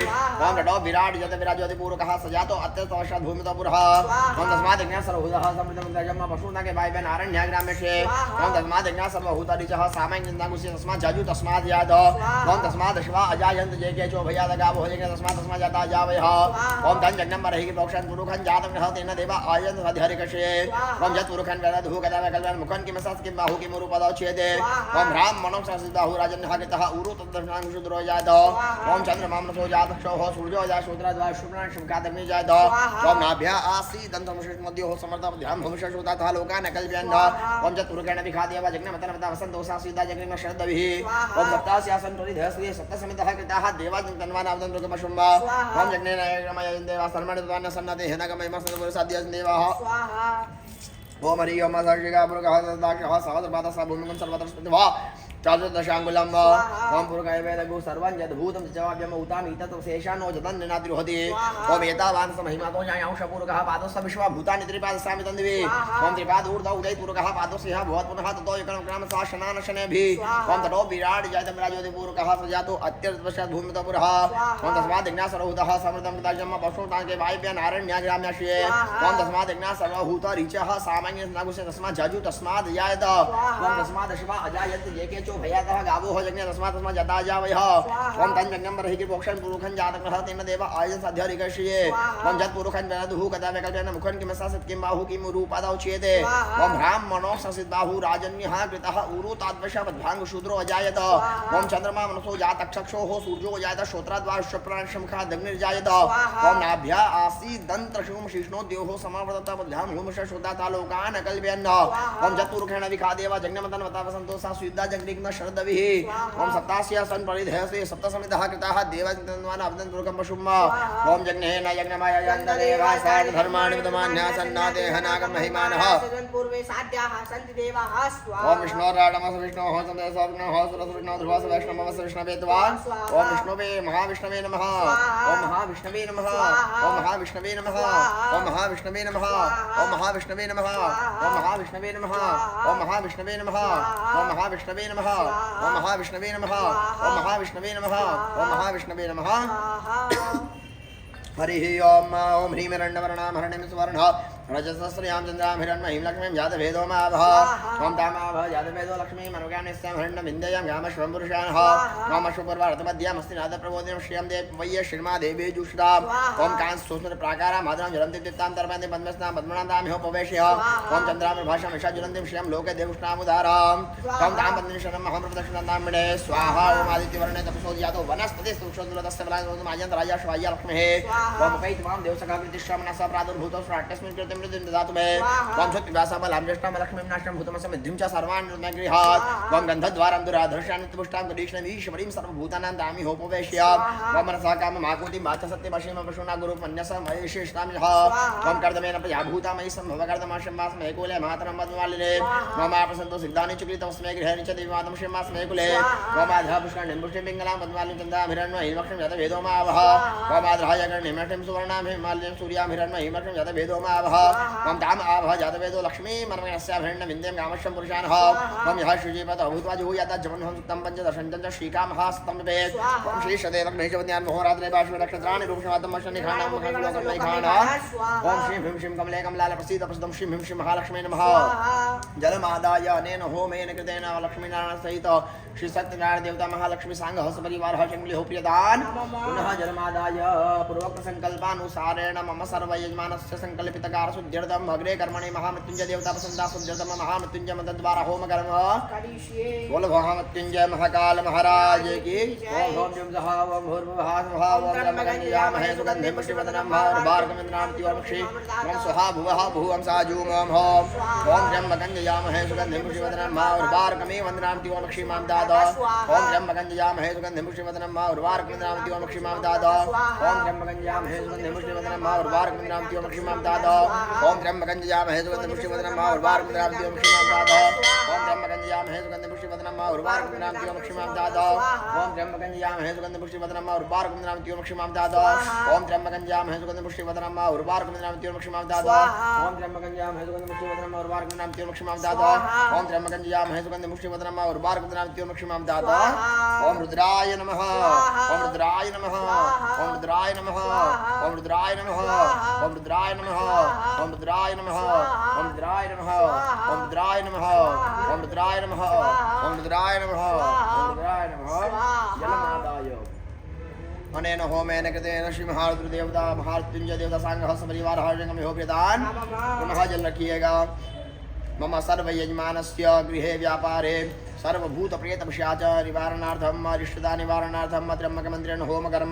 ओम रडो विराट जद विराजोति पुरुषः सजातो अत्यन्तवशात् भूमितो पुरः ओम तस्मात् ज्ञासर्वभूतः समृद्धं जम्मा पशूनां के वायव्यन आरण्याग्राम्यशे ओम तस्मात् ज्ञासर्वभूत ऋचः सामान्यन्दागुस्य तस्मात् जाजु तस्मात् याद ओम तस्मात् शिवा अजायन्त जेके चो भयाद गावो जेके तस्मात् जाता जावयः ओम धन जन्म पर ही कि प्रोक्षण पुरुषन जातं रहतेन देवा आयन्त हरिकशे ओम जत पुरुषन वेदधु कदावे कल्पयन् मुखन कि मसास कि बाहु कि मुरु पदोच्यते ओम ब्राह्मणो संसित बाहु राजन्यहकृतः उरु तद्दर्शनां शूद्रो जात ओम चंद्रमा मको जात क्षो सूर्यो जात शूद्रा द्वार शुक्रान शुक्रादग्नि जात ओम नाभ्या आसी दंतमशेष मध्यो हो समर्थ ध्यान भविष्य श्रोता था लोकान कल्पयन् ओम जत पुरुषेण दिखा देवा जग्नमतनमता वसंतो सासीता जग्निम शरदविहि ओम सप्तास्या संतोनि धेयसे सप्तसमितः कृताः देवा तन्वानां तन्नुकमशुम्मा ओम यज्ञेन यज्ञमयाय देवा सर्वणित्वान्न सन्नते हेनकमहिमा सदपुरुषाद्यं देवाः ओम हरि ओम साक्षिगा पुरुषः साक्षः सहस्रपादः भूमिकं सर्वत्र चातुर्दशाङ्गुलम् ओम पुरुषाय वेदगु सर्वं यद्भूतं जवाभ्यम उतामि तत्त्वशेषानो जदन्नाद्रिरोहति ओम एतावानस महिमातो जायांश पुरुषः पादोस्स विश्वा भूतानि त्रिपादशामि तन्दिवे ओम त्रिपादूर्ध उदय पुरुषः पादोस्स भवत्पुनः ततो एकणक्रमशः शनान शनेभि ओम ततो विराट जातं विराजोति पुरुषः सजातो अत्यन्तवशात् भूमितो पुरः ओम तस्मात् ज्ञासर्वभूतः समृद्धं कृताजन्म पशूनां के वायव्यन आरण्याग्राम्यशे ओम तस्मात् ज्ञासर्वभूत ऋचः सामान्यन्दागुस्य तस्मात् जाजु तस्मात् यायत ओम तस्मात् शिवा अजायन्त जेके यच्चो भयातः गावो हो यज्ञ तस्मात् तस्मात् जता जावयः ओम तन् यज्ञं बर्हि किर्पोक्षं पुरुखं जातकः तेन देव आयुध साध्यरिकर्षये ओम जत् पुरुखं वेदुः कदा वैकल्पेन मुखं किमसा सत् किं बाहु किं रूपादौ चेते ओम ब्राह्मणो ससित बाहु राजन्यः कृतः उरु ताद्वशवद्भांग शूद्रो अजायत ओम चंद्रमा मनसो जातक्षक्षो हो सूर्यो जायत श्रोत्राद्वा शुप्राणशमुखा दग्निर्जायत ओम नाभ्या आसी दंत्रशुम शिष्णो देहो समावर्तत बद्धाम हुमश शुद्धाता लोकान कल्पयन् ओम जत्पुरुखेण विखादेव जज्ञमतन वतावसंतो सा सुविद्या जग्निग्न शरदविः ओम सप्तास्या सन परिधेयसे सप्तसमितः कृताः देवचिन्तनवान् अवदन् पुरुकं पशुम् ओम जग्नेन यज्ञमय यन्तदेवा साध धर्माणि विद्यमान्यासन्नाते हनागम महिमानः पूर्वे साध्याः सन्ति देवाः स्वाहा ओम विष्णोराडमस विष्णोः सन्देशविष्णोः सुरसुविष्णो ध्रुवस वैष्णवस विष्णवेत्वान् ओम विष्णवे महाविष्णवे नमः ओम महाविष्णवे नमः ओम महाविष्णवे नमः ओम महाविष्णवे नमः ओम महाविष्णवे नमः ओम महाविष्णवे नमः ओम महाविष्णवे नमः ओम महाविष्णवे नमः ओम महाविष्णवे नमः ओम महाविष्णवे नमः ओम महाविष्णवे नमः हरिः ओम ओम ह्रीं हिरण्यवर्णां हरणिं सुवर्णः रजसस्रयां चन्द्रां हिरण्महीं लक्ष्मीं जातभेदो माभः ओम तामाभः जातभेदो लक्ष्मीं मनुज्ञानिस्यां हिरण्यविन्द्यां गामश्वं पुरुषाणः गामश्वपूर्वार्थमध्यामस्ति नादप्रबोधिनं श्रियं देव वय्य श्रीमा देवी जुष्टाम् ओम कांस्सुस्मित प्राकारां माधुरां ज्वलन्ति दीप्तां तर्पयन्ति पद्मस्नां पद्मनां तामिहोपवेश्य ओम चन्द्रां प्रभाषां यशा ज्वलन्तीं श्रियं लोके देवुष्णामुदाराम् ओम तां पद्मिनीं शरणं महं प्रदक्षिणां तां मिडे स्वाहा ओम आदित्यवर्णे तपसोदयातो वनस्पतिः सुक्षोद्लतस्य फलानि मायन्त राजा श्वाया लक्ष्मीः ओम उपैतमां देवसखाकृतिश्रमणः प्रादुर्भूतो स्राट्यस्मिन् कृते मृदं ददातु मे ओम सत्यव्यासाबलां ज्येष्ठां लक्ष्मीं नाश्यं भूतमसमिद्धिं च सर्वान् गृहात् ओम गन्धद्वारं दुराधर्षान् पुष्टां कदीष्णवीश्वरीं सर्वभूतानां दामि होपवेश्य ओम मनसा काममाकुतिं वाच सत्यवशीं पशूना गुरुपन्यस महेशिष्टां यः ओम कर्दमेन प्रजाभूता मयि सम्भव कर्दमाशं वास्मे कुले मातरं मद्वालिने मम प्रसन्तो सिद्धानि चुक्लितमस्मे गृहेण च देवीमातं श्रीमास्मे कुले ओम आधा पुष्कण्डिं पुष्टिं पिङ्गलां पद्मालिं चन्दां हिरण्मयीं लक्ष्मीं जातवेदो मावः ओम आधाय गणिमठिं सुवर्णां हिमालयं सूर्यां हिरण्मयीं लक्ष्मीं जातवेदो मावः ओम ताम आभः जातवेदो लक्ष्मी मनमयस्याभरण्य विन्द्यं गामश्वं पुरुषानः ओम यः शुचिपतः भूत्वा जुहूयात् जमन्हं सुक्तं पञ्चदशं च श्रीकामः स्तम्भेत् ओम श्रीशदेवग्नैशवत्यान् महोरात्रे पार्श्वे नक्षत्राणि रूपशवातं मशनिखाणां मखलोकमैखाणः ओम श्रीं ह्रीं श्रीं कमले कमलाले प्रसीद प्रसिद्धं श्रीं ह्रीं श्रीं महालक्ष्मी नमः जलमादाय अनेन होमेन कृतेन लक्ष्मीनारायण सहित श्री सत्यनारायण देवता महालक्ष्मी सांगः सपरिवारः शङ्गलिहो प्रियदान् पुनः जलमादाय पूर्वोक्त संकल्पानुसारेण मम सर्वयजमानस्य संकल्पितकार शुद्ध्यर्थम अग्रे कर्मणि महामृत्युंजय देवता प्रसन्ना शुद्ध्यर्थम महामृत्युंजय मंत्र द्वारा होम कर्म बोल महामृत्युंजय महाकाल महाराज की ओम ओम जम जहा ओम भूर्भुवः स्वहा ओम ब्रह्मगन्धयामहे सुगन्धिं पुष्टिवर्धनं भर्भार्गमिन्द्रामति वर्मक्षि ओम स्वहा भुवः भुवं साजूम ओम ओम ब्रह्मगन्धयामहे सुगन्धिं पुष्टिवर्धनं भर्भार्गमे वन्द्रामति वर्मक्षि मां दाद ओम ब्रह्मगन्धयामहे सुगन्धिं पुष्टिवर्धनं भर्भार्गमिन्द्रामति वर्मक्षि मां दाद ओम ब्रह्मगन्धयामहे सुगन्धिं पुष्टिवर्धनं भर्भार्गमिन्द्रामति वर्मक्षि मां दाद ओम ब्रह्मगन्धयामहे सुगन्धिं पुष्टिवर्धनं भर्भार्गमिन्द्रामति वर्मक्षि मां दाद ओम ब्रह्मगन्धयामहे सुगन्धिं पुष्टिवर्धनं भर्भार्गमिन्द्रामति वर्मक्षि मां दाद ओम ब्रह्मगन्धयामहे सुगन्धिं पुष्टिवर्धनं भर्भार्गमिन्द्रामति वर्मक्षि मां दाद ओम ब्रह्मगन्धयामहे सुगन्धिं पुष्टिवर्धनं भर्भार्गमिन्द्रामति वर्मक्षि मां दाद ओम ब्रह्मगन्धयामहे सुगन्धिं पुष्टिवर्धनं भर्भार्गमिन्द्रामति वर्मक्षि मां दाद ओम ब्रह्मगन्धयामहे सुगन्धिं पुष्टिवर्धनं भर्भार्गमिन्द्रामति वर्मक्षि मां दाद ओम रुद्राय नमः ओम रुद्राय नमः ओम रुद्राय नमः ओम रुद्राय नमः ओम रुद्राय नमः ओम रुद्राय नमः ओम रुद्राय नमः ओम रुद्राय नमः ओम रुद्राय नमः ओम रुद्राय नमः ओम रुद्राय नमः जलमादाय अनेन होमेन कृतेन श्री महारुद्रदेवता महामृत्युंजय देवता सांगः सपरिवारः जंगमिहो प्रियदान् पुनः जल रखिएगा मम सर्वयजमानस्य गृहे व्यापारे सर्वभूत प्रेत पिशाच निवारणार्थम अरिष्टदा निवारणार्थम त्र्यंबकमन्त्रेण होम कर्म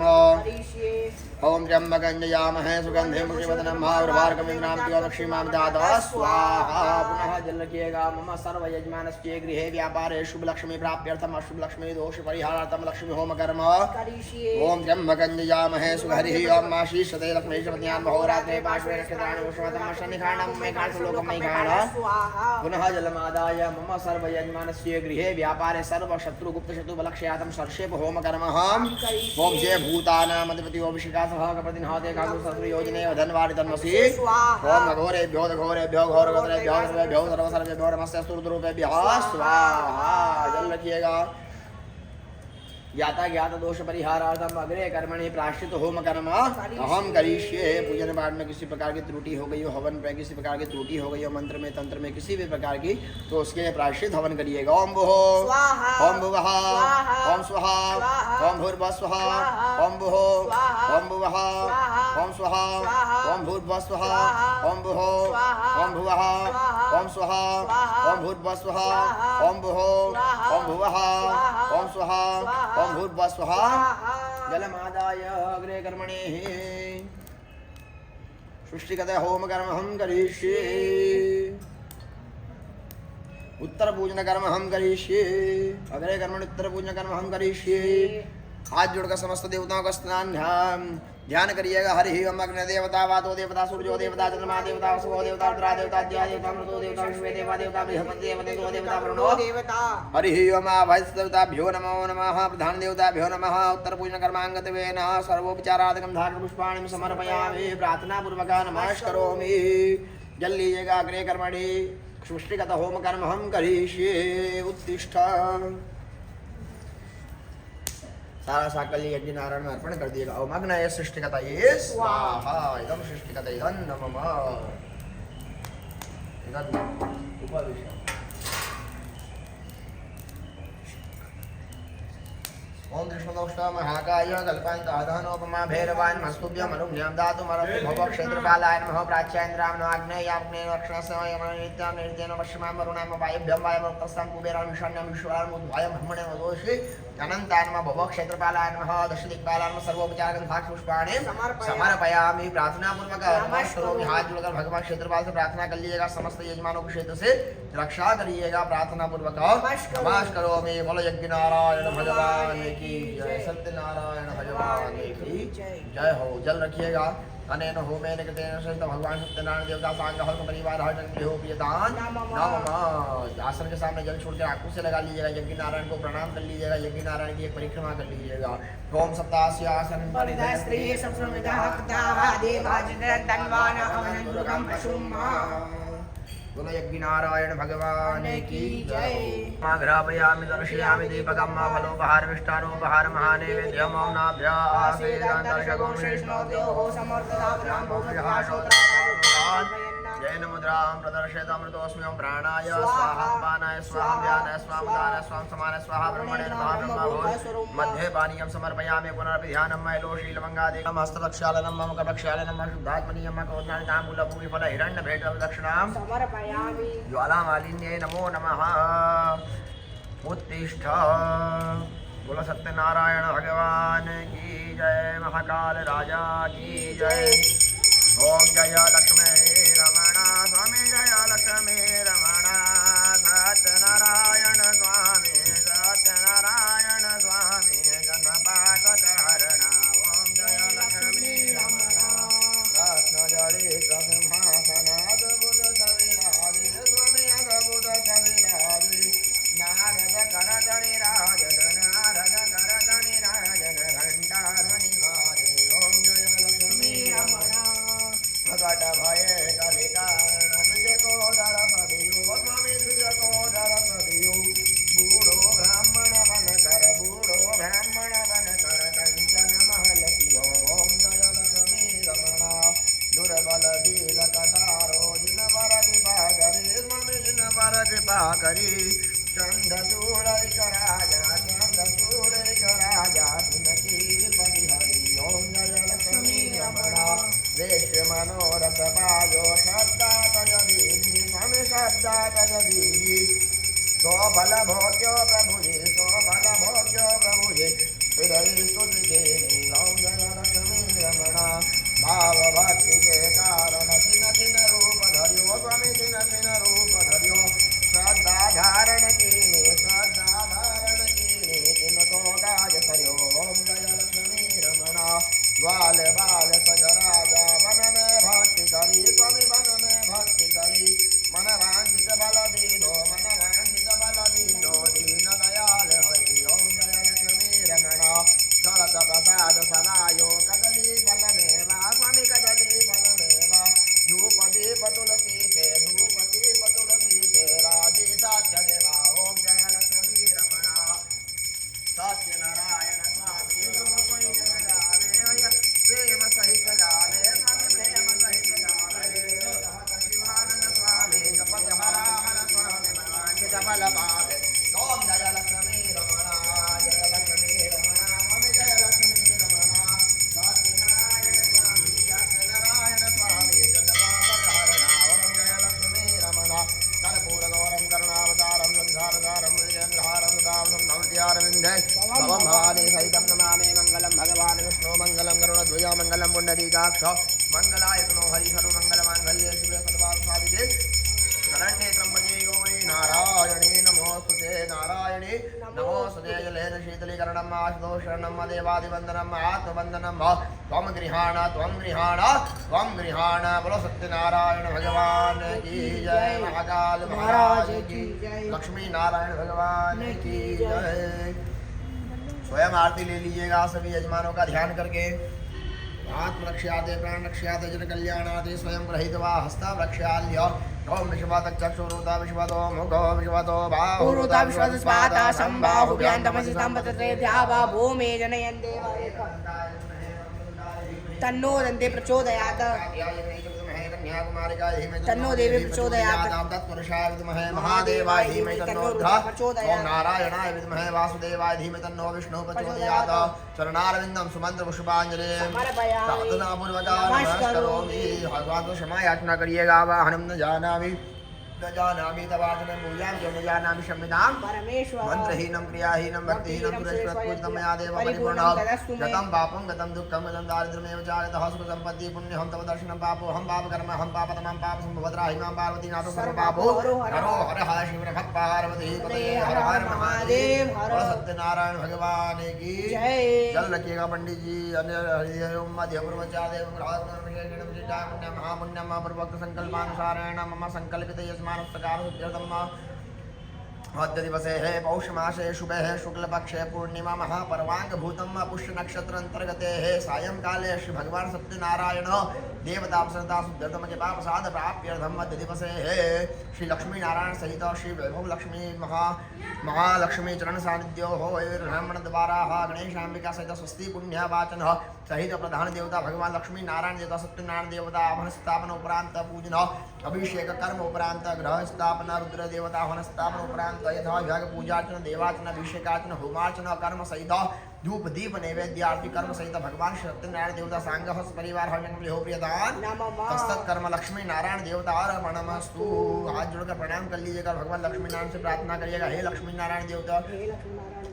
ओम त्र्यंबकञ्जयामहे सुगन्धिं पुष्टिवर्धनं भर्भार्गमिन्द्रामति वर्मक्षि मां दाद स्वाहा पुनः जल रखिएगा मम सर्वयजमानस्य गृहे व्यापारे शुभ लक्ष्मी प्राप्त्यर्थम अशुभ लक्ष्मी दोष परिहारार्थम लक्ष्मी होम कर्म ओम त्र्यंबकञ्जयामहे सुहरिः ओम आशीषते लक्ष्मीशपत्न्यान् महोरात्रे पार्श्वे नक्षत्राणि पुष्पवतं शनिखाणं मेघाणलोकमैघाण पुनः जलमादाय मम सर्वयजमानस्य गृहे व्यापारे सर्व शत्रु गुप्त शत्रु बलक्षयातं सर्षेप होम कर्म ओम जय भूतानां अधिपति ओभिषिका सह कप्रतिनहते कागु शत्रु योजने धनवारि तन्मसि ओम घोरेभ्यो घोरेभ्यो घोरगोत्रेभ्यो सर्वेभ्यो सर्वसर्वेभ्यो नमस्ते स्तुतिरूपेभ्यः स्वाहा जल रखिएगा ज्ञाता ज्ञात दोष परिहारार्थम अग्रे कर्मणि प्राश्चित होम कर्म अहम करिष्ये। पूजन पाठ में किसी प्रकार की त्रुटि हो गई हो, हवन में किसी प्रकार की त्रुटि हो गई हो, मंत्र में तंत्र में किसी भी प्रकार की, तो उसके लिए प्राश्चित हवन करिएगा। ओम भुः ओम भुवः ओम स्वः ओम भूर्भुवः स्वः ओम भुः ओम भुवः ओम स्वः ओम भूर्भुवः स्वः ओम भुः ओम भुवः ओम स्वः ओम भूर्भुवः स्वः ओम भुः ओम भुवः ओम स्वः ओम भूर्भुवः स्वः। जलमादाय अग्रे कर्मणि सृष्टिगत होम कर्म हम करिष्ये। उत्तर पूजन कर्म हम करिष्ये। अग्रे कर्मणि उत्तर पूजन कर्म हम करिष्ये। हाथ जोड़कर समस्त देवताओं का स्नान ध्यान करिएगा। हरि ओम अग्नि देवता वातो देवता सूर्यो देवता चंद्रमा देवता वसुओ देवता रुद्रा देवता द्या देवता मृतो देवता विश्वे देवा देवता बृहस्पति देवता देवता वरुणो देवता। हरि ओम भैस्देवताभ्यो नमो नमः। प्रधान देवताभ्यो नमः। उत्तर पूजन कर्मांगतवेन सर्वोपचारादिकं धारण पुष्पाणि समर्पयामि। प्रार्थना पूर्वक नमस्करोमि। जल लीजिएगा। अग्रे कर्मणि सृष्टिगत होम कर्म हम करिष्ये। उत्तिष्ठ। सारा साकल्य यज्ञ नारायण में अर्पण कर दिएगा। ओम अग्नये सृष्टिकतये स्वाहा। इदं सृष्टिकतये नमः। इदं उपविश। ओम कृष्णदोष्ट महाकाय कल्पान्तोपमा भैरवान् मस्तुभ्यं अनुज्ञां दातुमरस्तु भव क्षेत्रपालाय नमः। प्राच्यान्द्रां नमः। आग्नेयाग्नेय रक्षणस्य निर्देन पश्चिमां वरुणां वायुभ्यं वायुमुक्तस्तां कुबेरां ईशान्यां ईश्वरान् उद्वाय ब्रह्मणे वदोषि अनन्ताय नमः। भव क्षेत्रपालाय नमः। दशदिक्पालाय नमः। सर्वोपचारकं पुष्पाणि समर्पयामि। प्रार्थना पूर्वक नमस्करोमि। हाथ जोड़कर भगवान क्षेत्रपाल से प्रार्थना कर लीजिएगा। समस्त यजमानों के क्षेत्र से रक्षा करिएगा। प्रार्थना पूर्वक नमस्करोमि। बोलो यज्ञ नारायण भगवान की जय। सत्यनारायण भगवान की जय हो। जल रखिएगा। अनेन होमेन कृतेन सहित भगवान सत्यनारायण देवता सांग हर परिवार हर जन हो प्रियदान नमः। आसन के सामने जल छोड़कर आंखों से लगा लीजिएगा। यज्ञ नारायण को प्रणाम कर लीजिएगा। यज्ञ नारायण की एक परिक्रमा कर लीजिएगा। ओम सप्तास्य आसन परिधि स्त्री संस्कृता हक्ता देवाजिन तन्वान अवनंदुरकम पशुमा। बोलो यज्ञ नारायण भगवान की जय। ग्रापयामि दर्शयामि दीपकं फलोपहार मिष्टानोपहार महानैवेद्यं ओम नाभ्या आसेदं दर्शकों श्रेष्ठो देवो समर्थता ब्रह्मो भगवान् जैन मुद्रां प्रदर्शयत अमृतोऽस्मि। ओम प्राणाय स्वाहा पानाय स्वाहा व्यानाय स्वाहा उदानाय स्वाहा समानाय स्वाहा ब्रह्मणे नमः। ब्रह्मभूत मध्ये पानीयं समर्पयामि। पुनरपि ध्यानं मैलोशीलमङ्गादिकं हस्तप्रक्षालनं मम कप्रक्षालनं शुद्धात्मनीयं मकोन्नानि ताम्बूलभूमिफल हिरण्यभेट दक्षिणां समर्पयामि। ज्वालामालिन्ये नमो नमः। उत्तिष्ठ। बोलो सत्यनारायण भगवान की जय। महाकाल राजा की जय। ओम जय लक्ष्मी रमणा स्वामी जय लक्ष्मी रमणा। सत्यनारायण स्वामी सत्यनारायण स्वामी जन्मपात हरणा। ओम जय लक्ष्मी रमणा। कृष्ण जड़ित सिंहासनाद बुध कविराज स्वामी अद्भुत कविराज। नारद करधनि राजन नारद करधनि राजन घंटा ध्वनि बाजे। ओम जय लक्ष्मी रमणा। भगट भय कवि कारण तुझे को दर पदियो स्वामी तुझे को दर पदियो। बूढ़ो ब्राह्मण बन कर बूढ़ो ब्राह्मण बन कर कंचन महल कियो। ओम जय लक्ष्मी रमणा। दुर्बल दीन कटारो जिन पर कृपा करी स्वामी जिन पर कृपा करी। चंद चूड़िक राजा चंद चूड़िक राजा तिनकी परिहरि। ओम जय लक्ष्मी रमणा। वेश मनोरथ पायो श्रद्धा तज दीनी स्वामी श्रद्धा तज दीनी। सो बल भोग्यो प्रभुजे सो बल भोग्यो प्रभुजे फिरई स्तुति देनी। ओम जय लक्ष्मी रमणा। भाव भक्ति के कारण तिन तिन रूप धर्यो स्वामी तिन तिन रूप धर्यो। श्रद्धा धारण कीने श्रद्धा धारण कीने तिन को गाय थयो। ओम जय लक्ष्मी रमणा। ग्वाल बाल सज राजा मन में भक्ति करी स्वामी मन में भक्ति करी। मन वांछित बल दीनो मन वांछित बल दीनो दीन राधे सहितं नमामि मंगलम भगवान विष्णु मंगलम गरुड़ध्वज मंगलम पुंडरीकाक्ष मंगलायतनो हरि सर्वमंगलमांगल्ये शिवे सर्वार्थसाधिके शरण्ये त्र्यंबके गौरी नारायणे नमोस्तुते नारायणे नमोस्तुते जलेन शीतलीकरणम् आशुतो शरणं देवादिवन्दनम् आत्मवन्दनं त्वं गृहाण बोलो सत्यनारायण भगवान की जय महाकाल महाराज की जय लक्ष्मी नारायण भगवान की जय। स्वयं आरती ले लीजिएगा सभी यजमानों का ध्यान करके। आत्मरक्ष्याते प्राण रक्ष्याते जन कल्याणाते स्वयं गृहीत्वा हस्ता रक्ष्याल्य ओम विश्वातक चक्षुरुता विश्वतो मुखो विश्वतो पूर्वता विश्वासस्वाता संबाहुभ्यान्तमसितं पतते ध्यावा भूमे जनयन् देव तन्नो दन्ते प्रचोदयात् तन्नो देवी प्रचोदयात् तत्पुरुषाय विद्महे महादेवाय धीमहि तन्नो रुद्रः ओम नारायणाय विद्महे वासुदेवाय धीमहि तन्नो विष्णुः प्रचोदयात् चरणारविन्दं सुमंत्र पुष्पांजलिं प्रार्थनापूर्वक नमस्करोमि। भगवान को क्षमा याचना करिएगा। वाहनम न जानामि तवाचनं पूजां जो न जानामि क्षम्यतां परमेश्वर मंत्रहीनं क्रियाहीनं भक्तिहीनं सुरेश्वरपूजितं मया देव परिपूर्णं गतं पापं गतं दुःखं गतं दारिद्र्यमेव चागतः सुखसम्पत्ति पुण्यं तव दर्शनं पापो हम पापकर्म हम पापतमं पापसम्भवद्राहि मां पार्वतीनाथ सर्वपापो हरो हर हर शिव नमः पार्वती पतये हर हर महादेव हर सत्यनारायण भगवान की जय। जल रखिएगा पंडित जी। अन्य मध्य पूर्वचादेव महापुण्यम पूर्वोक्त संकल्पानुसारेण मम संकल्पित मध्य दिवसे है पौष मासे शुभे है शुक्ल पक्षे पूर्णिमा महापर्वांग भूतम पुष्य नक्षत्र अंतर्गते है सायंकाले श्री भगवान सत्यनारायण देवता प्रसन्नता शुद्धतम के पाप साध प्राप्त्यर्थम मध्य दिवसे है श्री लक्ष्मी नारायण सहित श्री वैभव लक्ष्मी महालक्ष्मी चरण सानिध्यो हो ब्राह्मण द्वारा गणेशांबिका सहित स्वस्ति पुण्य वाचन सहित प्रधान देवता भगवान लक्ष्मी नारायण देवता सत्यनारायण देवता हवन स्थापन उपरांत पूजन अभिषेक कर्म उपरांत ग्रह स्थापना रुद्र देवता हवन स्थापन उपरांत यथा विभाग पूजार्चन देवार्चन अभिषेकार्चन होमार्चन कर्म सहित धूप दीप नैवेद्य आरती कर्म सहित भगवान सत्यनारायण देवता सांग परिवार हो प्रियदान तत्सत कर्म लक्ष्मी नारायण देवता अर्पणमस्तु। हाथ जोड़कर प्रणाम कर लीजिएगा। भगवान लक्ष्मी नारायण से प्रार्थना करिएगा। हे लक्ष्मी नारायण देवता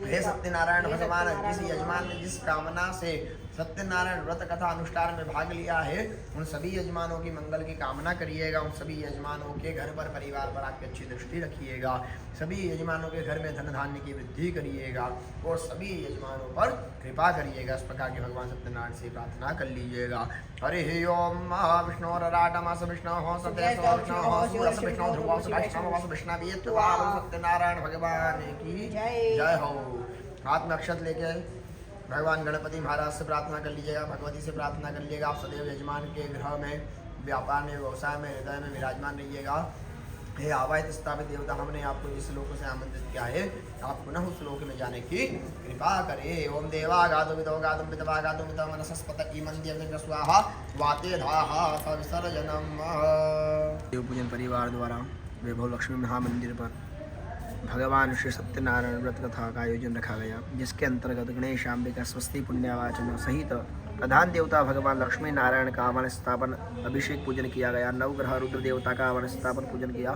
हे सत्यनारायण भगवान जिस यजमान ने जिस कामना से सत्यनारायण व्रत कथा अनुष्ठान में भाग लिया है उन सभी यजमानों की मंगल की कामना करिएगा। उन सभी यजमानों के घर पर परिवार पर आपकी अच्छी दृष्टि रखिएगा। सभी यजमानों के घर में धन धान्य की वृद्धि करिएगा और सभी यजमानों पर कृपा करिएगा। इस प्रकार के भगवान सत्यनारायण से प्रार्थना कर लीजिएगा। हरि ओम विष्णोराटमस विष्णु विष्णु ध्रुव सत्यनारायण भगवान की जय हो। हाथ में अक्षत लेके भगवान गणपति महाराज से प्रार्थना कर लीजिएगा। भगवती से प्रार्थना कर लीजिएगा। आप सदैव यजमान के गृह में व्यापार में व्यवसाय में हृदय में विराजमान रहिएगा। हे आवाहित स्थापित देवता हमने आपको जिस लोक से आमंत्रित किया है आप पुनः उस लोक में जाने की कृपा करें। ओम देवा गादो विदो गादम पितवा गादो मित मनसस्पत ईमंद्य स्वाहा वाते धाहा विसर्जनम। देव पूजन परिवार द्वारा वैभव लक्ष्मी महामंदिर पर भगवान श्री सत्यनारायण व्रत कथा का आयोजन रखा गया, जिसके अंतर्गत गणेशांबिका स्वस्ति पुण्यवाचन सहित प्रधान देवता भगवान लक्ष्मी नारायण का हवन स्थापन अभिषेक पूजन किया गया। नवग्रह रुद्र देवता का हवन स्थापन पूजन किया।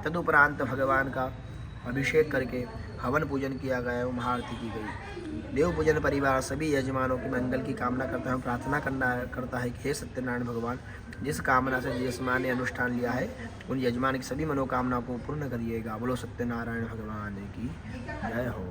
तदुपरांत भगवान का अभिषेक करके हवन पूजन किया गया एवं महाआरती की गई। देव पूजन परिवार सभी यजमानों की मंगल की कामना करता है, प्रार्थना करता है कि हे सत्यनारायण भगवान जिस कामना से यजमान ने अनुष्ठान लिया है उन यजमान की सभी मनोकामनाओं को पूर्ण करिएगा। बोलो सत्यनारायण भगवान की जय हो।